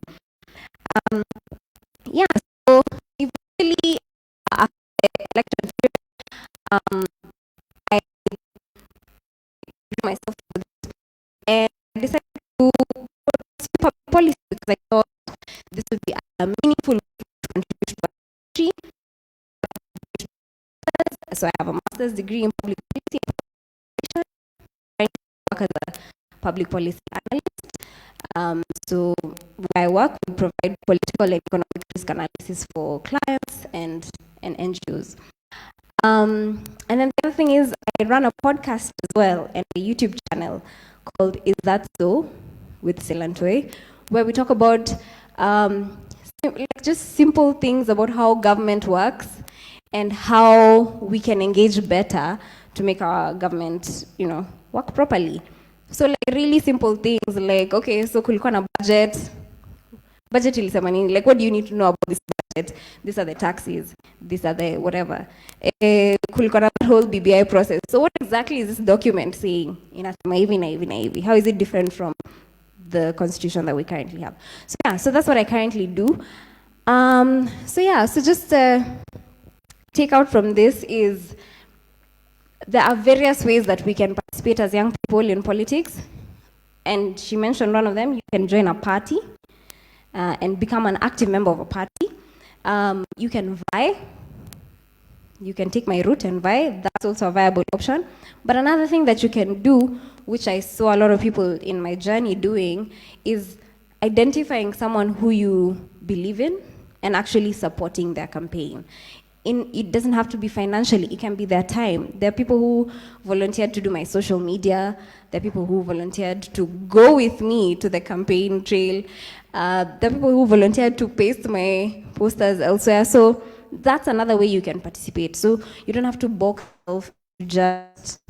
So eventually, after the election period, I myself to this and decided to pursue public policy because I thought this would be a meaningful contribution to the country. So I have a master's degree in public policy and trying to work as a public policy analyst. So where I work, we provide political and economic risk analysis for clients and NGOs. And then the other thing is I run a podcast as well and a YouTube channel called Is That So? With Silantwe, where we talk about just simple things about how government works and how we can engage better to make our government, work properly. So really simple things like, okay, so kulikuwa na budget ilisema nini? Like, what do you need to know about this budget? These are the taxes. These are the whatever. Kulikuwa na whole BBI process. So what exactly is this document saying? Inasema hivi na hivi na hivi. How is it different from the constitution that we currently have? So that's what I currently do. So just take out from this is there are various ways that we can participate as young people in politics. And she mentioned one of them. You can join a party and become an active member of a party. You can vie. You can take my route and vie. That's also a viable option. But another thing that you can do, which I saw a lot of people in my journey doing, is identifying someone who you believe in and actually supporting their campaign. It doesn't have to be financially, it can be their time. There are people who volunteered to do my social media. There are people who volunteered to go with me to the campaign trail. There are people who volunteered to paste my posters elsewhere. So that's another way you can participate. So you don't have to box yourself just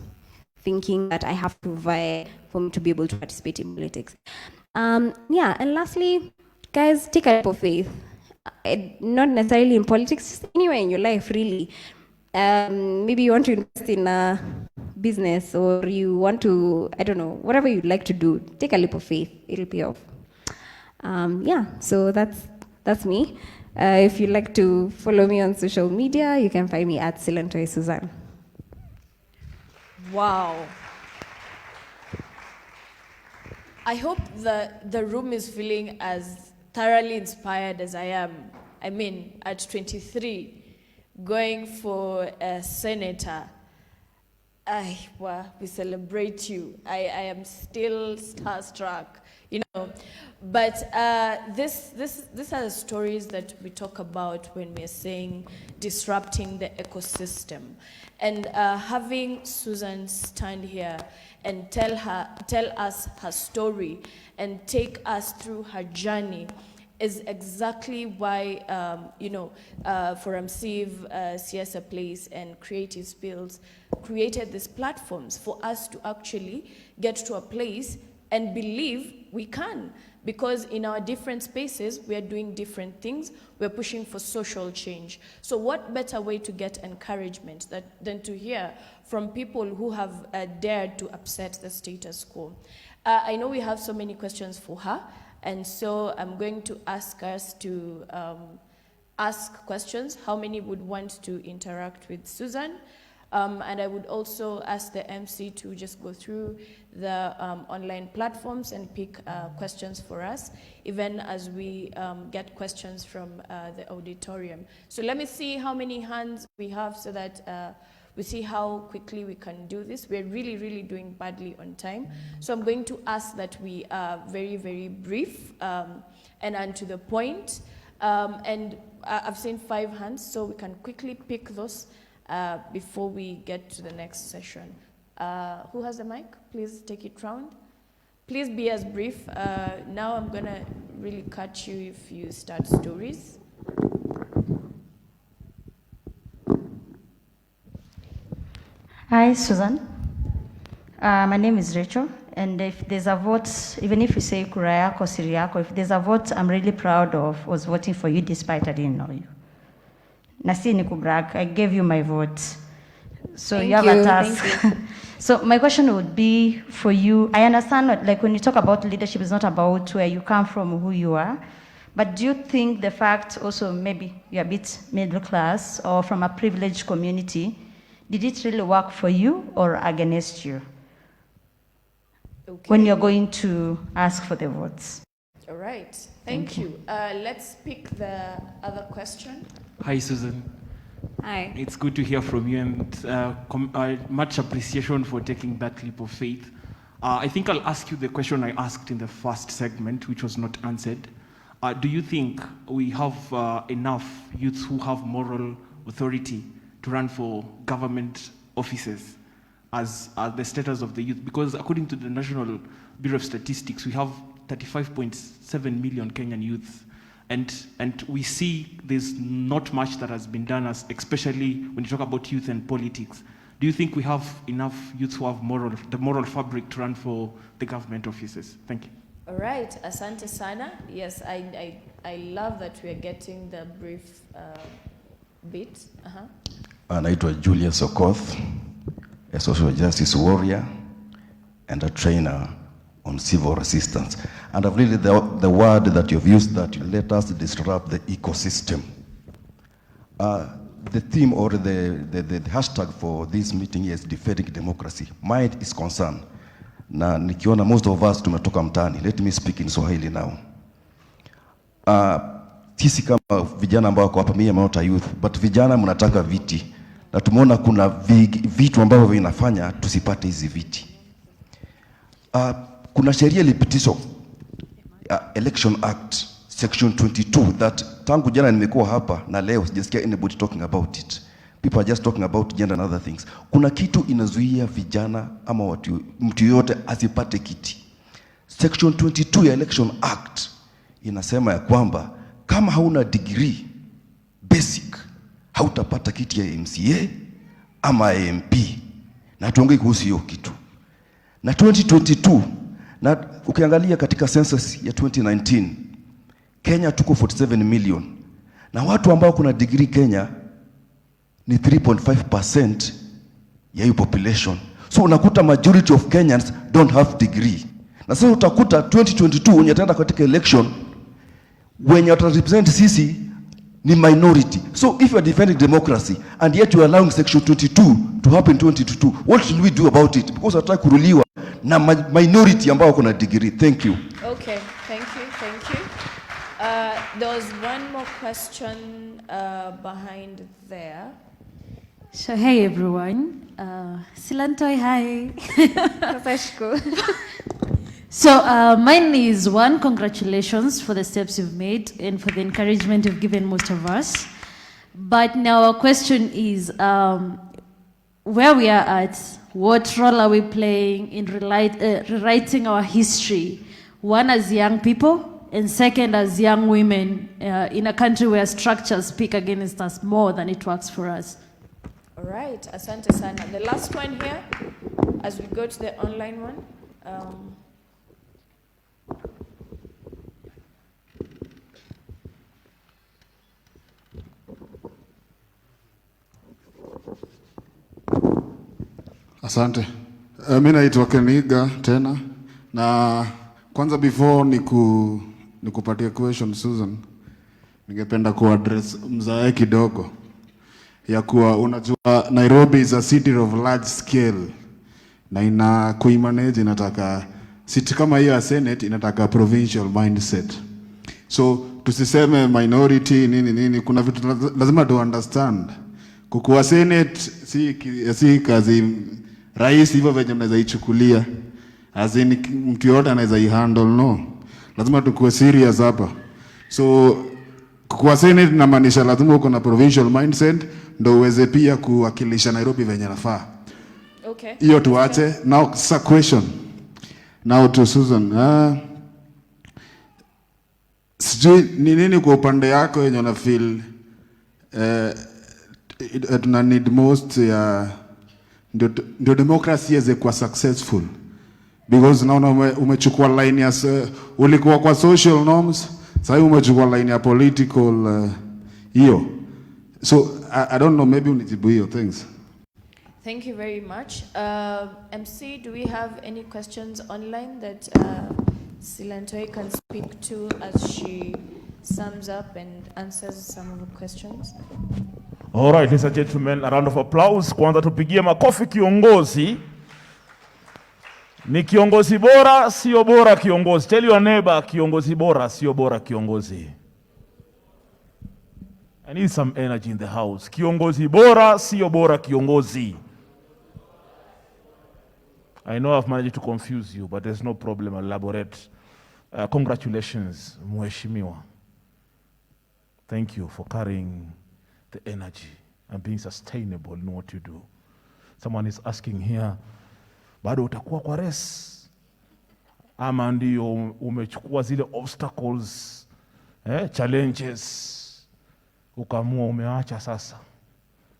thinking that I have to vie for me to be able to participate in politics. And lastly, guys, take a leap of faith. Not necessarily in politics, just anywhere in your life, really. Maybe you want to invest in a business, or you want to, I don't know, whatever you'd like to do, take a leap of faith. It'll pay off. So that's me. If you'd like to follow me on social media, you can find me at Silantwe Suzanne. Wow. I hope the room is feeling as thoroughly inspired as I am. I mean, at 23, going for a senator, we celebrate you. I am still starstruck, But these are the stories that we talk about when we're saying disrupting the ecosystem. And having Susan stand here and tell us her story and take us through her journey is exactly why, Forum Civ, Siasa Place, and Creative Spills created these platforms for us to actually get to a place and believe we can. Because in our different spaces, we are doing different things. We're pushing for social change. So what better way to get encouragement than to hear from people who have dared to upset the status quo? I know we have so many questions for her, and so I'm going to ask us to ask questions. How many would want to interact with Susan? And I would also ask the MC to just go through the online platforms and pick questions for us, even as we get questions from the auditorium. So let me see how many hands we have so that we see how quickly we can do this. We're really, really doing badly on time. So I'm going to ask that we are very, very brief and to the point. And I've seen 5 hands, so we can quickly pick those before we get to the next session. Who has the mic? Please take it round. Please be as brief. Now I'm gonna really cut you if you start stories. Hi, Susan. My name is Rachel, and if there's a vote, even if you say kura yako, siri yako, if there's a vote I'm really proud of, was voting for you despite I didn't know you. Nasi ni kubrag, I gave you my vote. So you have a task. So my question would be for you, I understand that, like, when you talk about leadership, it's not about where you come from, who you are, but do you think the fact also maybe you're a bit middle class or from a privileged community, did it really work for you or against you when you're going to ask for the votes? All right, thank you. Let's pick the other question. Hi, Susan. Hi. It's good to hear from you, and much appreciation for taking that leap of faith. I think I'll ask you the question I asked in the first segment, which was not answered. Do you think we have enough youths who have moral authority to run for government offices as the status of the youth? Because according to the National Bureau of Statistics, we have 35.7 million Kenyan youths. And we see there's not much that has been done, especially when you talk about youth and politics. Do you think we have enough youths who have the moral fabric to run for the government offices? Thank you. All right, asante sana. Yes, I love that we are getting the brief bit. Anaitwa Julius Okoth, a social justice warrior and a trainer on civil resistance. And I've really the word that you've used, that you let us disrupt the ecosystem. The theme or the hashtag for this meeting is defending democracy. Mine is concern. Na nikiona most of us tumetoka mtaani. Let me speak in Swahili now. Sisi kama vijana ambao wako hapa, mimi am not a youth, but vijana mnataka viti. Na tumeona kuna vitu ambavyo vinafanya tusipate hizi viti. Kuna sheria ilipitishwa, Election Act Section 22, that tangu jana nimekuwa hapa na leo sijasikia anybody talking about it. People are just talking about gender and other things. Kuna kitu inazuia vijana ama mtu yote asipate kiti. Section 22 ya Election Act inasema ya kwamba kama hauna degree basic hautapata kiti ya MCA ama MP. Na tuongee kuhusu hiyo kitu. Na 2022, na ukiangalia katika census ya 2019, Kenya tuko 47 million. Na watu ambao kuna degree Kenya ni 3.5% ya hiyo population. So unakuta majority of Kenyans don't have degree. Na sasa utakuta 2022 wenye ataenda katika election, wenye watarepresent sisi ni minority. So if you are defending democracy and yet you are allowing Section 22 to happen 2022, what should we do about it? Because hataki kuruliwa na minority ambao kuna degree. Thank you. Okay, thank you. There was one more question behind there. So hey everyone, Silantoi, hi. So mine is one, congratulations for the steps you've made and for the encouragement you've given most of us. But now our question is, where we are at, what role are we playing in rewriting our history? One, as young people, and second, as young women in a country where structures speak against us more than it works for us. All right, asante sana. The last one here, as we go to the online one. Asante. Mimi naitwa Keniga tena, na kwanza before nikupatie question Susan, ningependa kuaddress mzae kidogo ya kuwa unajua Nairobi is a city of large scale na ina kuimanage inataka city kama hiyo ya Senate inataka provincial mindset. So tusiseme minority nini, kuna vitu lazima tu understand. Kukuwa Senate si kazi rais hivyo venye mnaweza ichukulia. As in mtu yote anaweza ihandle, no. Lazima tukue serious hapa. So kukuwa Senate inamaanisha lazima uko na provincial mindset ndio uweze pia kuwakilisha Nairobi venye nafaa. Okay. Hiyo tuache. Now a question. Now to Susan. Sijui ni nini kwa upande yako yenye una feel tuna need most ya ndio democracy iweze kuwa successful, because naona umechukua line ya ulikuwa kwa social norms, sasa umechukua line ya political hiyo. So I don't know, maybe unijibu hiyo. Thanks. Thank you very much. MC, do we have any questions online that Silantoi can speak to as she sums up and answers some of the questions? All right, ladies and gentlemen, a round of applause. Kwanza tupigie makofi kiongozi. Ni kiongozi bora, sio bora kiongozi. Tell your neighbor, kiongozi bora, sio bora kiongozi. I need some energy in the house. Kiongozi bora, sio bora kiongozi. I know I've managed to confuse you, but there's no problem. I'll elaborate. Congratulations, Mheshimiwa. Thank you for carrying the energy and being sustainable in what you do. Someone is asking here, bado utakuwa kwa race? Ama ndio umechukua zile obstacles, challenges, ukaamua umeacha sasa?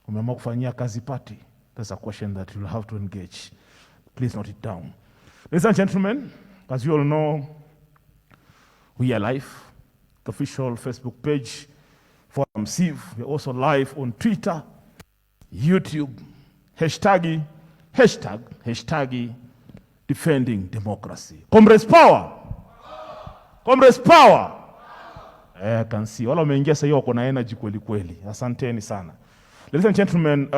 Umeamua kufanyia kazi party? That's a question that you'll have to engage. Please note it down. Ladies and gentlemen, as you all know, we are live. The official Facebook page for MCV. We're also live on Twitter, YouTube, hashtag defending democracy. Comrades power! Comrades power! I can see. Wala umeingia sasa hiyo wako na energy kweli kweli. Asanteni sana. Ladies and gentlemen,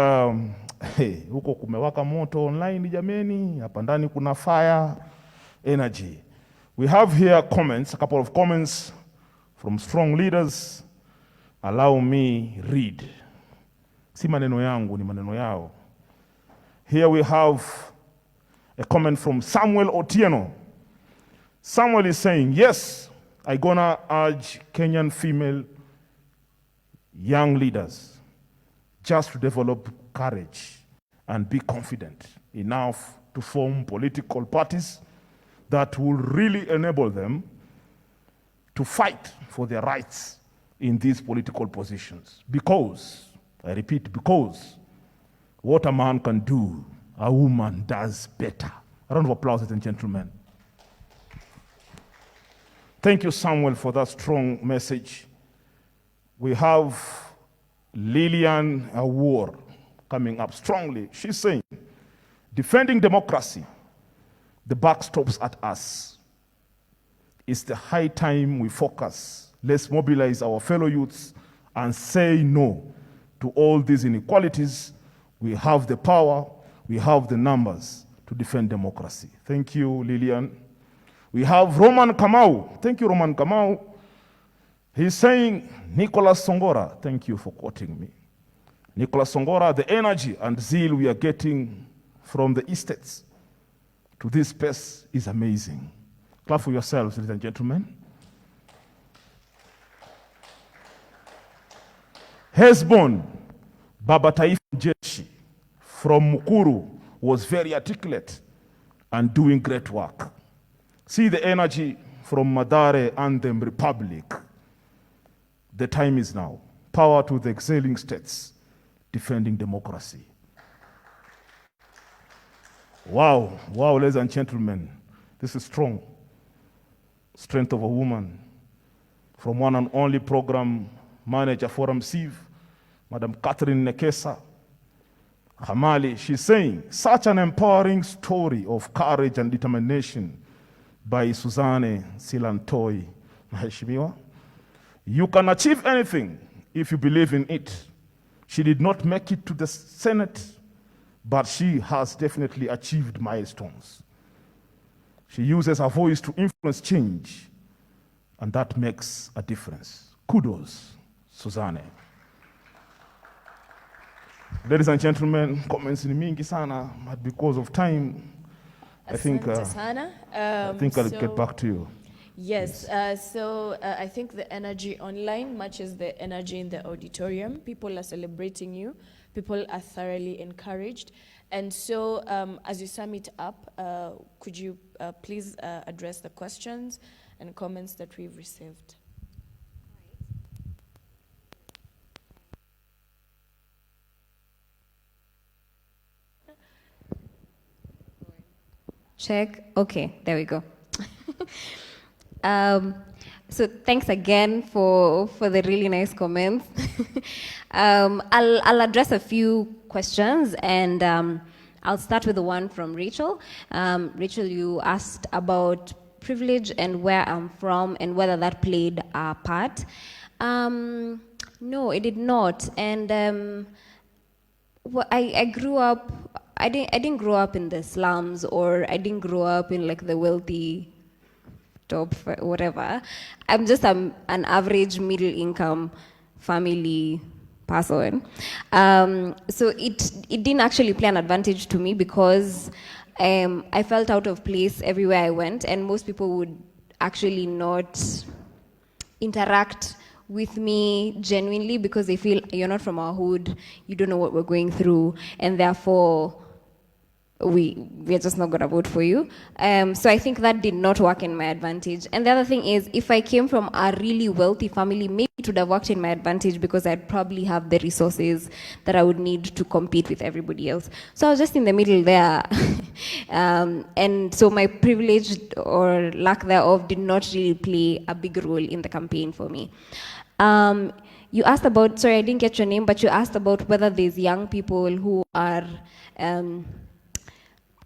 huko kumewaka moto online jameni, hapa ndani kuna fire energy. We have here comments, a couple of comments from strong leaders. Allow me read. Si maneno yangu, ni maneno yao. Here we have a comment from Samuel Otieno. Samuel is saying, yes, I'm gonna urge Kenyan female young leaders just to develop courage and be confident enough to form political parties that will really enable them to fight for their rights in these political positions. Because, I repeat, because what a man can do, a woman does better. A round of applause, ladies and gentlemen. Thank you, Samuel, for that strong message. We have Lillian Awar coming up strongly. She's saying, defending democracy, the buck stops at us. It's the high time we focus. Let's mobilize our fellow youths and say no to all these inequalities. We have the power, we have the numbers to defend democracy. Thank you, Lillian. We have Roman Kamau. Thank you, Roman Kamau. He's saying, Nicholas Songora, thank you for quoting me. Nicholas Songora, the energy and zeal we are getting from the estates to this space is amazing. Clap for yourselves, ladies and gentlemen. Hezbon, Baba Taifa Jeshi from Mukuru was very articulate and doing great work. See the energy from Madare Anthem Republic. The time is now. Power to the excelling states defending democracy. Wow, wow, ladies and gentlemen, this is strong. Strength of a woman. From one and only program manager for MCV, Madam Catherine Nekesa, Hamali, she's saying, such an empowering story of courage and determination by Suzanne Silantoi Mheshimiwa. You can achieve anything if you believe in it. She did not make it to the Senate, but she has definitely achieved milestones. She uses her voice to influence change, and that makes a difference. Kudos, Suzanne. Ladies and gentlemen, comments ni mingi sana, but because of time, I think I'll get back to you. Yes, so I think the energy online matches the energy in the auditorium. People are celebrating you. People are thoroughly encouraged. And so as you sum it up, could you please address the questions and comments that we've received? Check. Okay, there we go. So thanks again for the really nice comments. I'll address a few questions, and I'll start with the one from Rachel. Rachel, you asked about privilege and where I'm from and whether that played a part. No, it did not. And I grew up. I didn't grow up in the slums, or I didn't grow up in like the wealthy top, whatever. I'm just an average middle income family person. So it didn't actually play an advantage to me, because I felt out of place everywhere I went, and most people would actually not interact with me genuinely because they feel you're not from our hood, you don't know what we're going through, and therefore we're just not going to vote for you. So I think that did not work in my advantage. And the other thing is, if I came from a really wealthy family, maybe it would have worked in my advantage, because I'd probably have the resources that I would need to compete with everybody else. So I was just in the middle there. And so my privilege or lack thereof did not really play a big role in the campaign for me. You asked about, sorry, I didn't get your name, but you asked about whether there's young people who are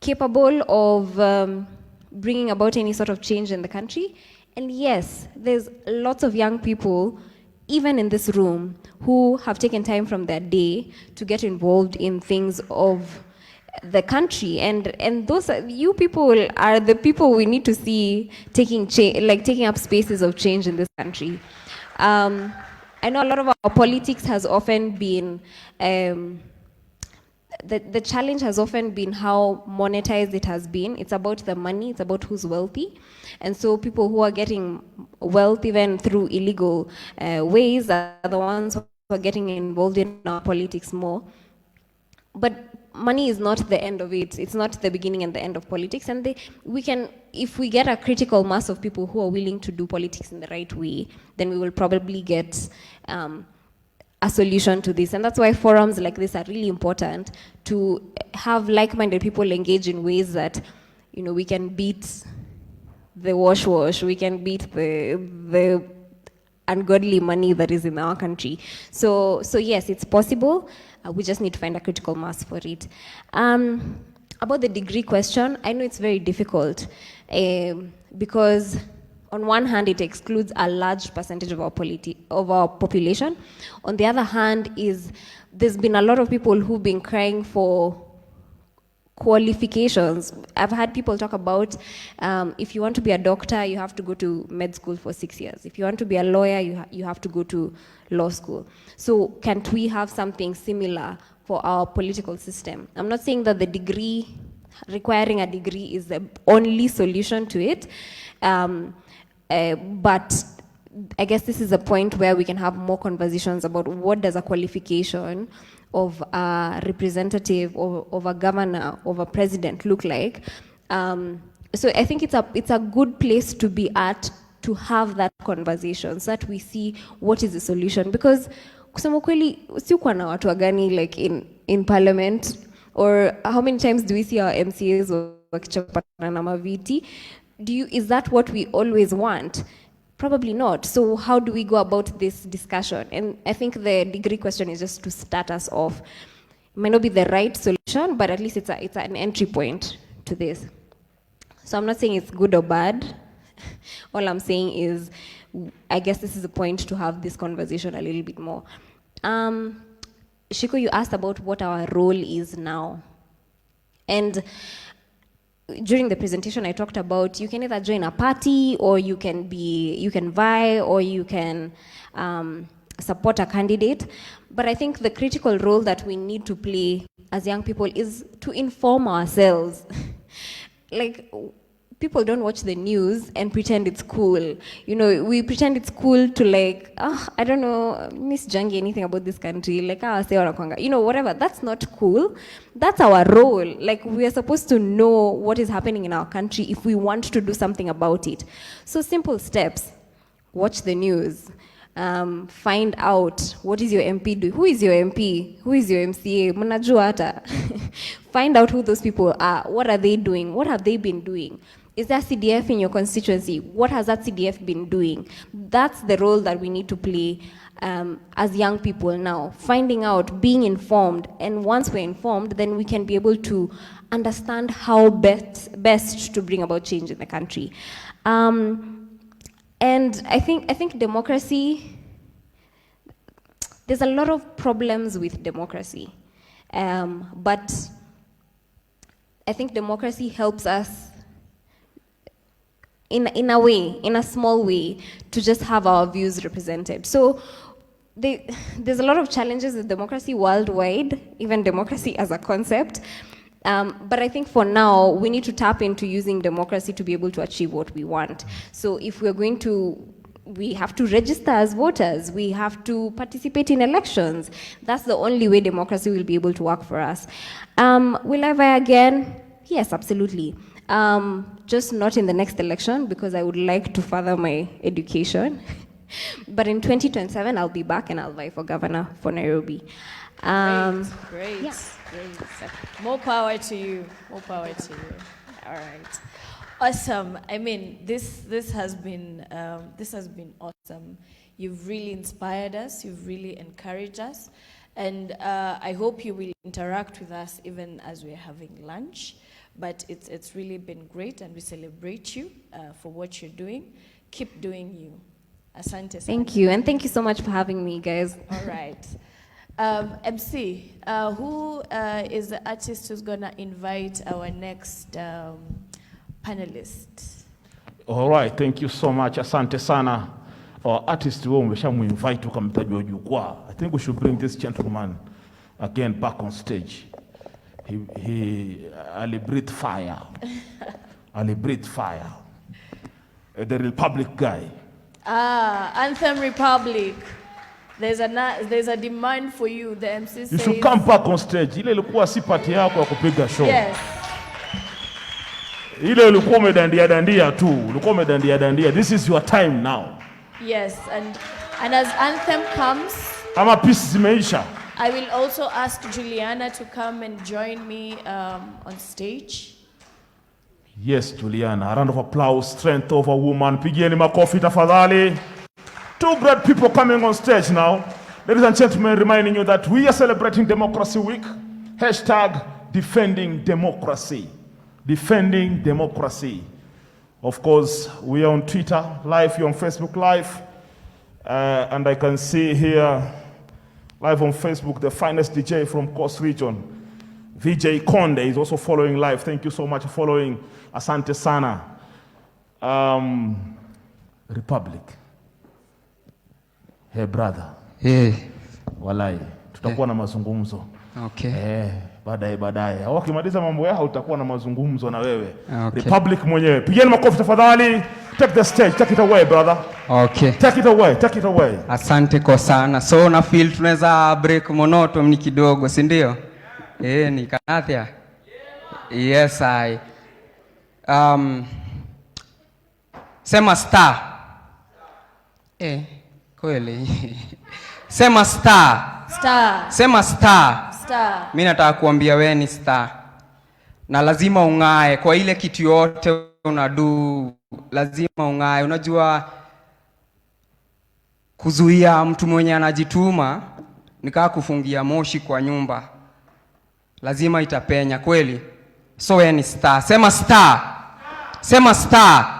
capable of bringing about any sort of change in the country. And yes, there's lots of young people, even in this room, who have taken time from their day to get involved in things of the country. And those you people are the people we need to see taking up spaces of change in this country. I know a lot of our politics has often been the challenge has often been how monetized it has been. It's about the money, it's about who's wealthy. And so people who are getting wealth even through illegal ways are the ones who are getting involved in our politics more. But money is not the end of it. It's not the beginning and the end of politics. And if we get a critical mass of people who are willing to do politics in the right way, then we will probably get a solution to this. And that's why forums like this are really important, to have like-minded people engage in ways that, we can beat the wash, we can beat the ungodly money that is in our country. So yes, it's possible. We just need to find a critical mass for it. About the degree question, I know it's very difficult because on one hand, it excludes a large percentage of our population. On the other hand, there's been a lot of people who've been crying for qualifications. I've had people talk about if you want to be a doctor, you have to go to med school for 6 years. If you want to be a lawyer, you have to go to law school. So can't we have something similar for our political system? I'm not saying that requiring a degree is the only solution to it. But I guess this is a point where we can have more conversations about what does a qualification of a representative, or of a governor, of a president look like. So I think it's a good place to be at, to have that conversation so that we see what is the solution. Because kusema kweli, si uko na watu wagani like in parliament, or how many times do we see our MCAs wakichapana na maviti? Is that what we always want? Probably not. So how do we go about this discussion? And I think the degree question is just to start us off. It might not be the right solution, but at least it's an entry point to this. So I'm not saying it's good or bad. All I'm saying is, I guess this is a point to have this conversation a little bit more. Shiko, you asked about what our role is now. And during the presentation, I talked about you can either join a party, or you can vie, or you can support a candidate. But I think the critical role that we need to play as young people is to inform ourselves. Like, people don't watch the news and pretend it's cool. You know, we pretend it's cool to like, I don't know, Miss Jangi, anything about this country, like, say wanakwanga, you know, whatever. That's not cool. That's our role. Like, we are supposed to know what is happening in our country if we want to do something about it. So simple steps: watch the news. Find out what is your MP doing. Who is your MP? Who is your MCA? Mnajua hata. Find out who those people are. What are they doing? What have they been doing? Is there CDF in your constituency? What has that CDF been doing? That's the role that we need to play as young people now. Finding out, being informed, and once we're informed, then we can be able to understand how best to bring about change in the country. And I think democracy, there's a lot of problems with democracy. But I think democracy helps us in a way, in a small way, to just have our views represented. So there's a lot of challenges with democracy worldwide, even democracy as a concept. But I think for now, we need to tap into using democracy to be able to achieve what we want. So if we're going to, we have to register as voters, we have to participate in elections. That's the only way democracy will be able to work for us. Will I vie again? Yes, absolutely. Just not in the next election, because I would like to further my education. But in 2027, I'll be back and I'll vie for governor for Nairobi. Great. Yeah. Great. More power to you. More power to you. All right. Awesome. I mean, this has been awesome. You've really inspired us. You've really encouraged us, and I hope you will interact with us even as we're having lunch. But it's really been great, and we celebrate you for what you're doing. Keep doing you. Asante. Thank you, and thank you so much for having me, guys. All right. MC, who is the artist who's gonna invite our next panelist? All right, thank you so much. Asante sana. Our artist who umeshamuinvite ukamtajwa jukwaa. I think we should bring this gentleman again back on stage. He breathed fire. Breathed fire. The Republic guy. Anthem Republic. There's a demand for you. The MC says. You should come back on stage. Ile ilikuwa si party yako ya kupiga show. Yes. Ile ulikuwa umedandia tu. Ulikuwa umedandia. This is your time now. Yes, and as Anthem comes, ama peace zimeisha. I will also ask Juliana to come and join me on stage. Yes, Juliana. A round of applause. Strength of a woman. Pigieni makofi tafadhali. Two great people coming on stage now. Ladies and gentlemen, reminding you that we are celebrating Democracy Week. Hashtag defending democracy. Defending democracy. Of course, we are on Twitter live, you're on Facebook live. And I can see here, live on Facebook, the finest DJ from Coast Region, VJ Konde, is also following live. Thank you so much for following. Asante sana. Republic. Hey brother. Hey. Walai, tutakuwa na mazungumzo. Okay. Baadaye. Wakimaliza mambo yao utakuwa na mazungumzo na wewe. Okay. Republic mwenyewe. Pigeni makofi tafadhali. Take the stage. Take it away, brother. Okay. Take it away. Asante kwa sana. So na feel tunaweza break monotony kidogo, si ndio? Ni kanathia. Yes, I. Sema star. Kweli. Sema star. Star. Sema star. Star. Mimi nataka kuambia wewe ni star. Na lazima ungae kwa ile kitu yote unadu, lazima ungae. Unajua kuzuia mtu mwenye anajituma ni kama kufungia moshi kwa nyumba. lazima itapenya kweli. So wewe ni star. Sema star. Sema star.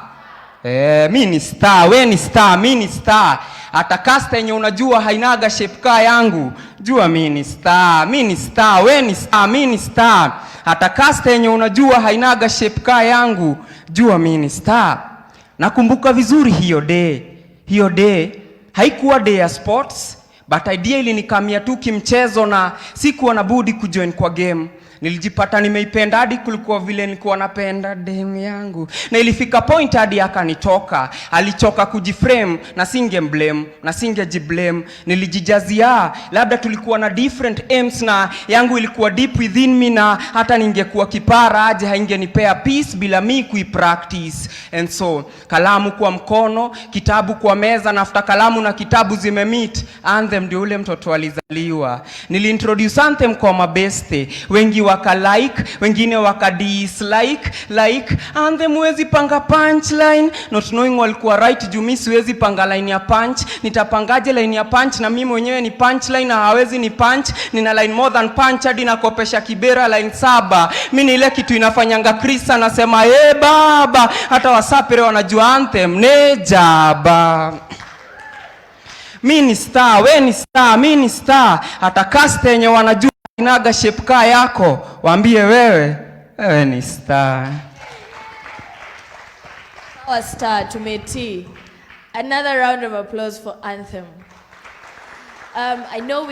Mi ni star, we ni star, mi ni star. Hata cast yenye unajua hainaga shape ka yangu, jua mi ni star, mi ni star, we ni star, mi ni star. Hata cast yenye unajua hainaga shape ka yangu, jua mi ni star. Nakumbuka vizuri hiyo day. Hiyo day haikuwa day ya sports, but ideally nikamia tu kimchezo na sikuwa na budi kujoin kwa game. Nilijipata nimeipenda hadi kulikuwa vile nilikuwa napenda dem yangu. Na ilifika point hadi akanitoka. Alichoka kujiframe na singemblame, na singejiblame. Nilijijazia labda tulikuwa na different aims na yangu ilikuwa deep within me, na hata ningekuwa kipara aje haingenipea peace bila mi kuipractice. And so kalamu kwa mkono, kitabu kwa meza, na after kalamu na kitabu zimemeet, Anthem ndio ule mtoto alizaliwa. Niliintroduce Anthem kwa mabeste, wengi waka like, wengine waka dislike, like Anthem huwezi panga punchline, not knowing walikuwa right juu mimi siwezi panga line ya punch. Nitapangaje line ya punch na mimi mwenyewe ni punchline na hawezi ni punch. Nina line more than punch hadi nakopesha Kibera line 7. Mimi ni ile kitu inafanyanga Chris anasema baba, hata wasapere wanajua Anthem nejaba. Mimi ni star, we ni star, mimi ni star. Hata cast yenye wanajua inaga shape ka yako, waambie wewe ni star. Our star tumeti. Another round of applause for Anthem. I know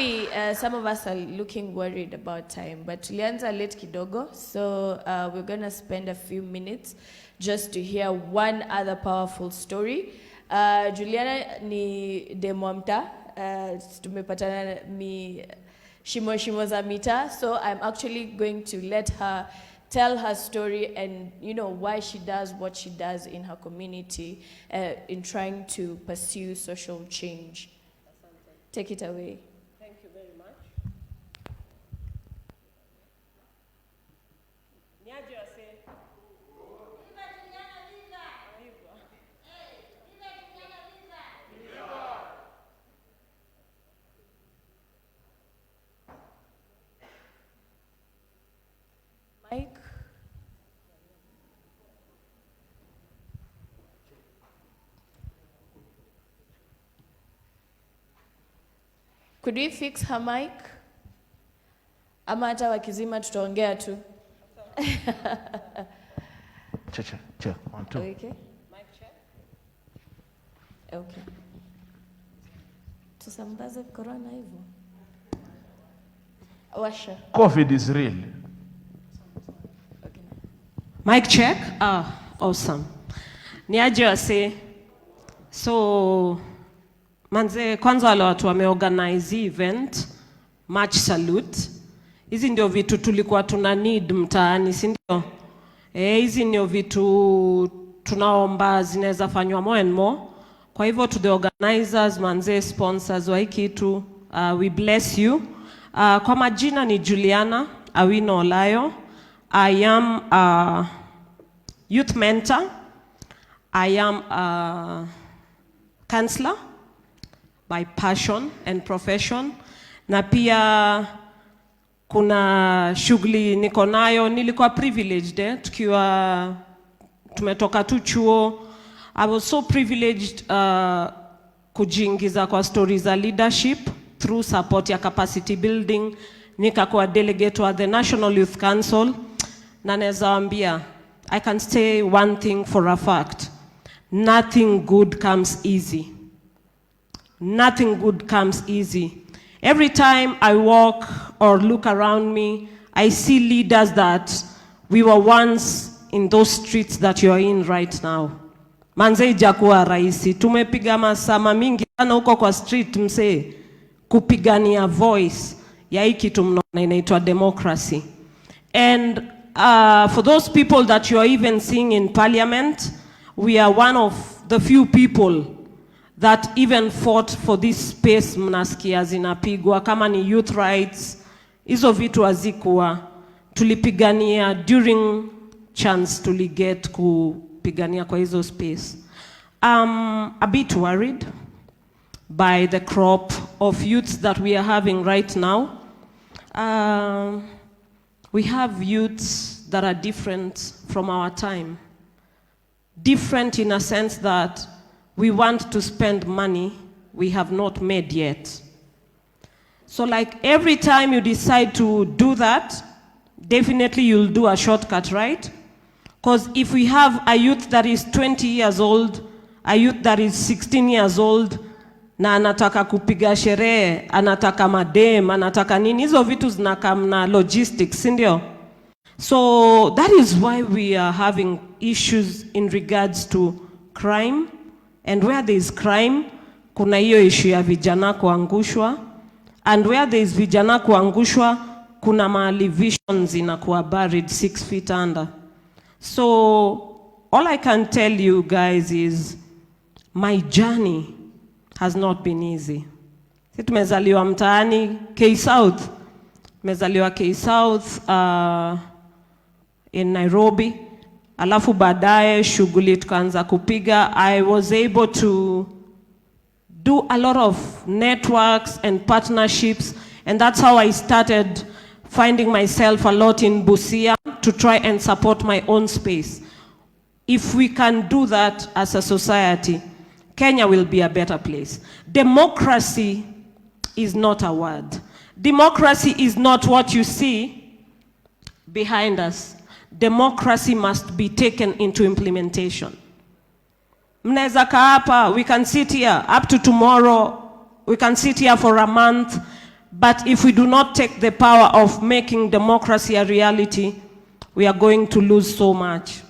some of us are looking worried about time, but tulianza late kidogo, so we're going to spend a few minutes just to hear one other powerful story. Juliana ni demwamta, tumepatana shimo za mita, so I'm actually going to let her tell her story and why she does what she does in her community in trying to pursue social change. Take it away. Thank you very much. Mike. Could we fix her mic? Ama hata wakizima tutaongea tu. Check. 1, 2. Okay. Mic check. Okay. Tusambaze corona hivyo. Washa. COVID is real. Mic check. Awesome. Niaje wase. So manze, kwanza wale watu wameorganize event, much salute. Hizi ndio vitu tulikuwa tuna need mtaani, si ndio? Hizi ndio vitu tunaomba zinaweza fanywa more and more. Kwa hivyo to the organizers, manze, sponsors wa hii kitu, we bless you. Kwa majina ni Juliana Awino Olayo. I am a youth mentor. I am a counselor by passion and profession. Na pia kuna shughuli niko nayo, nilikuwa privileged tukiwa tumetoka tu chuo. I was so privileged kujiingiza kwa stories za leadership through support ya capacity building. Nikakuwa delegate wa the National Youth Council. Na naweza waambia, I can say one thing for a fact. Nothing good comes easy. Nothing good comes easy. Every time I walk or look around me, I see leaders that we were once in those streets that you're in right now. Manze ijakuwa rahisi. Tumepiga masaa mingi sana huko kwa street mse kupigania voice ya hii kitu mnaona inaitwa democracy. And for those people that you are even seeing in parliament, we are one of the few people that even fought for this space mnasikia zinapigwa. Kama ni youth rights, hizo vitu hazikuwa. Tulipigania during chance tuliget kupigania kwa hizo space. A bit worried by the crop of youths that we are having right now. we have youths that are different from our time. Different in a sense that we want to spend money we have not made yet. So like every time you decide to do that, definitely you'll do a shortcut, right? Because if we have a youth that is 20 years old, a youth that is 16 years old, na anataka kupiga sherehe, anataka madem, anataka nini, hizo vitu zinakam na logistics, sindio? So that is why we are having issues in regards to crime. And where there is crime, kuna hiyo issue ya vijana kuangushwa. And where there is vijana kuangushwa, kuna mahali visions inakuwa buried 6 feet under. So all I can tell you guys is my journey has not been easy. Sisi tumezaliwa mtaani K-South. Tumezaliwa K-South in Nairobi. Alafu baadaye shughuli tukaanza kupiga. I was able to do a lot of networks and partnerships, and that's how I started finding myself a lot in Busia to try and support my own space. If we can do that as a society, Kenya will be a better place. Democracy is not a word. Democracy is not what you see behind us. Democracy must be taken into implementation. Mnaweza kaa hapa, we can sit here up to tomorrow, we can sit here for a month, but if we do not take the power of making democracy a reality, we are going to lose so much.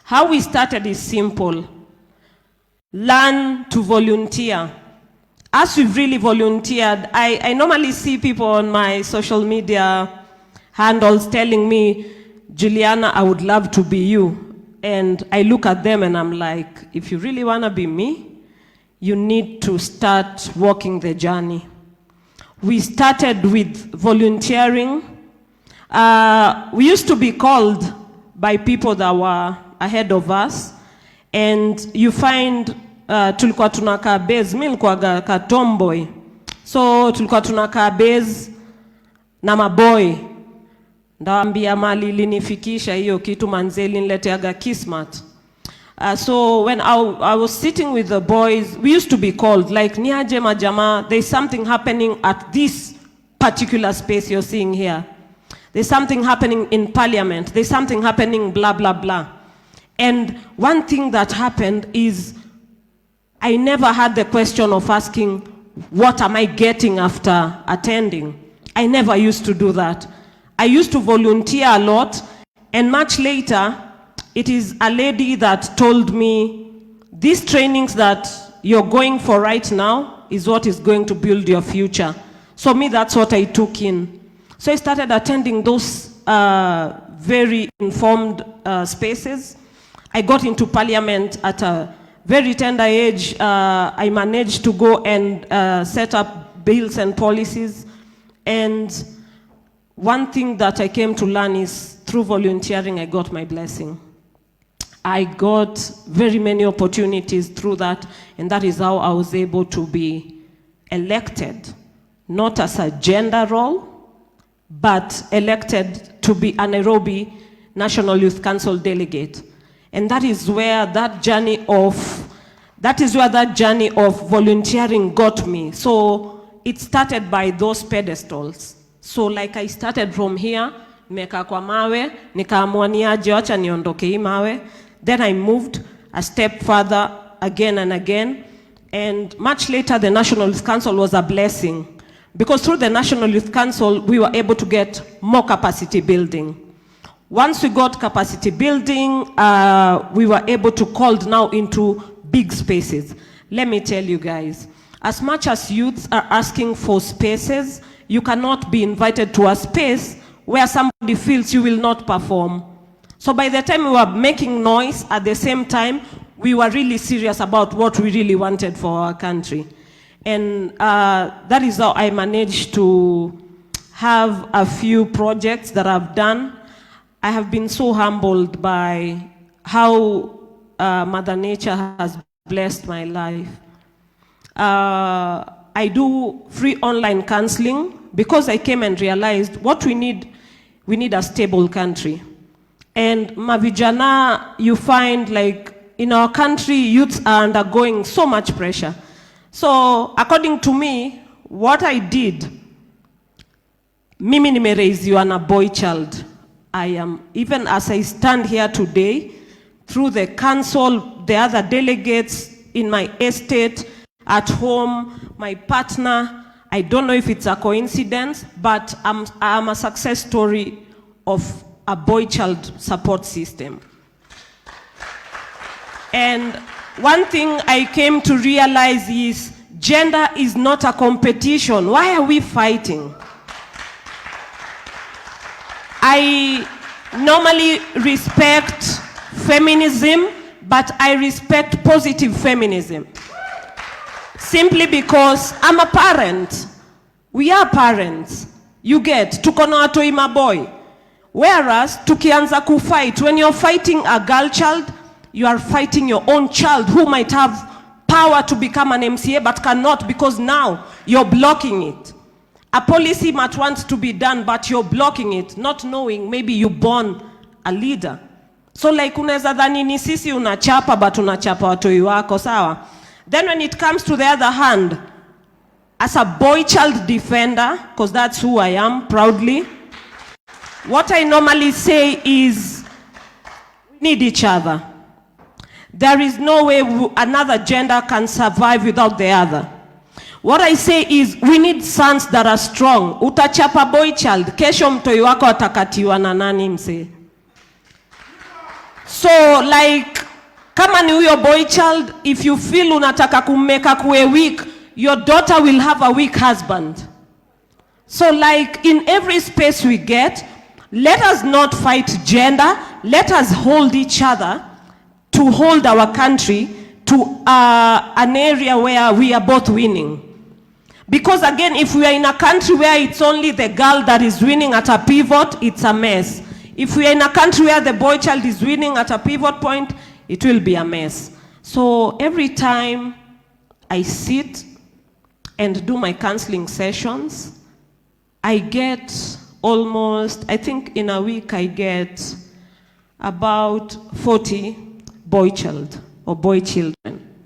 How we started is simple. Learn to volunteer. As we've really volunteered, I normally see people on my social media handles telling me, Juliana, I would love to be you. And I look at them and I'm like, if you really want to be me, you need to start walking the journey. We started with volunteering. We used to be called by people that were ahead of us. And you find, tulikuwa tunakaa base, mimi nilikuwa ka tomboy. So tulikuwa tunakaa base na maboy. Ndaambia mali linifikisha hiyo kitu manzeli nileteaga kismat. So when I was sitting with the boys, we used to be called, like, niaje majama, there's something happening at this particular space you're seeing here. There's something happening in parliament. There's something happening blah, blah, blah. And one thing that happened is I never had the question of asking, what am I getting after attending? I never used to do that. I used to volunteer a lot, and much later, it is a lady that told me, these trainings that you're going for right now is what is going to build your future. So me, that's what I took in. So I started attending those very informed spaces. I got into parliament at a very tender age. I managed to go and set up bills and policies. And one thing that I came to learn is through volunteering, I got my blessing. I got very many opportunities through that, and that is how I was able to be elected, not as a gender role, but elected to be a Nairobi National Youth Council delegate. And that is where that journey of volunteering got me. So it started by those pedestals. So like I started from here, nimeka kwa mawe, nikaamua niaje acha niondoke hii mawe. Then I moved a step further again and again. And much later, the National Youth Council was a blessing. Because through the National Youth Council, we were able to get more capacity building. Once we got capacity building, we were able to call now into big spaces. Let me tell you guys, as much as youths are asking for spaces, you cannot be invited to a space where somebody feels you will not perform. So by the time we were making noise, at the same time, we were really serious about what we really wanted for our country. And that is how I managed to have a few projects that I've done. I have been so humbled by how Mother Nature has blessed my life. I do free online counseling because I came and realized what we need we need a stable country. And mavijana, you find like in our country, youths are undergoing so much pressure. So according to me, what I did, mimi nimereiziwa na boy child. I am, even as I stand here today, through the council, the other delegates in my estate, at home, my partner, I don't know if it's a coincidence, but I'm a success story of a boy child support system. And one thing I came to realize is gender is not a competition. Why are we fighting? I normally respect feminism, but I respect positive feminism. Simply because I'm a parent. We are parents. You get, tuko na watoi maboy. Whereas, tukianza kufight, when you're fighting a girl child, you are fighting your own child who might have power to become an MCA but cannot because now you're blocking it. A policy might want to be done but you're blocking it, not knowing maybe you born a leader. So like unaweza dhani ni sisi unachapa but unachapa watoi wako, sawa? Then when it comes to the other hand, as a boy child defender, because that's who I am proudly, what I normally say is we need each other. There is no way another gender can survive without the other. What I say is we need sons that are strong. Utachapa boy child, kesho mtoi wako atakatiwa na nani mse? So like, kama ni huyo boy child, if you feel unataka kumeka kuwe weak, your daughter will have a weak husband. So like in every space we get, let us not fight gender, let us hold each other to hold our country to an area where we are both winning. Because again, if we are in a country where it's only the girl that is winning at a pivot, it's a mess. If we are in a country where the boy child is winning at a pivot point, it will be a mess. So every time I sit and do my counseling sessions, I get almost, I think in a week I get about 40 boy child or boy children.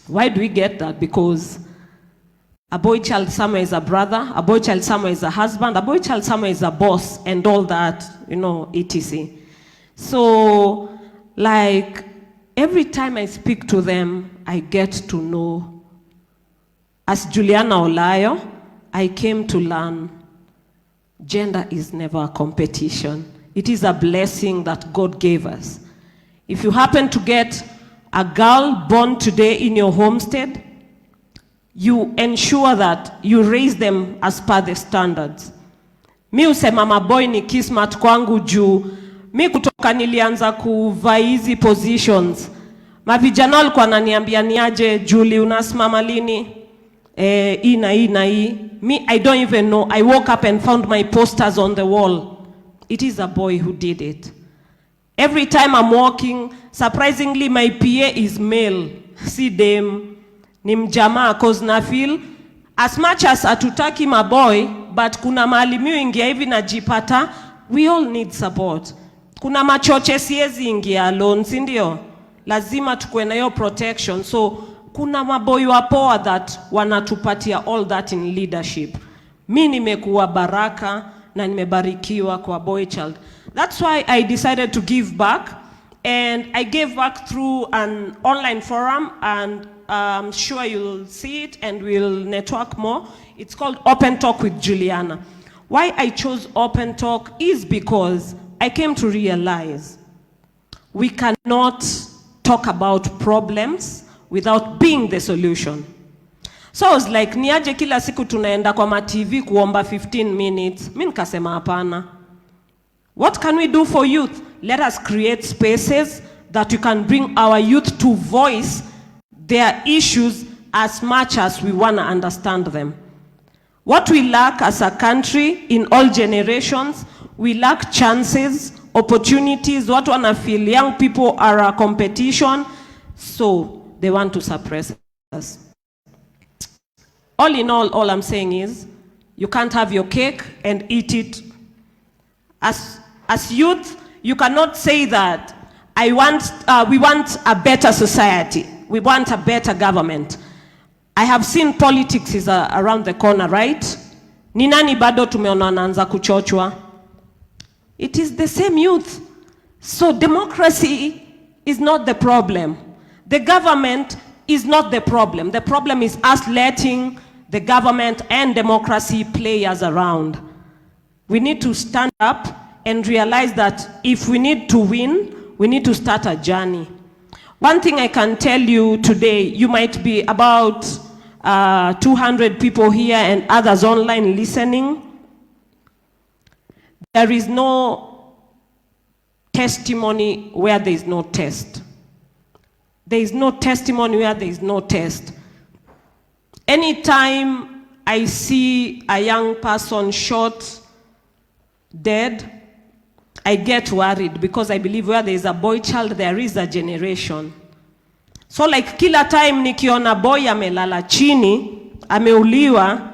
Why do we get that? Because a boy child somewhere is a brother, a boy child somewhere is a husband, a boy child somewhere is a boss, and all that, you know, etc. So, like, every time I speak to them, I get to know. As Juliana Olayo, I came to learn gender is never a competition. It is a blessing that God gave us. If you happen to get a girl born today in your homestead, you ensure that you raise them as per the standards. Mi usema maboy ni kismat kwangu juu. Mi kutoka nilianza kuvaa hizi positions. Mavijana walikuwa wananiambia niaje Julie unasimama lini? Hii na hii. Me, I don't even know. I woke up and found my posters on the wall. It is a boy who did it. Every time I'm walking, surprisingly my PA is male. Si dem. Ni mjamaa, cause na feel as much as atutaki maboy, but kuna mahali miu ingia hivi najipata, we all need support. Kuna machoche siezi ingia alone, si ndio? Lazima tukue na hiyo protection. So kuna maboy wapoa that wanatupatia all that in leadership. Mi nimekuwa baraka na nimebarikiwa kwa boy child. That's why I decided to give back, and I gave back through an online forum, and I'm sure you'll see it and we'll network more. It's called Open Talk with Juliana. Why I chose Open Talk is because I came to realize we cannot talk about problems without being the solution. So I was like, niaje kila siku tunaenda kwa ma TV kuomba 15 minutes. Mimi nikasema hapana. What can we do for youth? Let us create spaces that we can bring our youth to voice their issues as much as we want to understand them. What we lack as a country in all generations, we lack chances, opportunities. What wanna feel young people are a competition, so they want to suppress us. All in all I'm saying is, you can't have your cake and eat it As youth, you cannot say that we want a better society. We want a better government. I have seen politics is around the corner, right? Ni nani bado tumeona anaanza kuchochwa? It is the same youth. So democracy is not the problem. The government is not the problem. The problem is us letting the government and democracy play us around. We need to stand up and realize that if we need to win, we need to start a journey. One thing I can tell you today, you might be about 200 people here and others online listening. There is no testimony where there is no test. There is no testimony where there is no test. Anytime I see a young person shot, dead, I get worried because I believe where there is a boy child, there is a generation. So like kila time nikiona boy amelala chini, ameuliwa,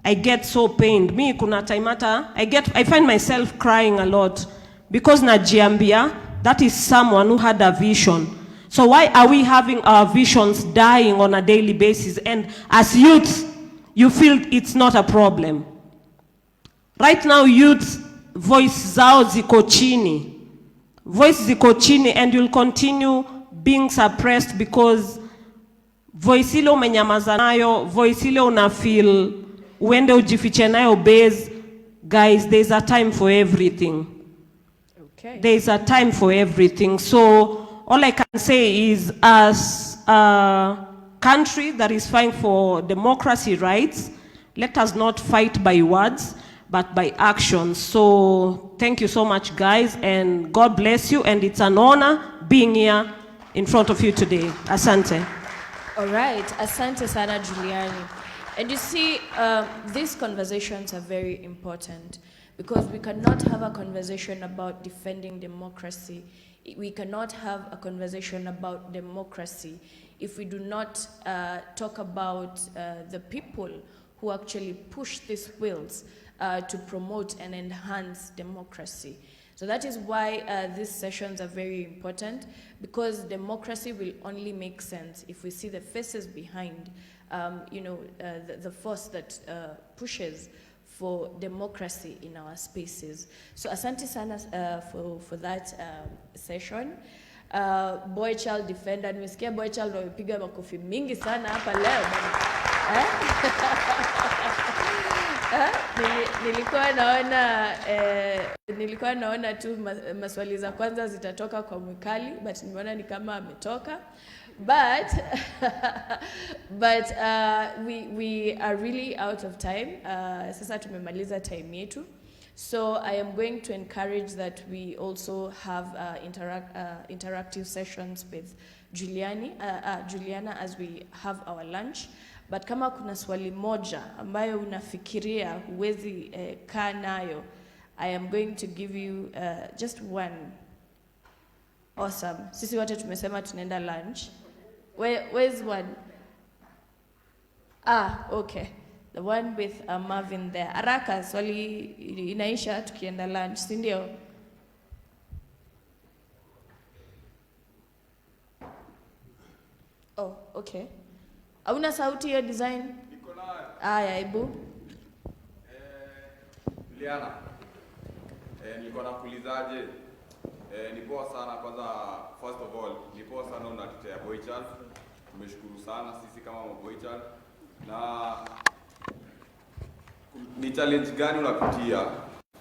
I get so pained. Me kuna time hata, I find myself crying a lot because najiambia, that is someone who had a vision. So why are we having our visions dying on a daily basis? And as youth, you feel it's not a problem. Right now, youth voice zao ziko chini. Voice ziko chini, and you'll continue being suppressed because voice ile umenyamaza nayo, voice ile una feel uende ujifiche nayo base. Guys, there's a time for everything. Okay. There's a time for everything. So all I can say is, as a country that is fighting for democracy rights, let us not fight by words, but by actions. So thank you so much, guys, and God bless you, and it's an honor being here in front of you today. Asante. All right, asante sana, Juliani. And you see, these conversations are very important because we cannot have a conversation about defending democracy. We cannot have a conversation about democracy if we do not talk about the people who actually push these wheels to promote and enhance democracy. So that is why these sessions are very important, because democracy will only make sense if we see the faces behind, the force that pushes for democracy in our spaces. So asante sana for that session. Boy child defender, nimesikia boy child wamepiga makofi mingi sana hapa leo. Nilikuwa naona tu maswali za kwanza zitatoka kwa Mwikali, but nimeona ni kama ametoka. But we are really out of time. Sasa tumemaliza time yetu. So I am going to encourage that we also have interactive sessions with Juliana as we have our lunch. But kama kuna swali moja ambayo unafikiria huwezi kaa nayo, I am going to give you just one. Awesome. Sisi wote tumesema tunaenda lunch. Where's one? Okay. The one with Marvin there. Araka, swali inaisha tukienda lunch, si ndio? Oh, okay. Hauna sauti hiyo design? Niko nayo. Aya, ibu. Juliana. Niko nakuulizaje? Ni poa sana kwanza, first of all, ni poa sana unatetea boy child. Tumeshukuru sana sisi kama boy child. Na ni challenge gani unapitia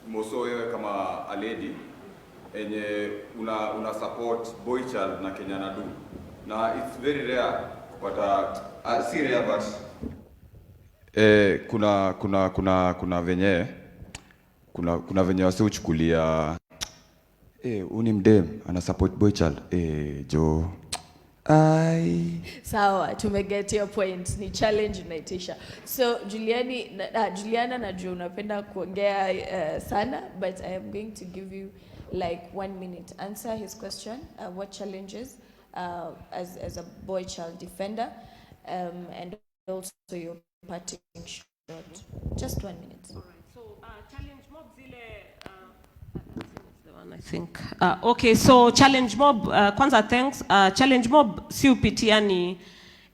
moso wewe kama a lady enye una support boy child na Kenya Nadu? Na it's very rare kupata si rare but kuna venye wasiuchukulia uni mdem ana support boy child jo Sawa, tumeget your point. Ni challenge unaitisha. So Juliana najua unapenda kuongea sana, but I am going to give you like 1 minute. Answer his question. What challenges as a boy child defender, and also your parting shot. Just 1 minute. All right. So challenge mob zile I think. Okay, so challenge mob, kwanza thanks. Challenge mob si upitia ni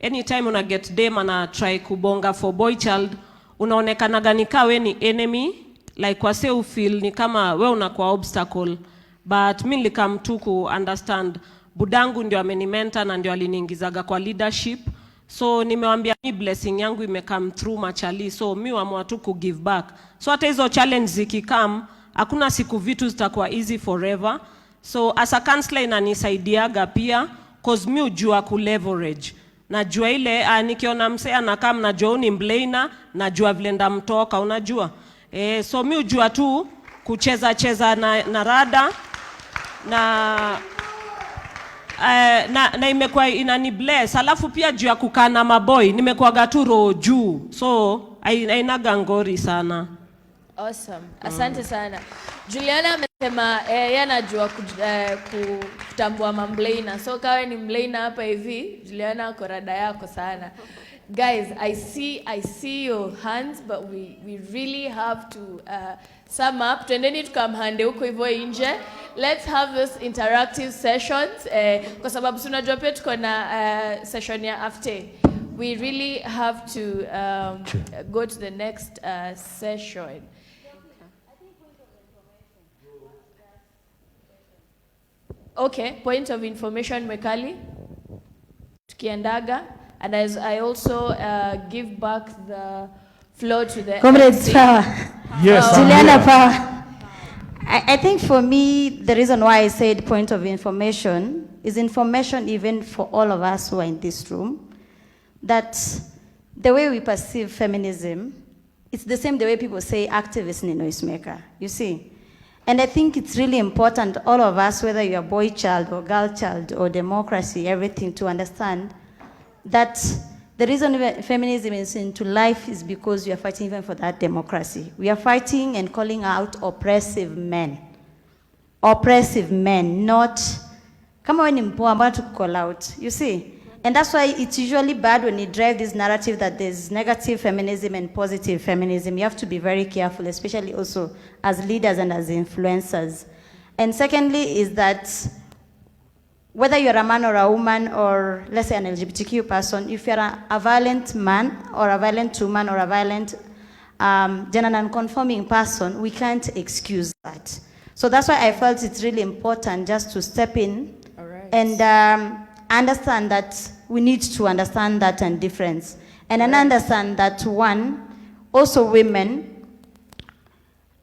anytime una get dem ana try kubonga for boy child, unaonekanaga ni kawe ni enemy, like wase ufeel ni kama we unakuwa obstacle. But mi nilikam tu ku understand budangu ndio amenimenta na ndio aliniingizaga kwa leadership. So nimewambia mi blessing yangu imekam through machali, so mi waamua tu ku give back. So hata hizo challenge zikikam, hakuna siku vitu zitakuwa easy forever. So as a counselor inanisaidiaga pia, cause mi ujua ku leverage. Najua ile nikiona msee anakam najua ni mblana, najua vile ndamtoka, unajua. So mi ujua tu kucheza na rada na imekuwa inani bless. Alafu pia juu ya kukaa na maboy nimekuwa gaturo juu, so ainaga ngori sana. Awesome. Asante sana. Juliana amesema yeye anajua kutambua mamblana. So kawe ni mblana hapa hivi, Juliana ako rada yako sana. Guys, I see your hands, but we really have to sum up. Tuendeni tukamhande huko hivyo nje. Let's have this interactive sessions. Kwa sababu tunajua pia tuko na session ya after. We really have to go to the next session. Okay, point of information Mekali. Tukiendaga. And as I also give back the floor to the Comrades Power. Yes, Juliana Power. I think for me, the reason why I said point of information is information even for all of us who are in this room, that the way we perceive feminism, it's the same the way people say activist ni noisemaker, you see. And I think it's really important, all of us, whether you're a boy child or girl child or democracy, everything, to understand that the reason feminism is into life is because we are fighting even for that democracy. We are fighting and calling out oppressive men. Oppressive men, not, kama we ni mpoa mbona to call out, you see? And that's why it's usually bad when you drive this narrative that there's negative feminism and positive feminism. You have to be very careful, especially also as leaders and as influencers. And secondly is that whether you're a man or a woman or, let's say, an LGBTQ person, if you're a violent man or a violent woman or a violent gender non-conforming person, we can't excuse that. So that's why I felt it's really important just to step in and understand that we need to understand that and difference. And then understand that, one, also women,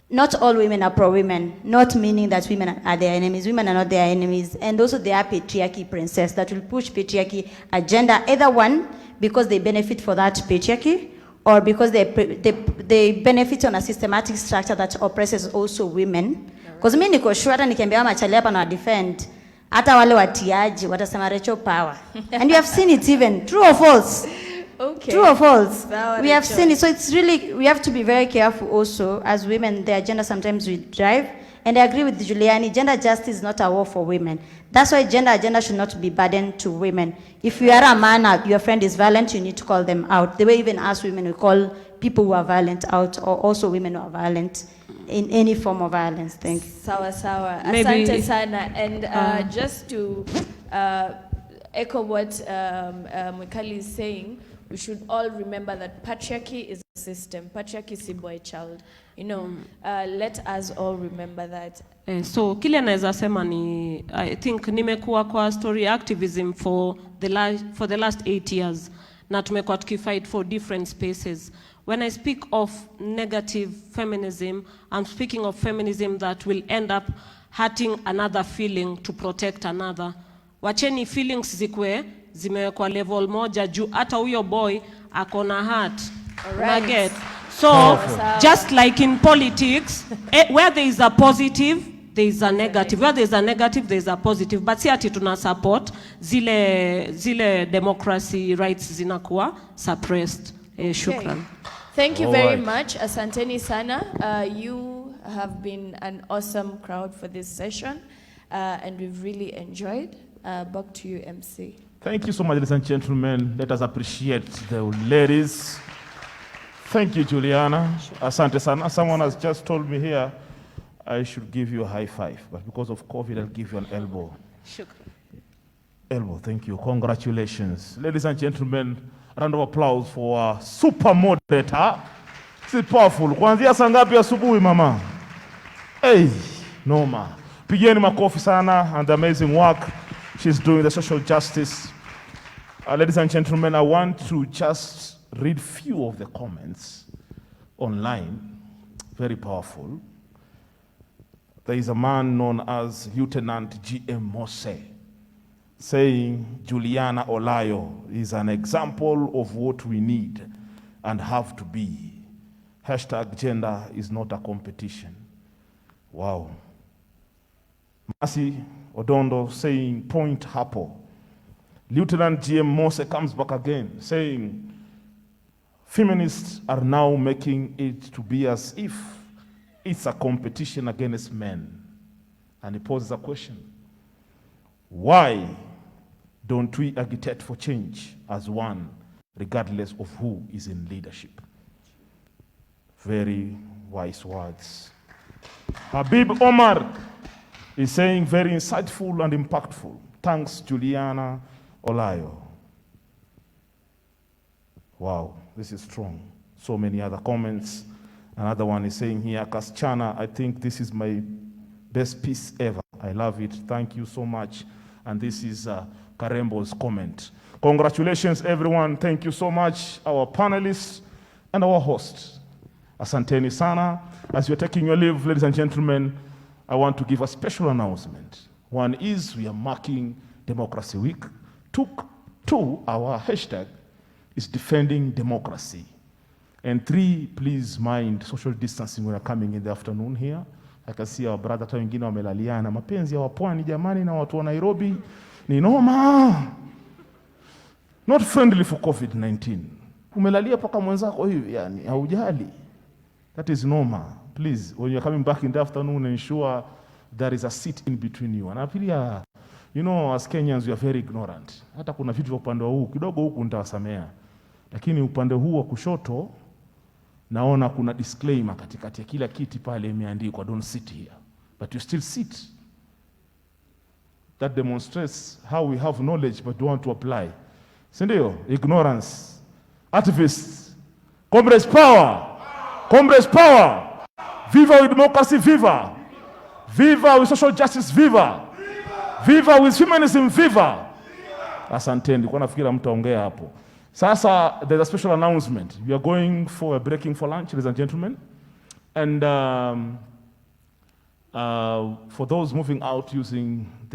not all women are pro-women, not meaning that women are their enemies. Women are not their enemies. And also they are patriarchy princess that will push patriarchy agenda, either one, because they benefit for that patriarchy, or because they benefit on a systematic structure that oppresses also women. Because me niko sure hata nikiambia machali hapa na defend, hata wale watiaji watasema Rachel power. And you have seen it even, true or false? Okay. True or false? We have seen it. So it's really, we have to be very careful also as women, the agenda sometimes we drive. And I agree with Juliani, gender justice is not a war for women. That's why gender agenda should not be burdened to women. If you are a man, your friend is violent, you need to call them out. The way even us women, we call people who are violent out, or also women who are violent in any form of violence. Thank you. Sawa sawa. Asante sana. And just to echo what Mwikali is saying, we should all remember that patriarchy is a system. Patriarchy is a boy child. You know, let us all remember that. So kile naweza sema ni, I think nimekuwa kwa story activism for the last 8 years. Na tumekuwa tukifight for different spaces. When I speak of negative feminism, I'm speaking of feminism that will end up hurting another feeling to protect another. Wacheni feelings zikwe zimewekwa level moja juu hata huyo boy akona heart. Right. So just like in politics, where there is a positive, there is a negative. Where there is a negative, there is a positive. But si ati tuna support zile democracy rights zinakuwa suppressed. Shukran. Thank you very much. Asanteni sana. You have been an awesome crowd for this session, and we've really enjoyed. Back to you, MC. Thank you so much, ladies and gentlemen. Let us appreciate the ladies. Thank you, Juliana. Asante sana. Someone has just told me here, I should give you a high five, but because of COVID, I'll give you an elbow. Elbow, thank you. Congratulations. Ladies and gentlemen, round of applause for our super moderator. This is powerful. Kuanzia saa ngapi asubuhi mama? Hey, Noma. Pigeni makofi sana and the amazing work she's doing, the social justice. Ladies and gentlemen, I want to just read few of the comments online. Very powerful. There is a man known as Lieutenant G.M. Mose saying Juliana Olayo is an example of what we need and have to be. Hashtag gender is not a competition. Wow. Mercy Odondo saying point hapo. Lieutenant G.M. Mose comes back again saying feminists are now making it to be as if it's a competition against men. And he poses a question. Why don't we agitate for change as one, regardless of who is in leadership? Very wise words. Habib Omar is saying very insightful and impactful. Thanks, Juliana Olayo. Wow, this is strong. So many other comments. Another one is saying here, Kaschana, I think this is my best piece ever. I love it. Thank you so much. And this is Karembo's comment. Congratulations, everyone. Thank you so much, our panelists and our hosts. Asanteni sana. As you're taking your leave, ladies and gentlemen, I want to give a special announcement. One is we are marking Democracy Week. Two, our hashtag is defending democracy. And 3, please mind social distancing when you're coming in the afternoon here. I can see our brother hata wengine wamelaliana. Mapenzi ya wapwani jamani na watu wa Nairobi ni noma. Not friendly for COVID-19. Umelalia paka mwenzako hivi yani, haujali. That is normal. Please, when you're coming back in the afternoon, ensure there is a seat in between you. And pia, you know, as Kenyans, we are very ignorant. Hata kuna vitu vya upande huu, kidogo huku nitawasamea. Lakini upande huu wa kushoto, naona kuna disclaimer katikati ya kila kiti pale imeandikwa don't sit here. But you still sit. That demonstrates how we have knowledge but don't want to apply. Sindio? Ignorance. Activists. Comrades power. Comrades power. Viva with democracy, viva. Viva with social justice, viva. Viva with feminism, viva. Asante, nilikuwa nafikira mtaongea hapo. Sasa, there's a special announcement. We are going for a breaking for lunch, ladies and gentlemen. And for those moving out using the